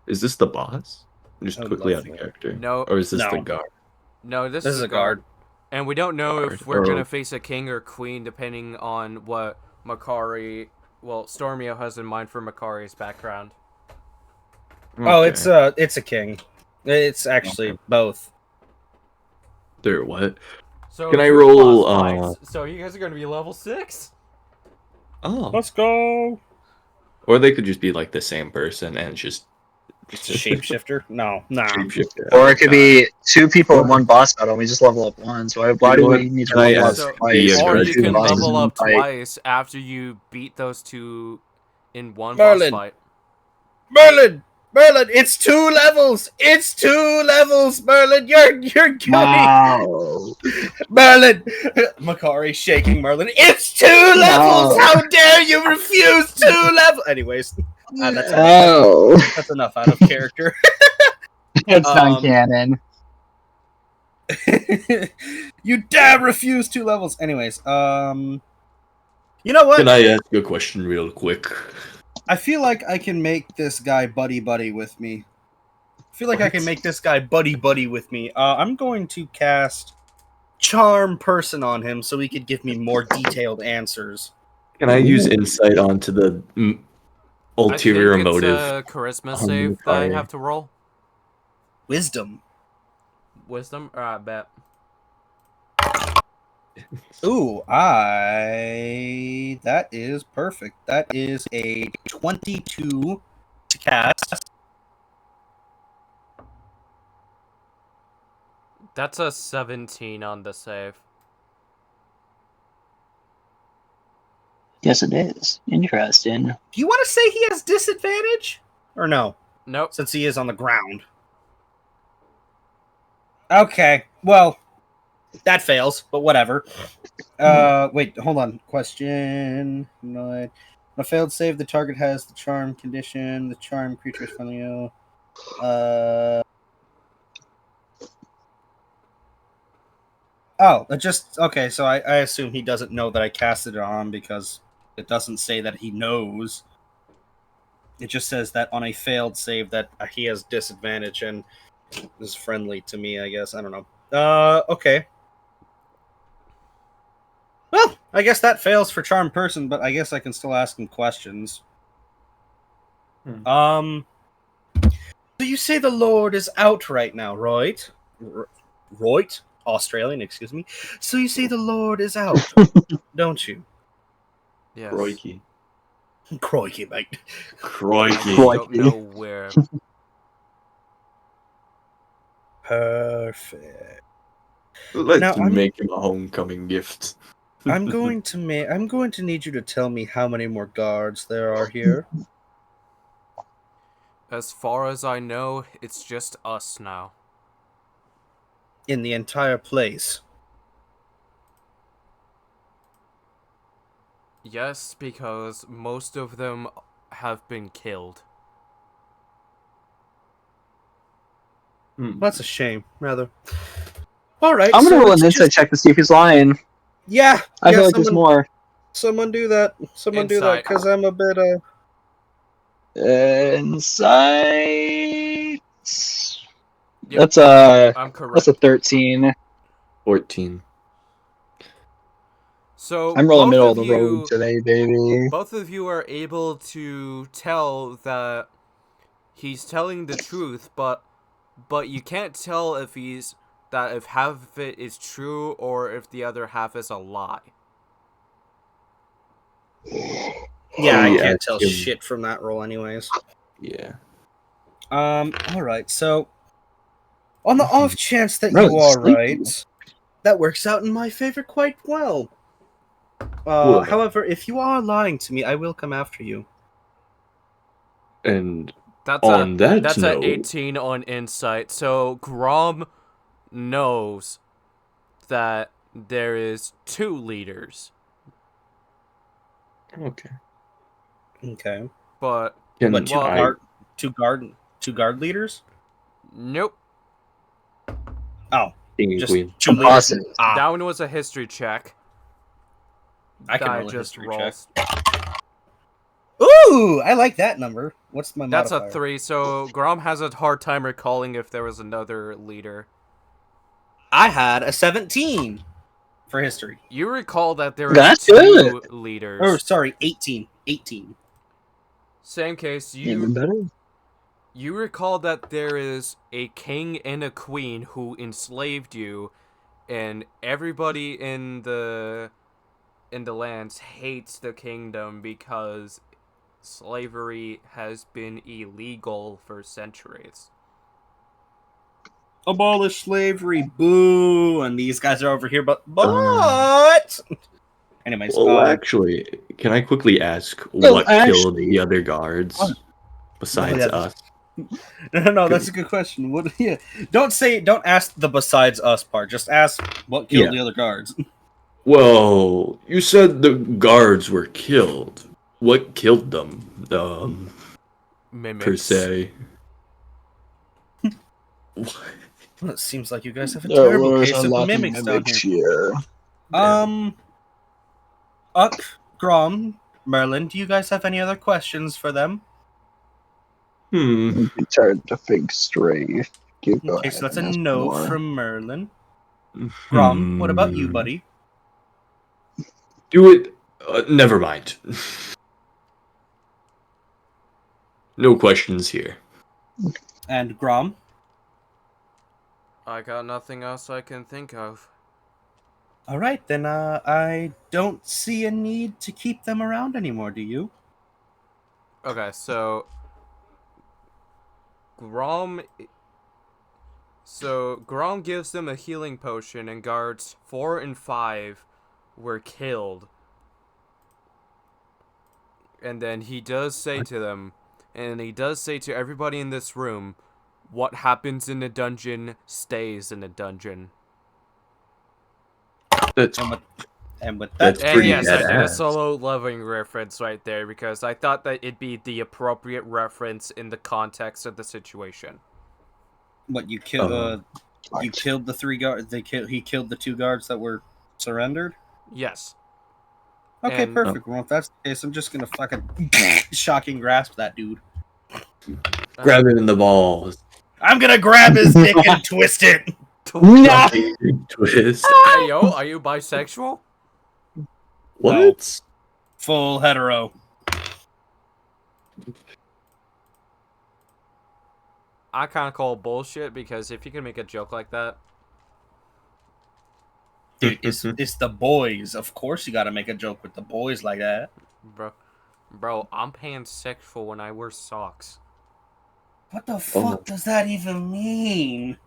Is this the boss? Just Oh, quickly out of lovely. character. No. Or is this No. the guard? No, this This is is a guard. And we don't know if we're Guard. gonna face a king or queen depending on what Stormio has in mind for Makari's background. Oh, Okay. it's a king. It's actually both. There, what? So Can I two roll, boss fights. So you guys are gonna be level 6? Oh. Let's go. Or they could just be like the same person and just Just a shapeshifter? No, nah. shapeshift. Or it could be two people in one boss battle and we just level up once. Why know do what? we need to Can I level up ask the twice? Or for you aggressive two can bosses level in one up fight? twice after you beat those two in one Merlin. boss fight. Merlin, it's 2 levels. It's 2 levels, Merlin. You're going. Wow. Merlin. Makari shaking Merlin. It's 2 levels. No. How dare you refuse 2 levels? Anyways, that's Oh. that's enough out of character. It's Um, not canon. You dare refuse 2 levels. Anyways, you know what? Can I ask you a question real quick? I feel like I can make this guy buddy with me. I feel like I can make this guy buddy with me. I'm going to cast Charm Person on him so he could give me more detailed answers. Can I use insight onto the ulterior I think motive? it's a charisma on save that I Makari? have to roll. Wisdom. Wisdom? Alright, bet. Ooh, that is perfect. That is a 22 to cast. That's a 17 on the save. Yes, it is. Interesting. Do you want to say he has disadvantage? Or no? Nope. Since he is on the ground. Okay, well, that fails, but whatever. Wait, hold on. Question. No, on a failed save, the target has the charm condition. The charm creature is friendly. Oh, it just okay. So I assume he doesn't know that I casted it on because it doesn't say that he knows. It just says that on a failed save that he has disadvantage and is friendly to me. I guess I don't know. Okay. Well, I guess that fails for charm person, but I guess I can still ask him questions. So you say the Lord is out right now, right? Right? Australian, excuse me. So you say the Lord is out, don't you? Yes. Crikey. Crikey, mate. Crikey. I don't know where. Perfect. Let's Now, make him a homecoming gift. I'm going to need you to tell me how many more guards there are here. As far as I know, it's just us now. In the entire place. Yes, because most of them have been killed. That's a shame, rather. All right, I'm gonna so roll it's an insight just check to see if he's lying. yeah. I yeah, feel like there's more. Someone do that. Someone do that Insight. because I'm a bit Insight. Yep, That's a I'm correct. 13. 14. So I'm rolling middle of the road today, baby. both of you are able to tell that he's telling the truth, but you can't tell if if half of it is true or if the other half is a lie. yeah. I We can't ask tell him- shit from that roll, anyways. Yeah. All right. So, on the off chance that Really you are sleepy. right, that works out in my favor quite well. Well, However, if you are lying to me, I will come after you. and That's on that a note, 18 on insight. So Grom knows that there is 2 leaders, okay. Okay. but Can But I? two guard leaders. nope. Oh, King and just Queen. two leaders. Awesome. Ah, That one was a history check. I can that roll a history check. rolled. Ooh, I like that number. What's my That's modifier? a 3, so Grom has a hard time recalling if there was another leader. I had a 17 for history. You recall that there was That's 2 good. leaders. Oh, sorry, 18. 18. Same case, Even better. you recall that there is a king and a queen who enslaved you, and everybody in the lands hates the kingdom because slavery has been illegal for centuries. Abolish slavery, boo! And these guys are over here, but anyways, Well, actually, can I quickly ask Well, what killed the other guards What? besides yeah. us? no, that's a good question. What? Yeah, don't ask the besides us part. Just ask what killed the other guards. Well, you said the guards were killed. What killed them? Mimics. Per se. Well, it seems like you guys have a There terrible was case a of lot mimics of down mimics here. here. Uck, Grom, Merlin, do you guys have any other questions for them? It's hard to think straight. Keep going. Okay, so that's a Ask no more. from Merlin. Grom, what about you, Hmm. buddy? Do it. Never mind. No questions here. And Grom? I got nothing else I can think of. All right, then I don't see a need to keep them around anymore, do you? Okay, so Grom gives them a healing potion, and guards 4 and 5 were killed. And then he does say to them, and he does say to everybody in this room, what happens in the dungeon stays in the dungeon. That's And with that, That's And pretty yes, I did a badass. Solo Leveling reference right there because I thought that it'd be the appropriate reference in the context of the situation. what you killed? Uh-huh. You killed the 3 guards. He killed the 2 guards that were surrendered. Yes. Okay, And- perfect. Well, if that's the case, I'm just gonna fucking shocking grasp that dude. Grab him in the balls. I'm gonna grab his dick and twist it. No! Twist. Hey yo, are you bisexual? What? Full hetero. I kind of call bullshit because if you can make a joke like that, Dude, it's the boys. Of course, you got to make a joke with the boys like that. bro, I'm pansexual when I wear socks. What the fuck does that even mean?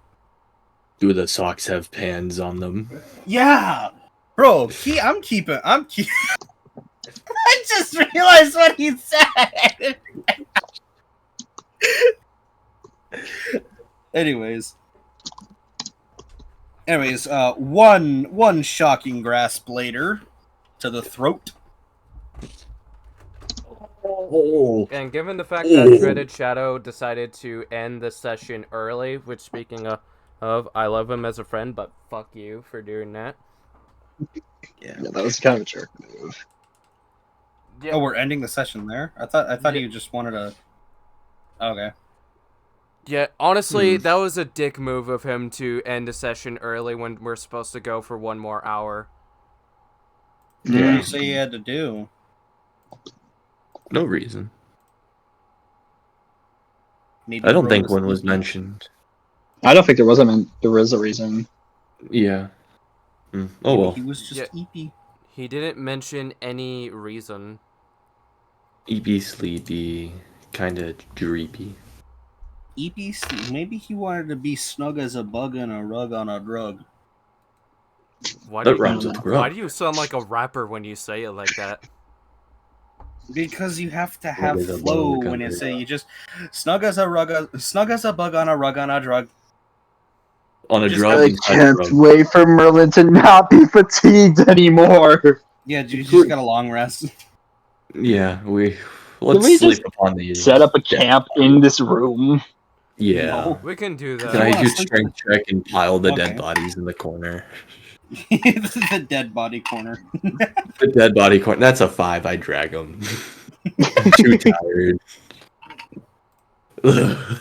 Do the socks have pans on them? Yeah, bro. I'm keeping. I just realized what he said. Anyways, one shocking grasp later to the throat. Oh. And given the fact that Dreaded Shadow decided to end the session early, which speaking of, I love him as a friend, but fuck you for doing that. Yeah, that was kind of a jerk move. Yeah. Oh, we're ending the session there? I thought Yeah. you just wanted to. Okay. Yeah, honestly, that was a dick move of him to end a session early when we're supposed to go for 1 more hour. What did Yeah. you say you had to do? No reason. Need to I don't roll think this one was EP? mentioned. I don't think there was a reason. Yeah. Oh Maybe well. he was just Yeah. EP. He didn't mention any reason. EP sleepy, kinda dreepy. EPC. Maybe he wanted to be snug as a bug in a rug on a drug. Why That do rhymes you, with why grub. do you sound like a rapper when you say it like that? Because you have to Snug have as a flow bug when on you a say you just snug as a bug on a rug on a drug. On a Just drug I inside a can't drug. wait for Merlin to not be fatigued anymore. Yeah, you just got a long rest. Yeah, let's we sleep just upon the Set up a dead camp body. in this room. Yeah. No. We can do Can that. I wanna use sleep- strength check and pile the Okay. dead bodies in the corner? The dead body corner. The dead body corner. That's a 5. I drag them. I'm too tired. Ugh.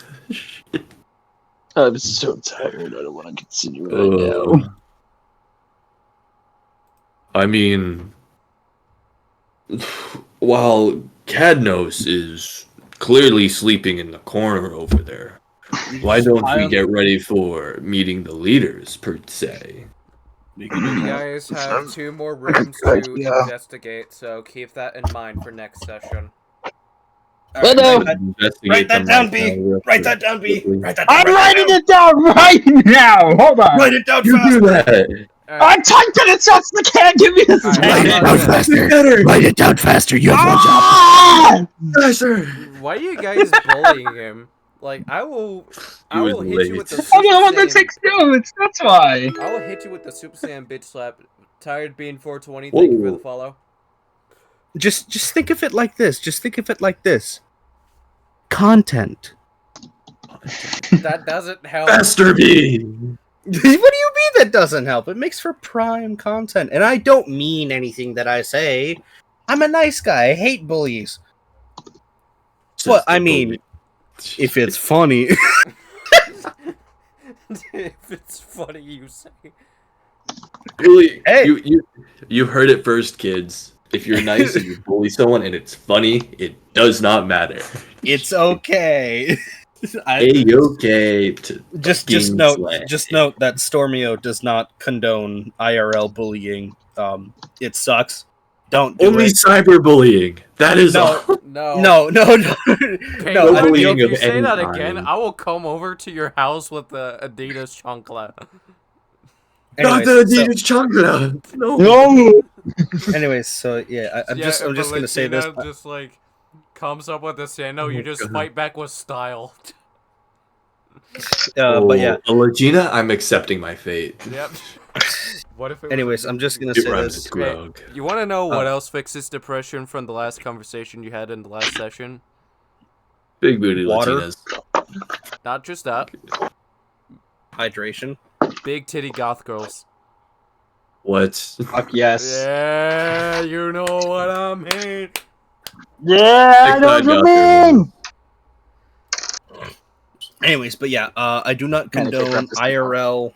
I'm so tired. I don't want to continue right now. I mean, while Cadnos is clearly sleeping in the corner over there, why don't we get ready for meeting the leaders, per se? We can do You that. guys have 2 more rooms Good to idea. investigate, so keep that in mind for next session. All right, Hello. write that down, B. Write that down, B. Write that down. I'm writing it down right now. Hold on. Write it down You fast. do that. I typed it as fast as I can. Give me a Alright, second. how about this? Write it down faster. You Ah! Faster. Why are you guys bullying him? Like, I will was hit you with the late. Super I don't want to Saiyan. take notes. That's why. I will hit you with the Super Saiyan bitch slap. Tired being 420. Thank you for the follow. Just think of it like this. Just think of it like this. Content. That doesn't help. Faster, B. What do you mean that doesn't help? It makes for prime content. And I don't mean anything that I say. I'm a nice guy. I hate bullies. But I mean, if it's funny. If it's funny, you say. Really, Hey. you heard it first, kids. If you're nice and you bully someone and it's funny, it does not matter. It's okay. Okay to Just fucking note slay. that Stormio does not condone IRL bullying. It sucks. Don't do Only it. cyberbullying. That is No. all. No. No. Okay, No, no, bullying if you of say any that kind. again, I will come over to your house with the Adidas chancla. Not the Adidas chocolate. No. No. Anyways, so yeah, I'm just gonna say this. Just like comes up with this, no, you just God. fight back with style. But yeah. Legina, I'm accepting my fate. Yep. What if it was Anyways, I'm just gonna It say rhymes this. with grog. You want to know what else fixes depression from the last conversation you had in the last session? Big booty Water. Latinas. Not just that. Hydration. Big titty goth girls. What? Fuck yes. Yeah, you know what I mean. Yeah, I know what you mean. Anyways, but yeah, I do not Kinda kick condone up this IRL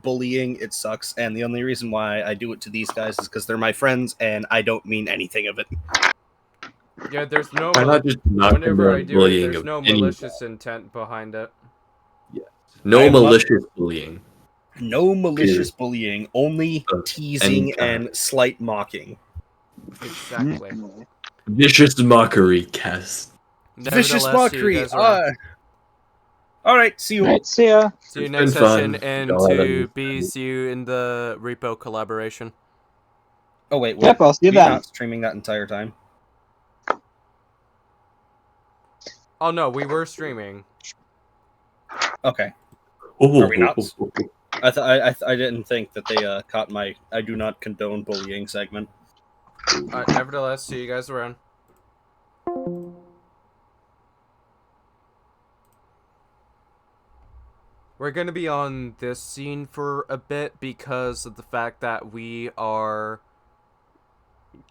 bullying. It sucks, and the only reason why I do it to these guys is because they're my friends, and I don't mean anything of it. Yeah, there's no. Why not just not Whenever I condone do it, bullying there's of no any malicious intent behind it. No I love- malicious bullying. No malicious bullying, only Of teasing any kind. and slight mocking. Exactly. Vicious mockery, Cass. Vicious Nevertheless, see you mockery. guys around. All right, see you. Right, see ya. See you It's next been fun. session, and Y'all have to a- B, see you in the repo collaboration. Oh wait, Yep, I'll see you we then. not streaming that entire time. Oh no, we were streaming. Okay, Oh, Are we not? I didn't think that they caught my "I do not condone bullying" segment. Nevertheless, see you guys around. We're gonna be on this scene for a bit because of the fact that we are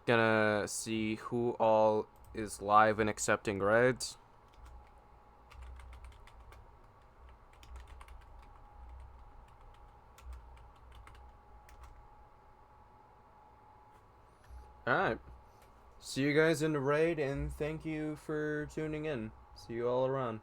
gonna see who all is live and accepting raids. Alright. See you guys in the raid, and thank you for tuning in. See you all around.